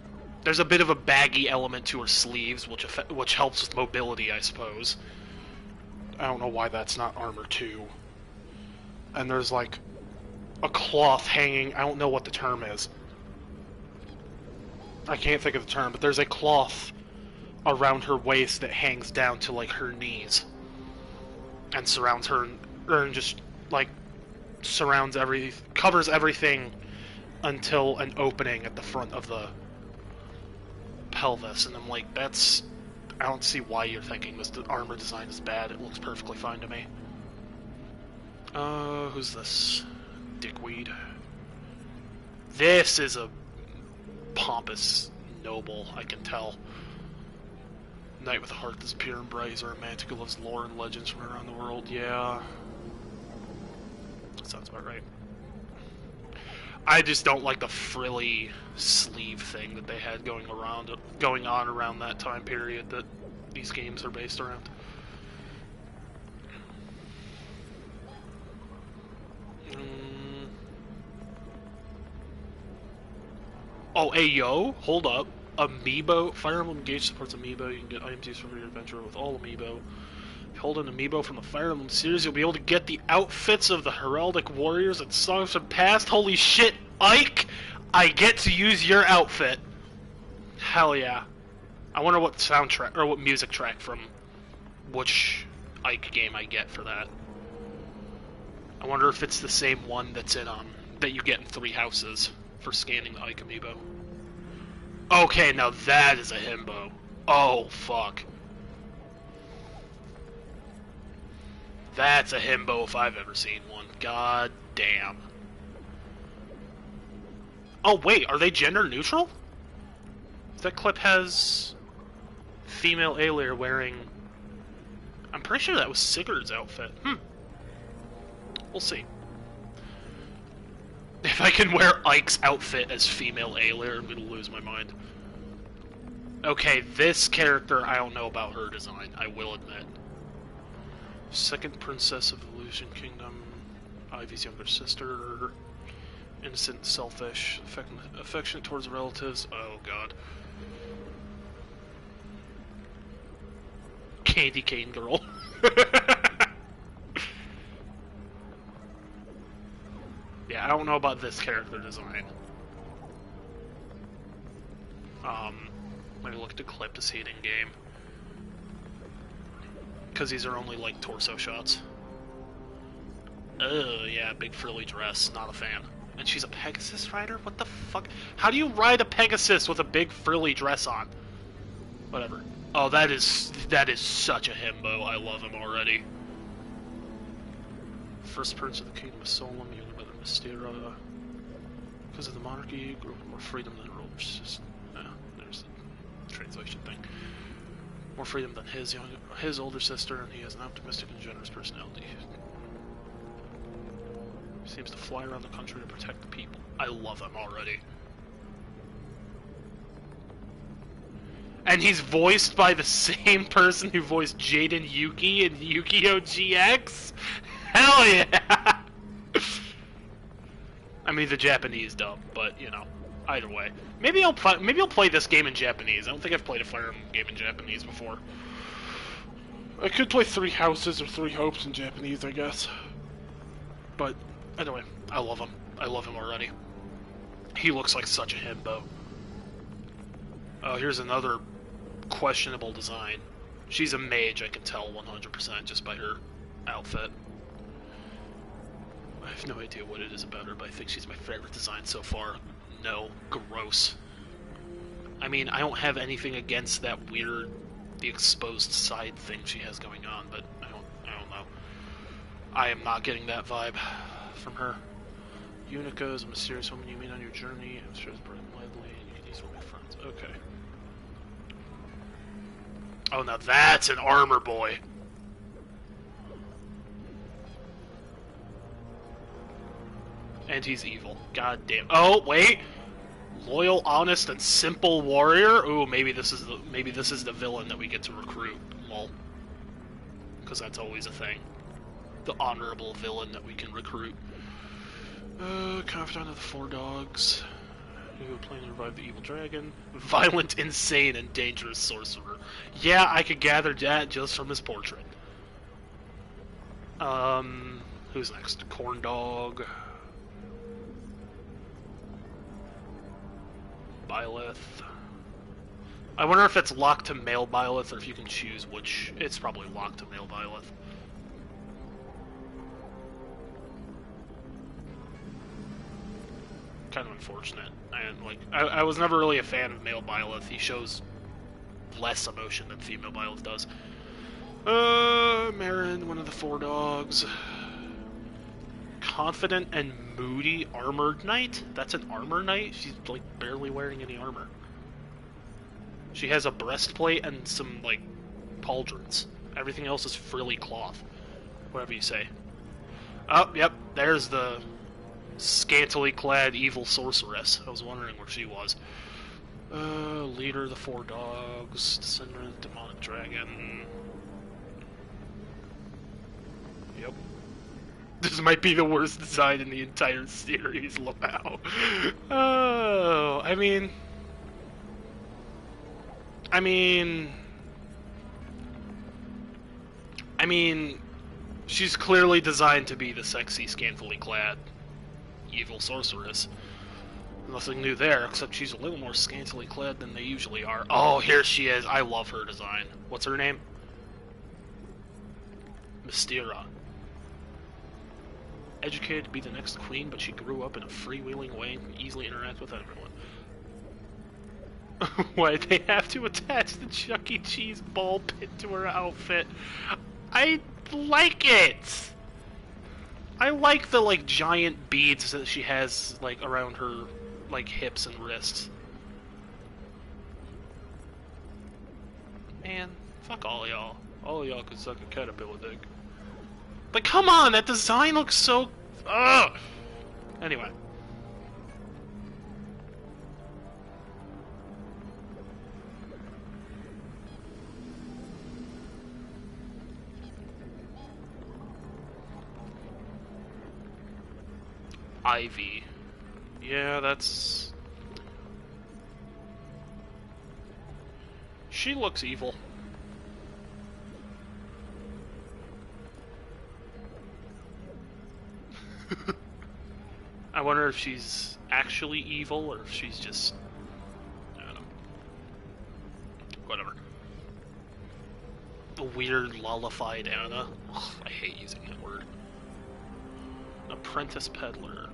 bit of a baggy element to her sleeves, which helps with mobility, I suppose. I don't know why that's not armor too. And there's like a cloth hanging. I don't know what the term is. I can't think of the term, but there's a cloth around her waist that hangs down to like her knees and surrounds her, and just like covers everything until an opening at the front of the pelvis. And I'm like, I don't see why you're thinking this armor design is bad. It looks perfectly fine to me. Who's this? Dickweed. This is a pompous noble, I can tell. Knight with a heart that's pure and bright. He's a romantic who loves lore and legends from around the world. Yeah. That sounds about right. I just don't like the frilly sleeve thing that they had going on around that time period that these games are based around. Oh, hey yo, hold up. Amiibo. Fire Emblem Engage supports Amiibo. You can get items used for your adventure with all Amiibo. If you hold an Amiibo from the Fire Emblem series, you'll be able to get the outfits of the Heraldic Warriors and songs from past. Holy shit, Ike! I get to use your outfit. Hell yeah. I wonder what soundtrack, or what music track from which Ike game I get for that. I wonder if it's the same one that's in that you get in 3 houses for scanning the Ike amiibo. Okay, now that is a himbo. Oh fuck. That's a himbo if I've ever seen one. God damn. Oh wait, are they gender neutral? That clip has female alien wearing... I'm pretty sure that was Sigurd's outfit. We'll see. If I can wear Ike's outfit as female alien, I'm gonna lose my mind. Okay, this character, I don't know about her design, I will admit. Second princess of Illusion Kingdom, Ivy's younger sister, innocent, selfish, affectionate towards relatives, oh god. Candy cane girl. Yeah, I don't know about this character design. Let me look at the clip to see it in game. Because these are only like torso shots. Yeah, big frilly dress, not a fan. And she's a Pegasus rider? What the fuck? How do you ride a Pegasus with a big frilly dress on? Whatever. Oh, that is such a himbo. I love him already. First prince of the kingdom of Solom, younger brother Mystera. Because of the monarchy, grew up with more freedom than her older sister. There's the translation thing. More freedom than his older sister, and he has an optimistic and generous personality. Seems to fly around the country to protect the people. I love him already. And he's voiced by the same person who voiced Jaden Yuki in Yu-Gi-Oh! GX? Hell yeah! I mean, the Japanese dub, but, you know, either way. Maybe I'll play this game in Japanese. I don't think I've played a Fire Emblem game in Japanese before. I could play 3 Houses or 3 Hopes in Japanese, I guess. But, anyway, I love him. I love him already. He looks like such a himbo. Oh, here's another questionable design. She's a mage, I can tell 100% just by her outfit. I have no idea what it is about her, but I think she's my favorite design so far. No, gross. I mean, I don't have anything against that weird, the exposed side thing she has going on, but I don't know. I am not getting that vibe from her. Unica is a mysterious woman you meet on your journey. I'm sure it's burning lightly, and you can easily make friends. Okay. Oh, now that's an armor boy. And he's evil. God damn. Oh, wait. Loyal, honest, and simple warrior. Ooh, maybe this is the villain that we get to recruit. Lol. Because that's always a thing. The honorable villain that we can recruit. Confidant of the 4 dogs. Who plan to revive the evil dragon. Violent, insane, and dangerous sorcerer. Yeah, I could gather that just from his portrait. Who's next? Corn dog. Byleth. I wonder if it's locked to male Byleth or if you can choose which. It's probably locked to male Byleth. Kind of unfortunate. I was never really a fan of male Byleth. He shows less emotion than female Byleth does. Marin, one of the 4 dogs. Confident and moody armored knight? That's an armor knight? She's like barely wearing any armor. She has a breastplate and some like pauldrons. Everything else is frilly cloth. Whatever you say. Oh, yep, there's the scantily clad evil sorceress. I was wondering where she was. Leader of the 4 dogs, descendant demonic dragon. Yep. This might be the worst design in the entire series, Lamau. Oh, I mean, she's clearly designed to be the sexy, scantily clad evil sorceress. Nothing new there, except she's a little more scantily clad than they usually are. Oh, here she is. I love her design. What's her name? Mystera. educated to be the next queen, but she grew up in a freewheeling way and can easily interact with everyone. Why they have to attach the Chuck E. Cheese ball pit to her outfit? I like it! I like the, like, giant beads that she has, like, around her, like, hips and wrists. Man, fuck all y'all. All y'all can suck a caterpillar dick. But come on, that design looks so... Ugh! Anyway. Ivy. Yeah, that's... She looks evil. I wonder if she's actually evil or if she's just... I don't know. Whatever. The weird lullified Anna. Ugh, I hate using that word. Apprentice peddler.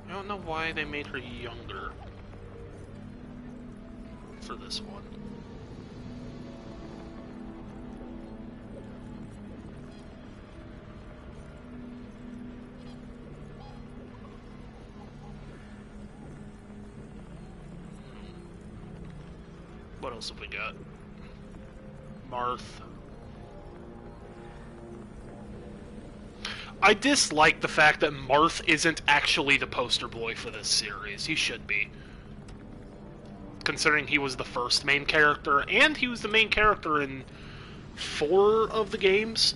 I don't know why they made her younger for this one. What else have we got? Marth. I dislike the fact that Marth isn't actually the poster boy for this series. He should be. Considering he was the first main character, and he was the main character in 4 of the games.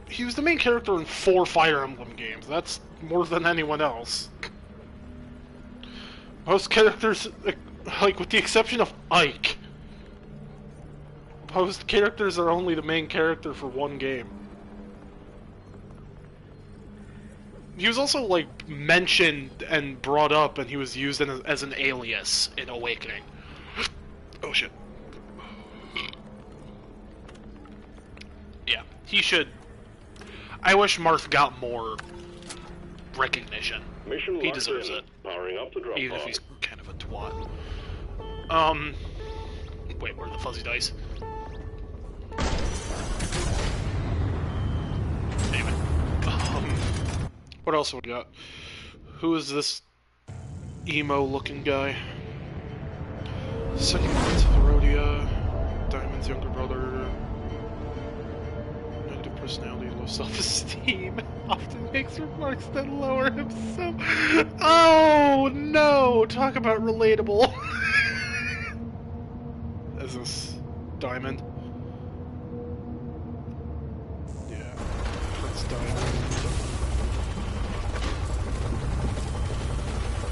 He was the main character in 4 Fire Emblem games. That's more than anyone else. Most characters, like with the exception of Ike, most characters are only the main character for 1 game. He was also, like, mentioned and brought up, and he was used as an alias in Awakening. Oh shit. Yeah, he should... I wish Marth got more recognition. Mission He deserves it. Powering up the drop Even if pod. he's kind of a twat. Wait, where are the fuzzy dice? Anyway. What else have we got? Who is this emo-looking guy? Second Prince of Herodia, Diamond's younger brother. Negative personality, low self-esteem. Often makes remarks that lower himself. Oh no! Talk about relatable. Is this Diamond? Yeah, Prince Diamond.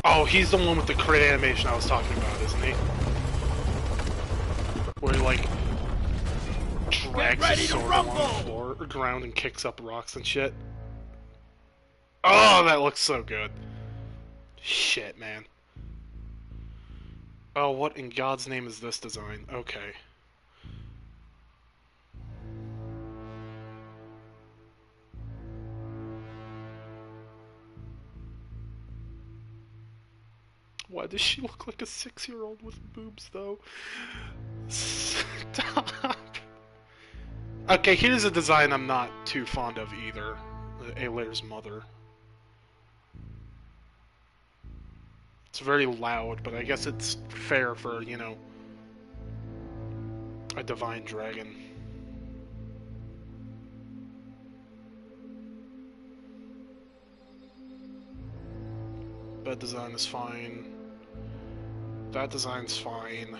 Oh, he's the one with the crit animation I was talking about, isn't he? Where he, like, drags his sword along the floor, or ground and kicks up rocks and shit. Oh, that looks so good. Shit, man. Oh, what in God's name is this design? Okay. Why does she look like a 6-year-old with boobs, though? Stop! Okay, here's a design I'm not too fond of either. Aelir's mother. It's very loud, but I guess it's fair for, you know, a divine dragon. That design is fine. That design's fine.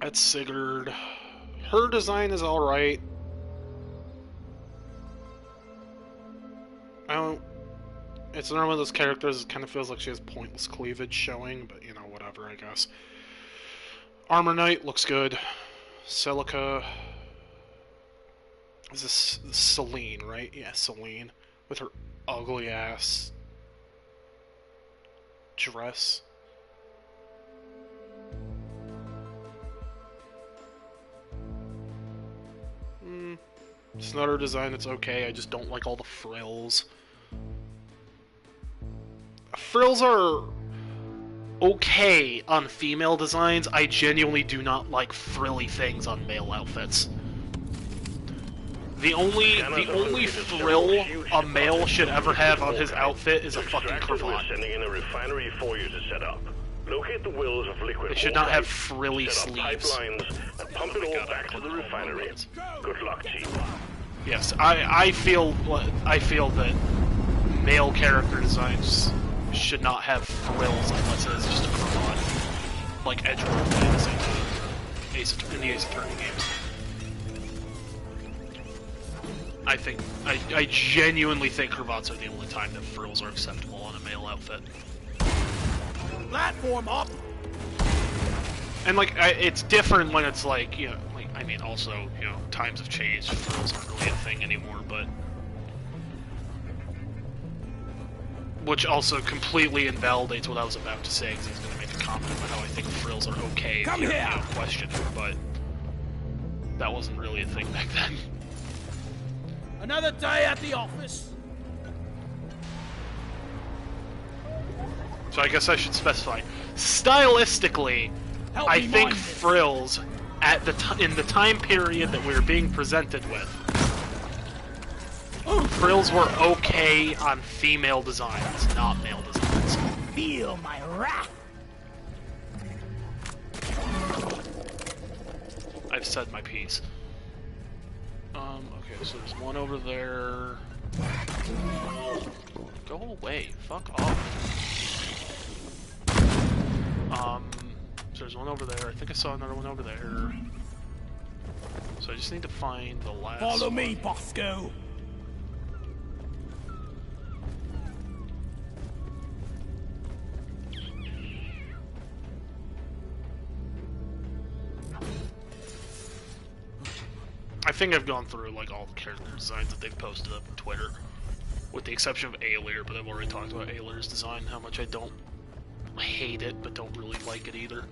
That's Sigurd. Her design is alright. I don't... It's another one of those characters that kind of feels like she has pointless cleavage showing, but, you know, whatever, I guess. Armor Knight looks good. Celica... Is this Celine, right? Yeah, Celine. With her ugly-ass... dress. Snutter design, it's okay. I just don't like all the frills. Frills are okay on female designs. I genuinely do not like frilly things on male outfits. The only frill a male should ever have on his outfit is a fucking cravat. We're sending in a refinery for you to set up. Locate the wells of liquid. It should not have frilly sleeves. Pipelines and pump it all back to the refinery. Good luck, team. Yes, I feel that male character designs should not have frills unless it is just a cravat, like Edgeworld in the Ace Attorney games. I genuinely think cravats are the only time that frills are acceptable on a male outfit. Platform up! And like, it's different when it's like, you know, like, I mean, also, you know, times have changed, frills aren't really a thing anymore, but... Which also completely invalidates what I was about to say, because I was going to make a comment about how I think frills are okay if you're, you know, questioning, but... That wasn't really a thing back then. Another day at the office. So I guess I should specify. Stylistically, I think frills at in the time period that we were being presented with, frills were okay on female designs, not male designs. Feel my wrath. I've said my piece. Okay, so there's one over there. Go away. Fuck off. So there's one over there. I think I saw another one over there. So I just need to find the last Follow one. me, Bosco. I think I've gone through like all the character designs that they've posted up on Twitter, with the exception of Alir, but I've already talked about Alir's design, how much I don't hate it, but don't really like it either.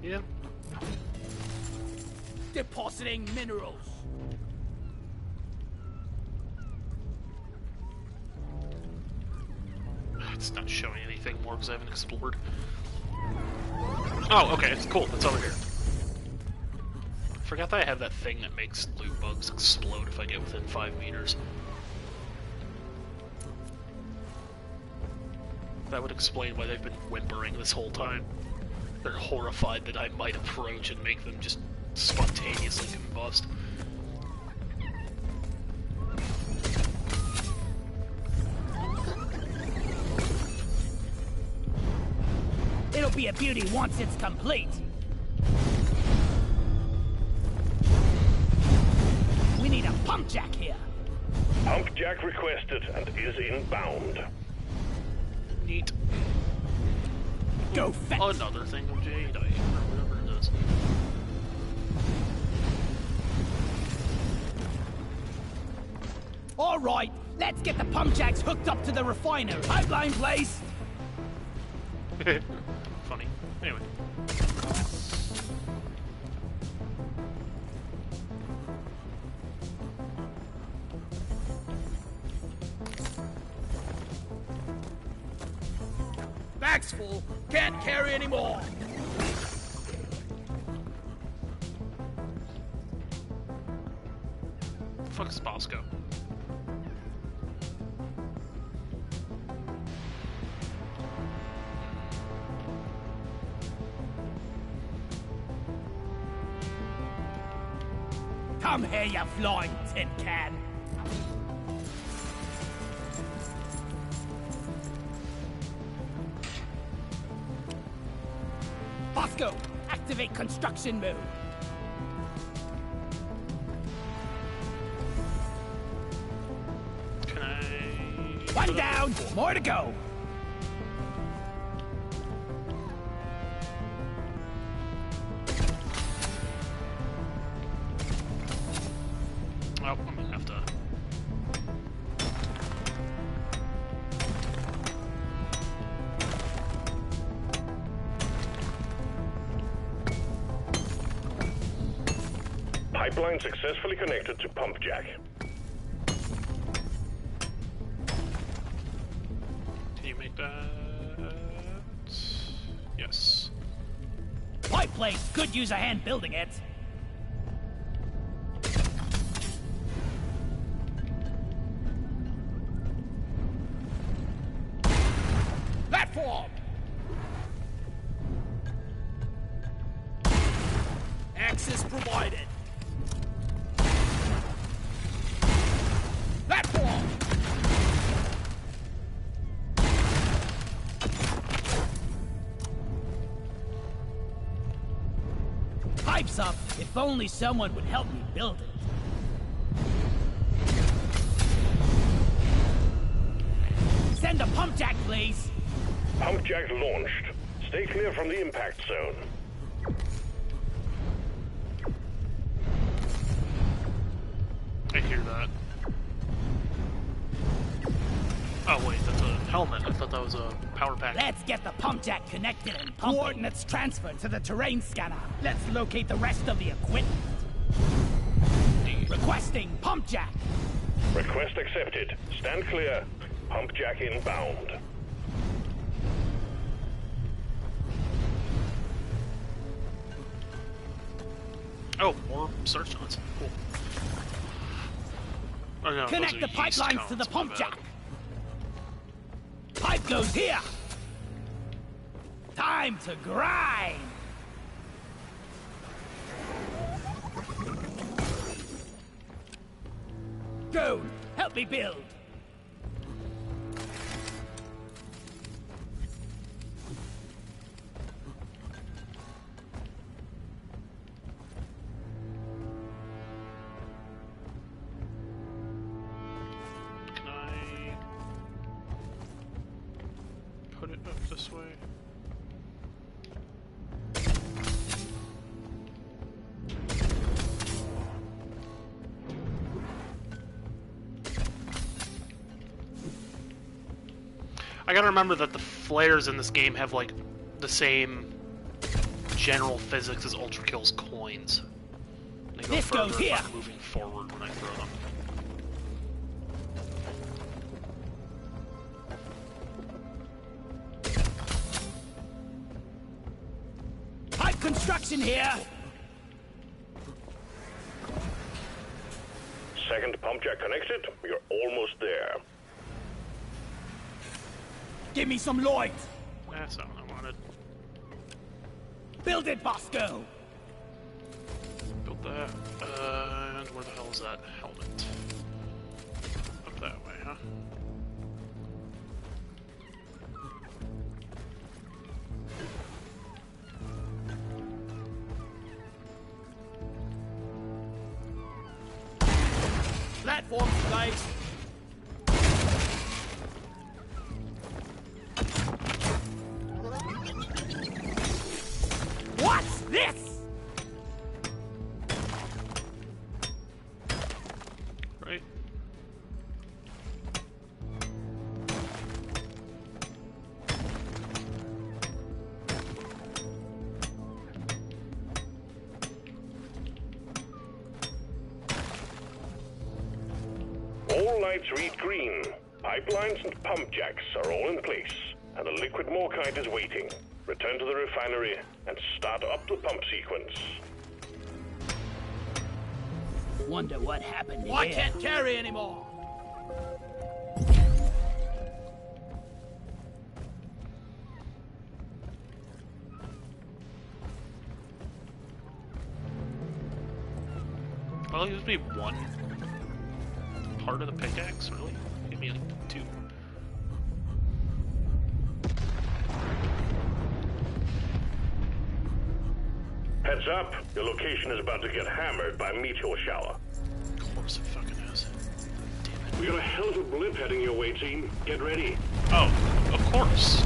Yeah. Depositing minerals. It's not showing anything more because I haven't explored. Oh, okay, it's cool. It's over here. I forgot that I have that thing that makes loot bugs explode if I get within 5 meters. That would explain why they've been whimpering this whole time. They're horrified that I might approach and make them just spontaneously combust. It'll be a beauty once it's complete. We need a pump jack here. Pump jack requested and is inbound. Neat. Go fetch. Another thing of Jadeite, or whatever it is. All right, let's get the pump jacks hooked up to the refiner. Pipeline place. Funny. Anyway. Bag's full. Can't carry anymore. The fuck is Bosco? Come here, you flying tin can. Bosco, activate construction mode. Can I... One down, more to go. Oh, I'm gonna have to... Pipeline successfully connected to pump jack. Can you make that? Yes. Pipe place could use a hand building it. Platform! Access provided. Platform! Pipes up. If only someone would help me build it. Send a pump jack, please. Pump jack launched. Stay clear from the impact zone. I hear that. Oh wait, that's a helmet. I thought that was a power pack. Let's get the pump jack connected and pumping. Coordinates transferred to the terrain scanner. Let's locate the rest of the equipment. Requesting pump jack. Request accepted. Stand clear. Pump jack inbound. Oh, more search notes. Cool. Oh, no, Connect the pipelines to the pump jack. Pipe goes here. Time to grind. Go, help me build. Can I put it up this way? I gotta remember that the flares in this game have, like, the same general physics as Ultra Kill's coins. They go This goes further here. if I'm moving forward when I throw them. Pipe construction here. Second pump jack connected. You're almost there. Give me some light. That's not what I wanted. Build it, Bosco. Build that. And where the hell is that helmet? Up that way, huh? Platform placed. What's this? Right? All lights read green. Pipelines and pump jacks are all in place, and the liquid morkite is waiting. Return to the refinery and start up the pump sequence. Wonder what happened here. I can't carry anymore. Well, it gives me one part of the pickaxe, really? Give me like two. Heads up, your location is about to get hammered by meteor shower. Of course it fucking is. Damn We got a hell of a blip heading your way, team. Get ready. it. Oh, of course.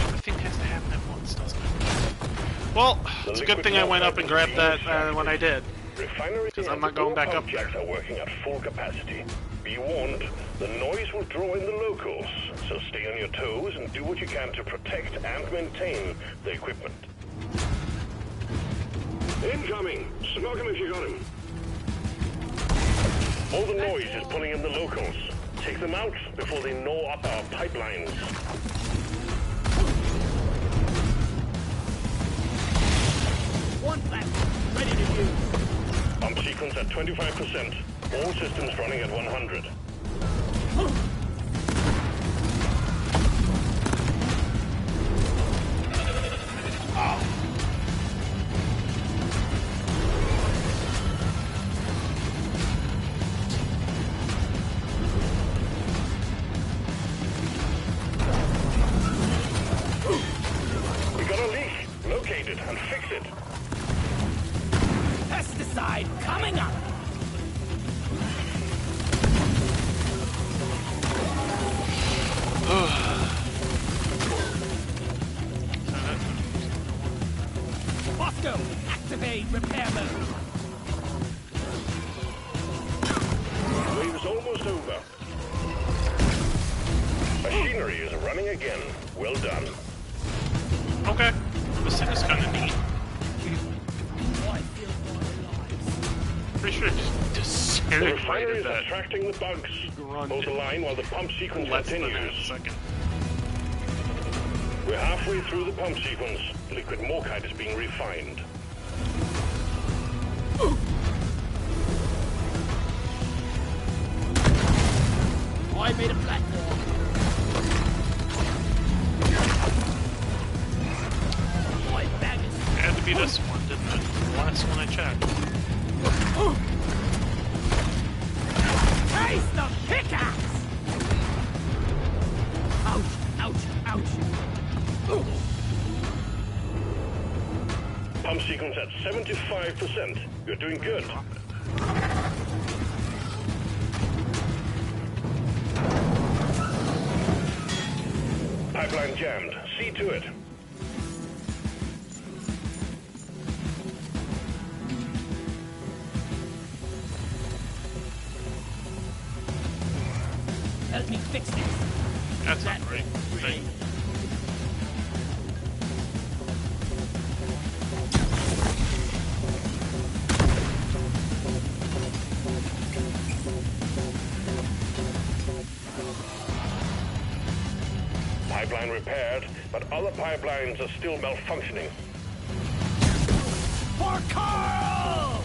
Everything has to happen at once, doesn't it? Well, it's a good thing I went up and grabbed that when I did. Refinery Because I'm and not going all back pump up there. jacks are working at full capacity. Be warned, the noise will draw in the locals, so stay on your toes and do what you can to protect and maintain the equipment. Incoming! Smoke him if you got him. All the noise is pulling in the locals. Take them out before they gnaw up our pipelines. One platform, ready to use. Pump sequence at 25%. All systems running at 100. We got a leak. Locate it and fix it. Pesticide coming up. Bosco, activate repair mode. Wave's almost over. Machinery is running again. Well done. Okay. This thing is kind of neat. Oh, I feel more alive. Pretty sure it just The refinery disintegrated is that. attracting the bugs. Grunt. Hold the line while the pump sequence Less than a continues. second. We're halfway through the pump sequence. Liquid morkite is being refined. Oh, I made a platform. Oh, I bagged it. It had to be this one, didn't it? The last one I checked. Taste the pickaxe! Ouch, ouch, ouch. Pump sequence at 75%. You're doing good. Pipeline jammed. See to it. Help me fix this. That's not right. Right. Pipeline repaired, but other pipelines are still malfunctioning. For Carl!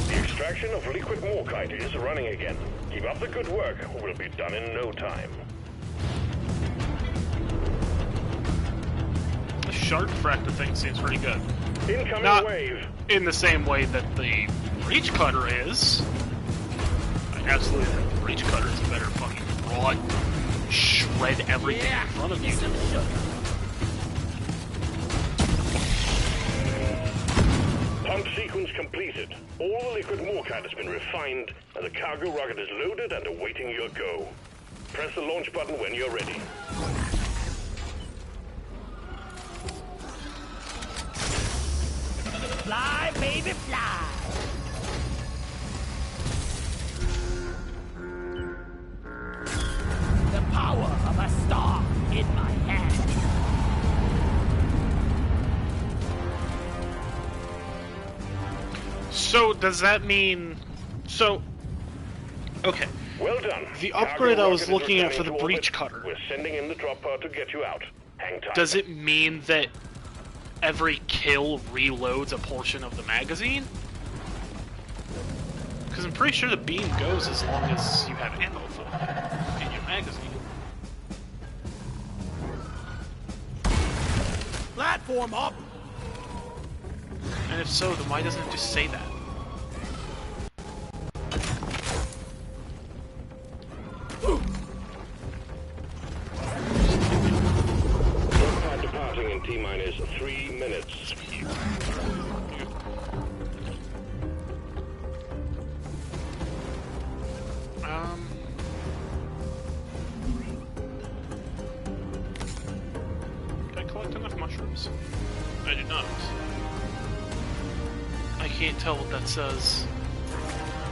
The extraction of liquid morkite is running again. Keep up the good work. We'll be done in no time. The shark fractor thing seems pretty good. Incoming Not wave. in the same way that the breach cutter is. I absolutely think the breach cutter is a better fucking broad shred everything Yeah, in front of give you. me some sugar. Pump sequence completed. All the liquid morkite has been refined, and the cargo rocket is loaded and awaiting your go. Press the launch button when you're ready. Fly, baby, fly. The power of a star in my hand. So does that mean? So, okay. Well done. The upgrade I was Cargo rocket is looking at for returning the to breach orbit. cutter. We're sending in the drop pod to get you out. Hang tight. Does it mean that every kill reloads a portion of the magazine? Because I'm pretty sure the beam goes as long as you have ammo for it in your magazine. Platform up. And if so, then why doesn't it just say that? Drop pod departing in T-minus 3 minutes. Did I collect enough mushrooms? I did not. I can't tell what that says.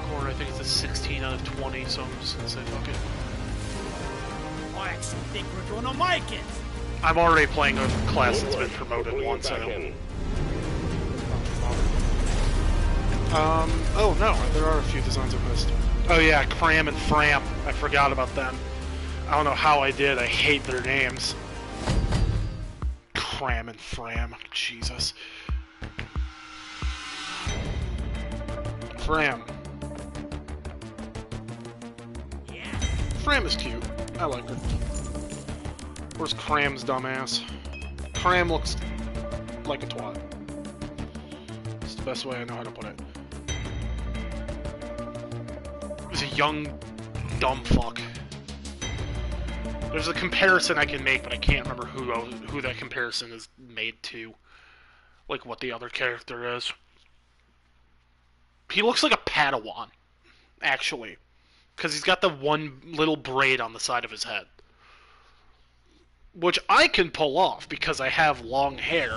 Corner, I think it's a 16 out of 20, so I'm just gonna say fuck it. I actually think we're gonna make it. I'm already playing a class that's been Alright, promoted pulling once. back in. Oh no, there are a few designs I missed. Oh yeah, Cram and Fram. I forgot about them. I don't know how I did. I hate their names. Cram and Fram. Jesus. Fram. Yeah. Fram is cute. I like her. Where's Cram's dumbass? Cram looks like a twat. It's the best way I know how to put it. He's a young, dumb fuck. There's a comparison I can make, but I can't remember who that comparison is made to. Like what the other character is. He looks like a Padawan, actually. Because he's got the one little braid on the side of his head. Which I can pull off because I have long hair,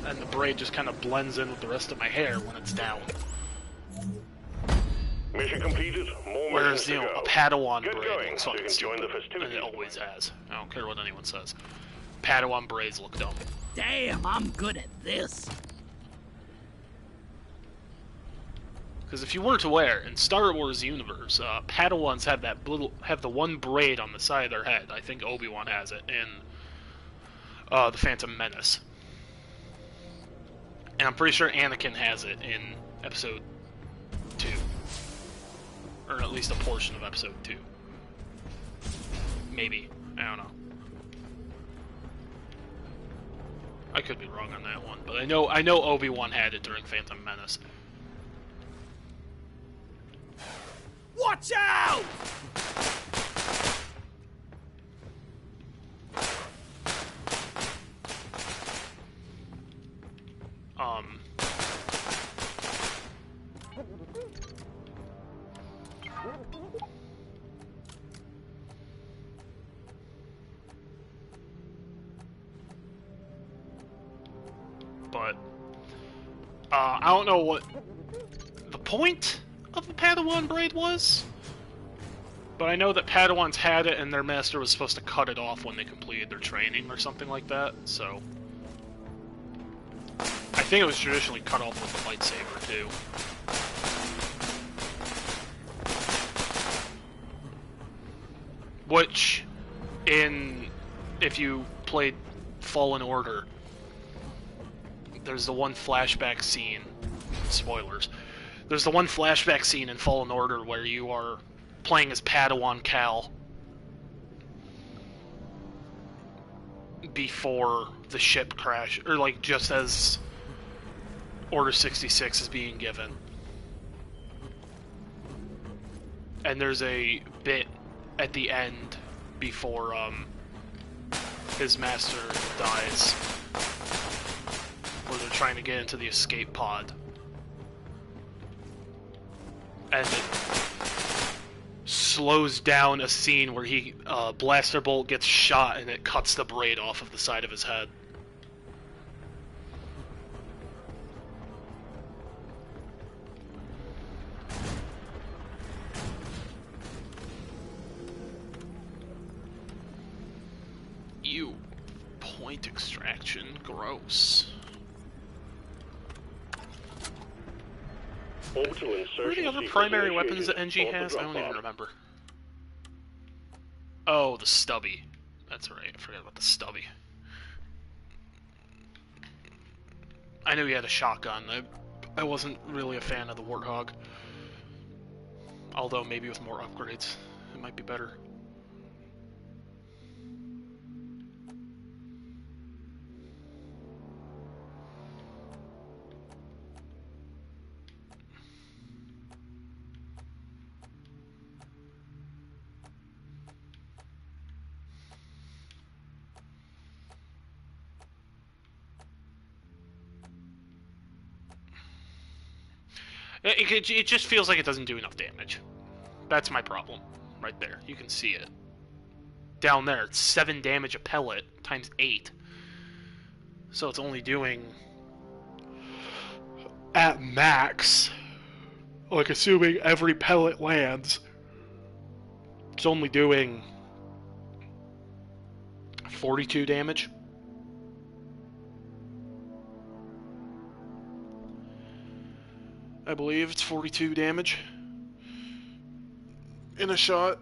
and the braid just kind of blends in with the rest of my hair when it's down. Mission completed. More Whereas, missions to a go. Padawan Get braid going, looks so you fucking can join stupid, the festivities. and it always has. I don't care what anyone says. Padawan braids look dumb. Damn, I'm good at this. Because if you weren't aware, in Star Wars universe, Padawans have the one braid on the side of their head. I think Obi-Wan has it in the Phantom Menace, and I'm pretty sure Anakin has it in Episode 2, or at least a portion of Episode 2. Maybe, I don't know. I could be wrong on that one, but I know Obi-Wan had it during Phantom Menace. Watch out! But I don't know what the point of the Padawan braid was, but I know that Padawans had it and their master was supposed to cut it off when they completed their training or something like that, so I think it was traditionally cut off with the lightsaber too. Which, if you played Fallen Order, there's the one flashback scene, spoilers, there's the one flashback scene in Fallen Order where you are playing as Padawan Cal before the ship crash, or like just as Order 66 is being given. And there's a bit at the end before his master dies, where they're trying to get into the escape pod. And it slows down a scene where blaster bolt gets shot and it cuts the braid off of the side of his head. Ew. Point extraction. Gross. Orbital insertion. What are the other sequence primary initiated. weapons that NG Start the has? I don't even drop-off. remember. Oh, the stubby. That's right, I forgot about the stubby. I knew he had a shotgun. I wasn't really a fan of the Warthog. Although maybe with more upgrades, it might be better. It just feels like it doesn't do enough damage. That's my problem. Right there. You can see it. Down there, it's 7 damage a pellet, times 8. So it's only doing, at max, like assuming every pellet lands, it's only doing 42 damage. I believe it's 42 damage in a shot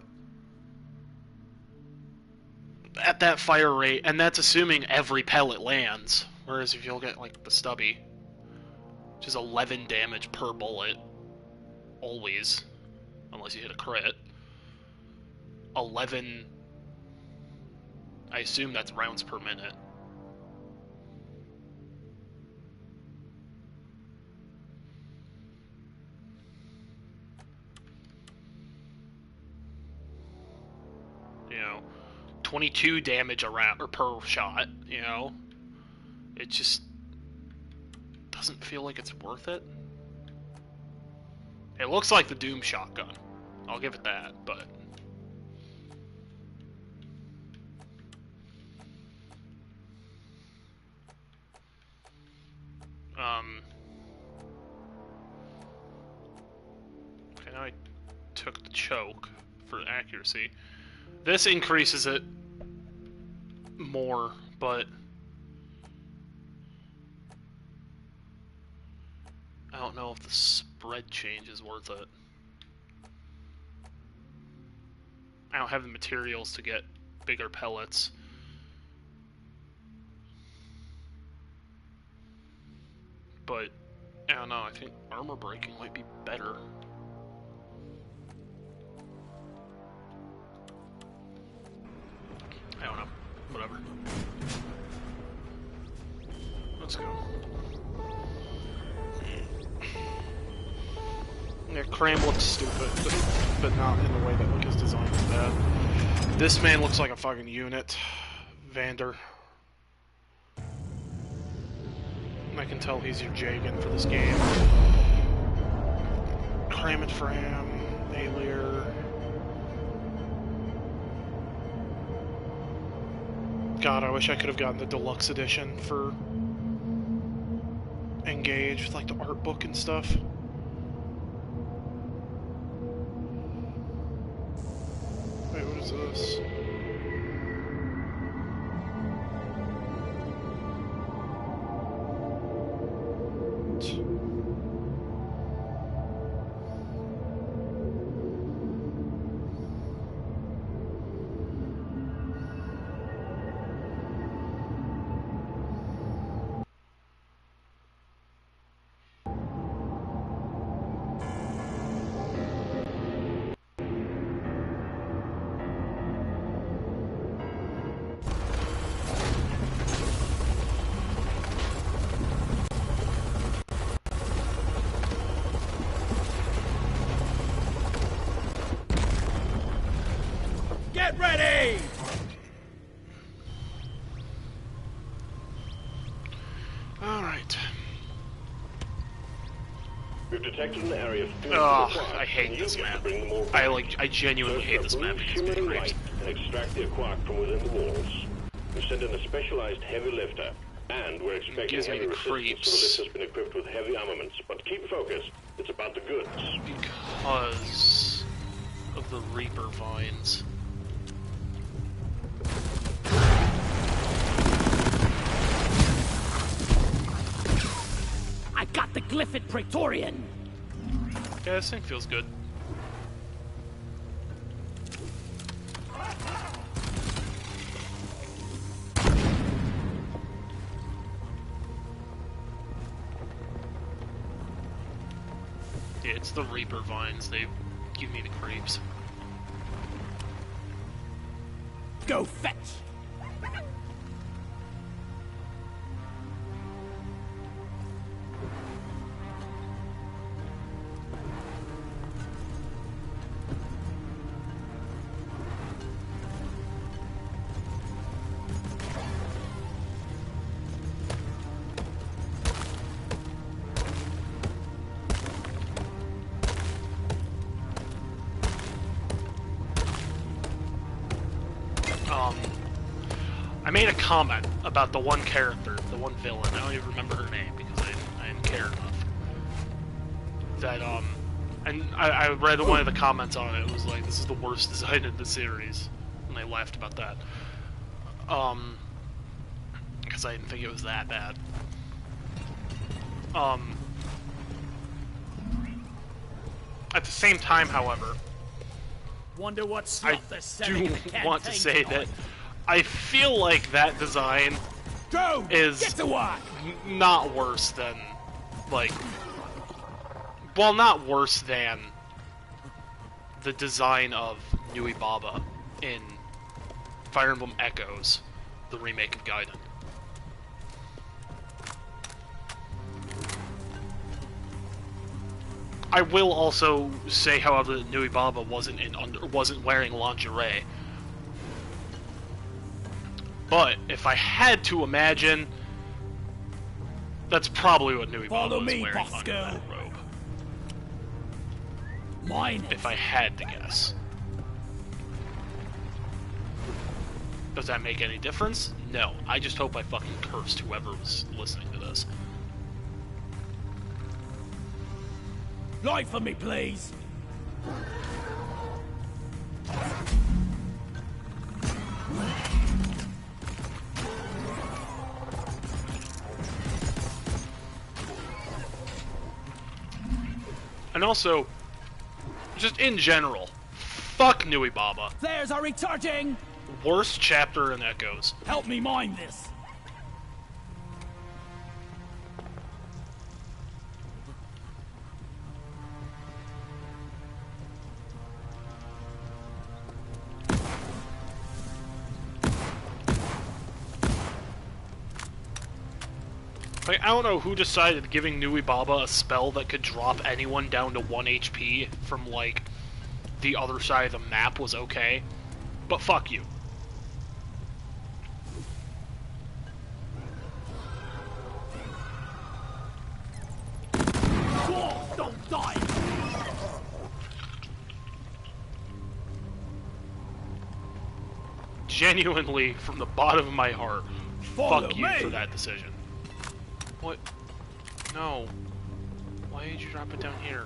at that fire rate, and that's assuming every pellet lands. Whereas if you look at like the stubby, which is 11 damage per bullet, always, unless you hit a crit. 11. I assume that's rounds per minute. You know, 22 damage a round or per shot. You know, it just doesn't feel like it's worth it. It looks like the Doom shotgun. I'll give it that, but okay, now I took the choke for accuracy. This increases it more, but I don't know if the spread change is worth it. I don't have the materials to get bigger pellets. But, I don't know, I think armor breaking might be better. I don't know. Whatever. Let's go. Yeah, Cram looks stupid, but not in the way that like his design is bad. This man looks like a fucking unit. Vander. I can tell he's your Jagan for this game. Cram and Fram, Alier. God, I wish I could have gotten the deluxe edition for Engage with like the art book and stuff. Wait, what is this? Get ready! Alright. We've detected an area of I hate this map. I genuinely hate this map. It gives me the creeps. And extract the quark from within the walls. We've sent in a specialized heavy lifter, and we're expecting Gives me heavy the resistance. creeps. So the lift has been equipped with heavy armaments, but keep focused. It's about the goods. Because of the Reaper vines. I got the Glyphid Praetorian! Yeah, this thing feels good. Yeah, it's the Reaper vines. They give me the creeps. Go fetch! I made a comment about the one character, the one villain. I don't even remember her name because I didn't care enough. That and I read one of the comments on it. It was like, this is the worst design in the series, and they laughed about that. Because I didn't think it was that bad. At the same time, however, Wonder what I stuff they're selling do in the want to canteen say tonight. that I feel like that design Go! is Get to work! not worse than, like, well, not worse than the design of Nui Baba in Fire Emblem Echoes, the remake of Gaiden. I will also say, however, that Nui Baba wasn't wearing lingerie. But if I had to imagine, that's probably what Nui Baba Follow was me, wearing Bosco. under that robe. Mine it. If I had to guess. Does that make any difference? No. I just hope I fucking cursed whoever was listening to this. Light for me, please. And also, just in general, fuck Nui Baba. Flares are recharging. Worst chapter in Echoes. Help me mine this. Like, I don't know who decided giving Nui Baba a spell that could drop anyone down to 1 HP from, like, the other side of the map was okay. But fuck you. Dwarves don't die. Genuinely, from the bottom of my heart, Follow fuck you me. for that decision. What? No. Why did you drop it down here?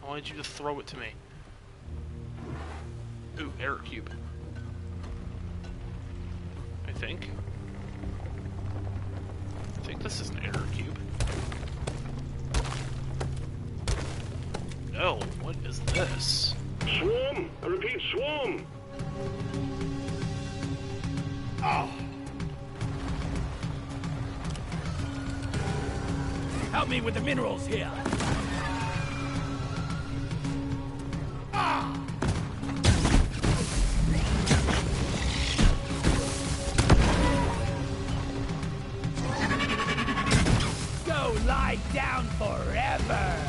I wanted you to throw it to me. Ooh, error cube. I think this is an error cube. No, what is this? Swarm! I repeat, swarm! Help me with the minerals here. Go lie down forever.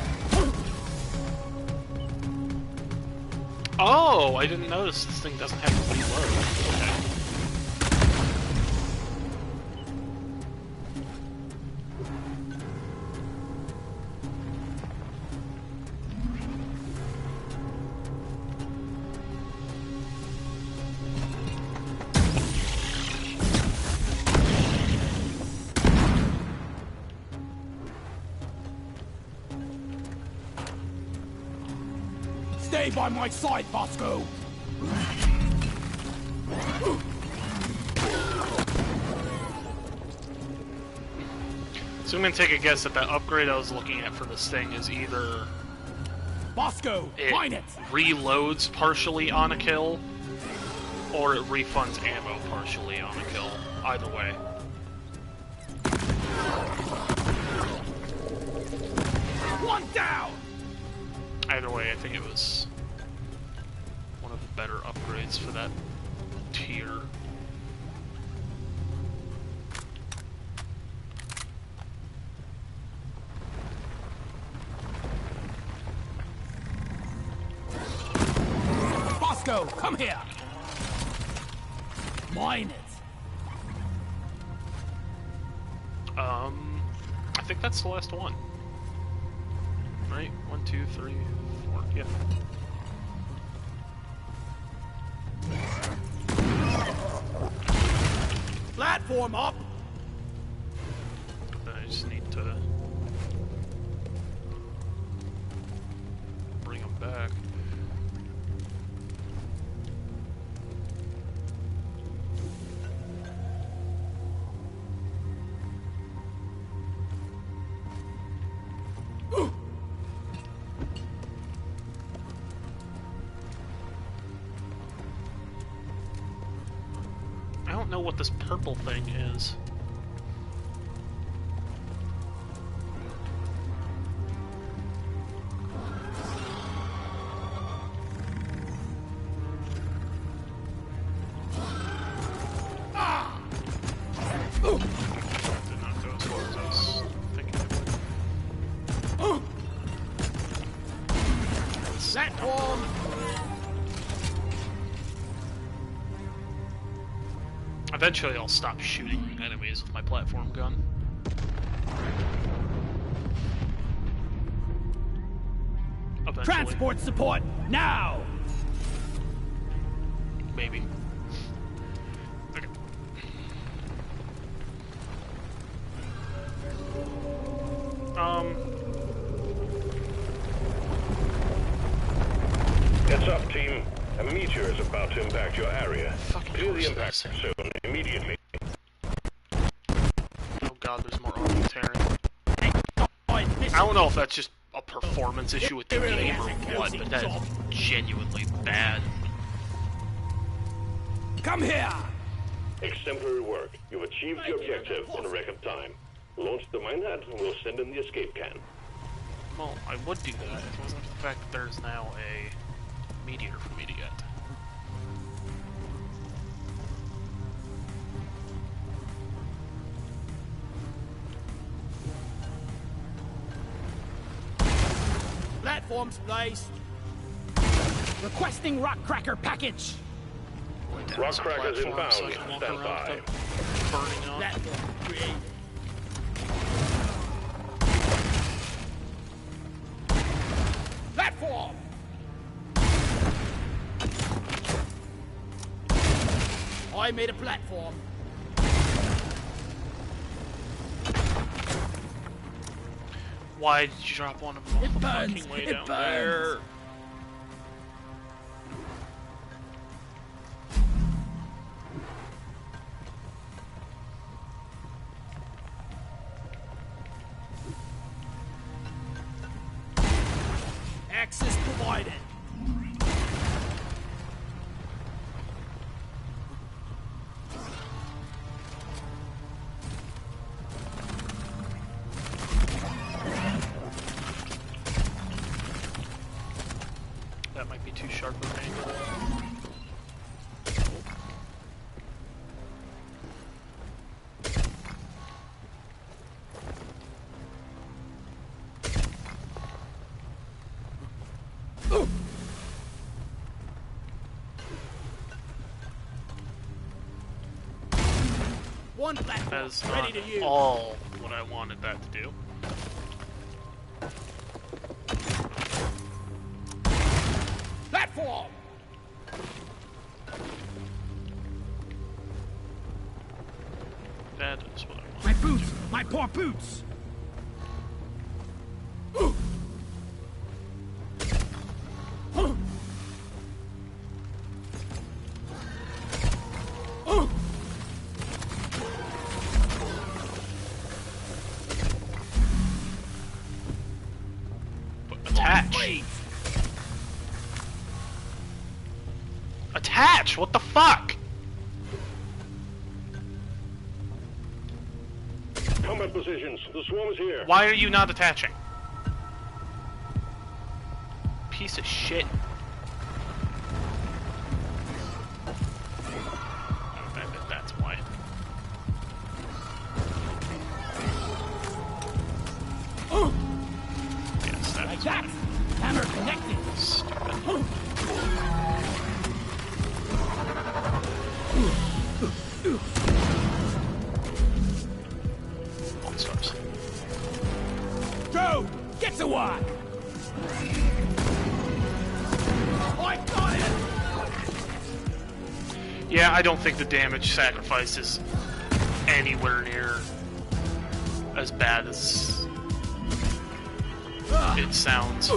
Oh, I didn't notice this thing doesn't have to reload. Okay. Stay by my side, Bosco. So I'm gonna take a guess that that upgrade I was looking at for this thing is either Bosco, it mine it. reloads partially on a kill, or it refunds ammo partially on a kill. Either way. One down. Either way, I think it was one of the better upgrades for that tier. Bosco, come here. Mine it. I think that's the last one. Right? 1, 2, 3, 4. Yeah. Platform up. Then I just need to bring them back. don't know what this purple thing is. Did not go as far as I was thinking it would. Platform! Eventually I'll stop shooting enemies with my platform gun. Eventually. Transport support, now! Maybe. Okay. Heads up, team. A meteor is about to impact your area. Fucking Clear the course impact zone immediately. Oh god, there's more armor tearing. I don't know if that's just a performance issue with the game or what, but that is genuinely bad. Come here! Exemplary work. You've achieved the objective in a record time. Launch the minehead and we'll send in the escape can. Well, I would do that if it wasn't for the fact that there's now a meteor for me to get. Platforms placed. Requesting rock cracker package. Rock crackers Platform inbound. so I can walk Stand around by. with them burning up. Platform created. Platform! I made a platform. Why did you drop one of them all It the burns. fucking way It down burns. there? Access provided. That might be too sharp of an angle. One That platform is ready not to use. all what I wanted that to do. Platform! That is what I wanted. My boots! My poor boots! But attach! Attach! What the fuck? Combat positions. The swarm is here. Why are you not attaching? Piece of shit. I bet that's why. Yes, Like that's that! Hammer connected! stupid. All stars. Go! Get to work! I got it! Yeah, I don't think the damage sacrifice is anywhere near as bad as it sounds.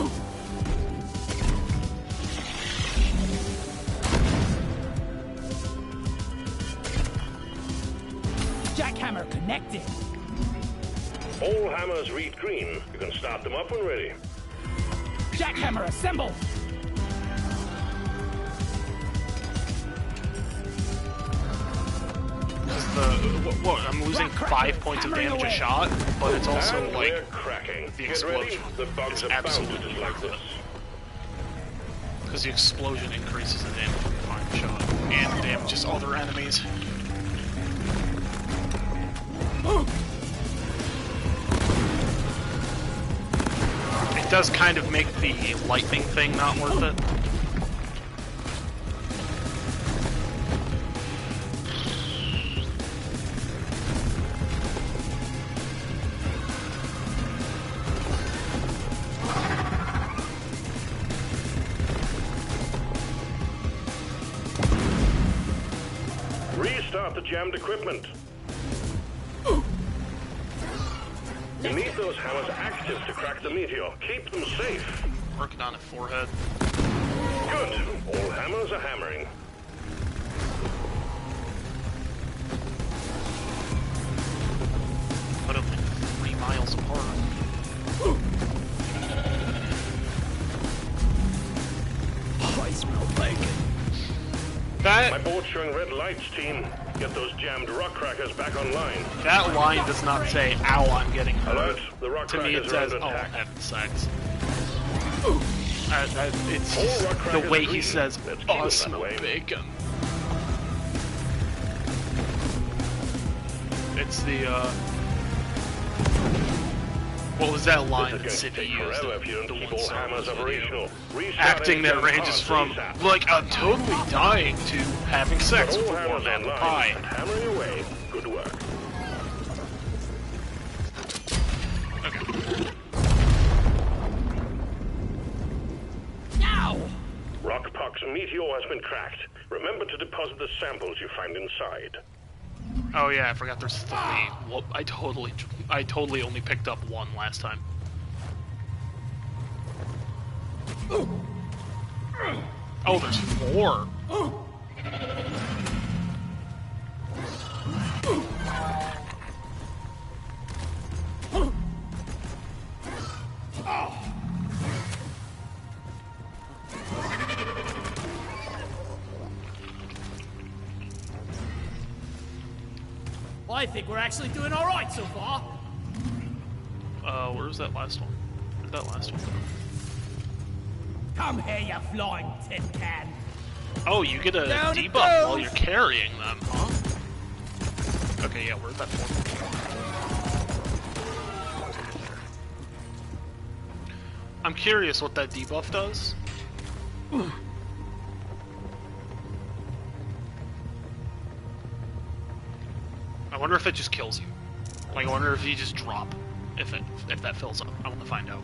Jackhammer connected! All hammers read green. You can start them up when ready. Jackhammer assembled! I'm losing 5 points of damage a shot, but it's also And like we're cracking. the Get ready. explosion. The bugs It's are bound to absolutely dislike worth this. it. Because the explosion increases the damage of the final shot and damages other enemies. It does kind of make the lightning thing not worth it. Restart the jammed equipment. You need those hammers active to crack the meteor. Keep them safe. Working on it, forehead. Good. All hammers are hammering. Put them like 3 miles apart. Oh, I smell bacon. My That board's showing red lights, team. Get those jammed rock crackers back online. that line does not say, "Ow, I'm getting hurt." Alert, the rock To me, it crackers are says, under "Oh, I'm attack. having sex." It's All just rock the crackers way are he green. says, Let's keep "Oh, it I that smell way." bacon." It's the what was that line that This is City going to take used? forever if you don't The keep one all song hammers video. operational. Restart Acting any that jammed ranges parts from ASAP. like I'm totally dying to having sex All with a warm hammers apple online pie. and hammering away. Good work. Okay. Now! Rockpox meteor has been cracked. Remember to deposit the samples you find inside. Oh yeah, I forgot there's 3. Well, I totally only picked up 1 last time. Oh, there's 4. Well, I think we're actually doing all right so far. Where's that last one? Where'd that last one go? Come here, you flying tin can. Oh, you get a Down it debuff goes. while you're carrying them, huh? Okay, yeah, where's that one? I'm curious what that debuff does. I wonder if it just kills you. Like, I wonder if you just drop if that fills up. I want to find out.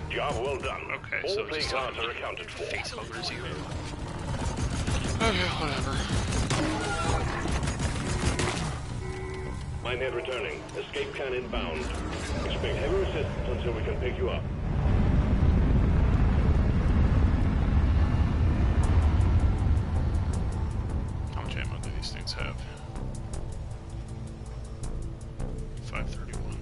Job well done. Okay, All so plague just cards are accounted for. face huggers here. Okay, whatever. Minehead returning. Escape can inbound. Expect heavy resistance until we can pick you up. How much ammo do these things have? 531.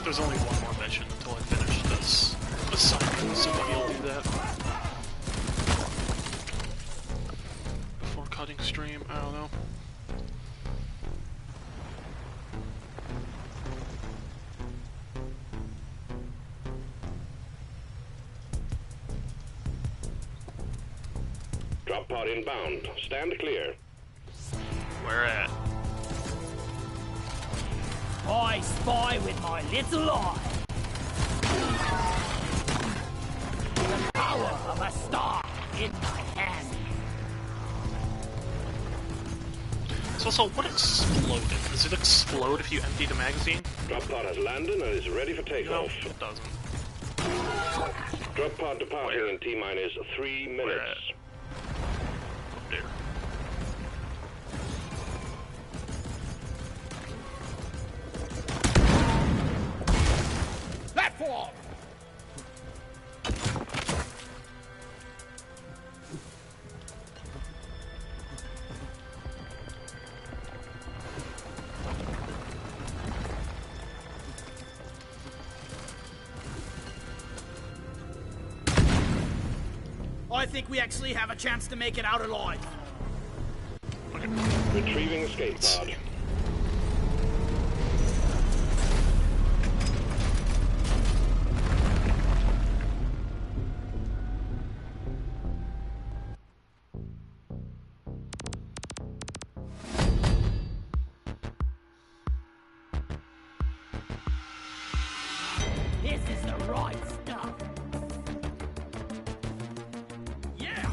there's only one more mission until I finish this assignment, so maybe I'll do that. Before cutting stream, I don't know. Drop pod inbound. Stand clear. Where at? I spy with my little eye. The power of a star in my hand. So also, what exploded? Does it explode if you empty the magazine? Drop pod has landed and is ready for No, takeoff. it doesn't. Drop pod departing in T-minus 3 Where minutes. at? Up there. Platform! I think we actually have a chance to make it out alive. Retrieving escape pod. This is the right stuff. Yeah!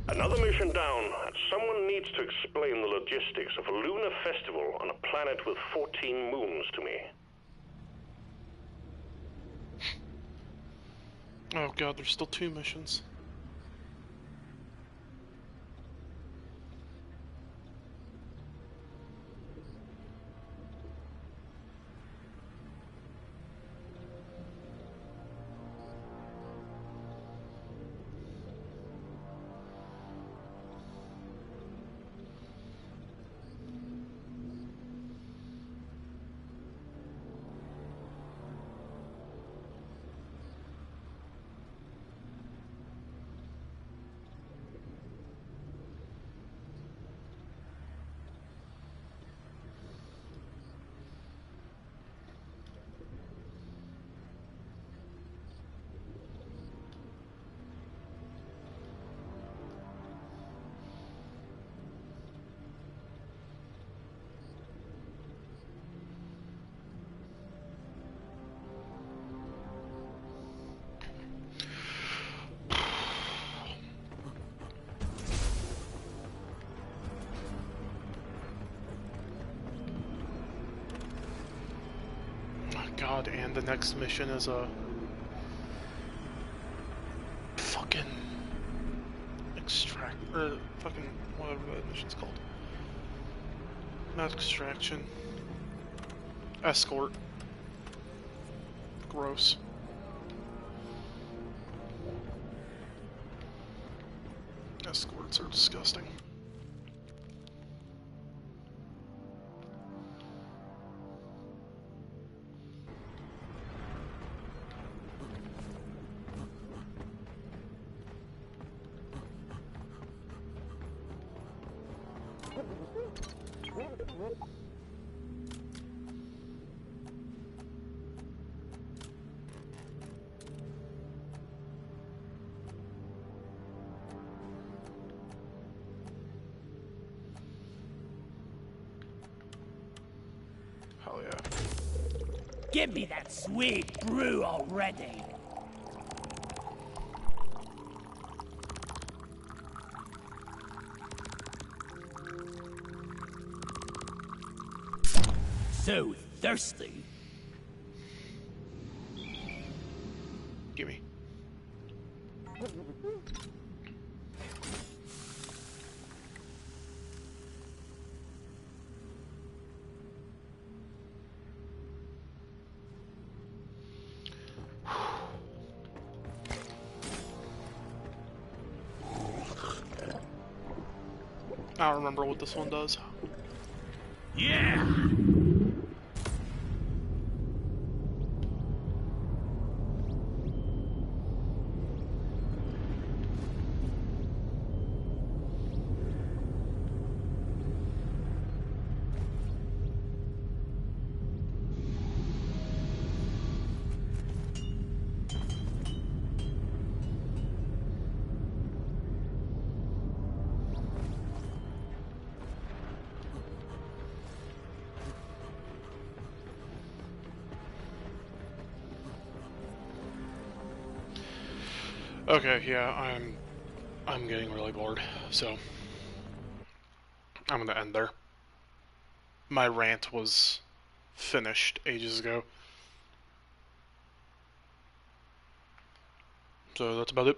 Another mission down, and someone needs to explain the logistics of a lunar festival on a planet with 14 moons to me. Oh god, there's still 2 missions. God, and the next mission is a fucking extract, or fucking whatever that mission's called. Not extraction. Escort. Gross. Escorts are disgusting. Hell yeah. Give me that sweet brew already. So thirsty. Gimme. I don't remember what this one does. Yeah. Okay, yeah, I'm getting really bored, so I'm gonna end there. My rant was finished ages ago. So that's about it.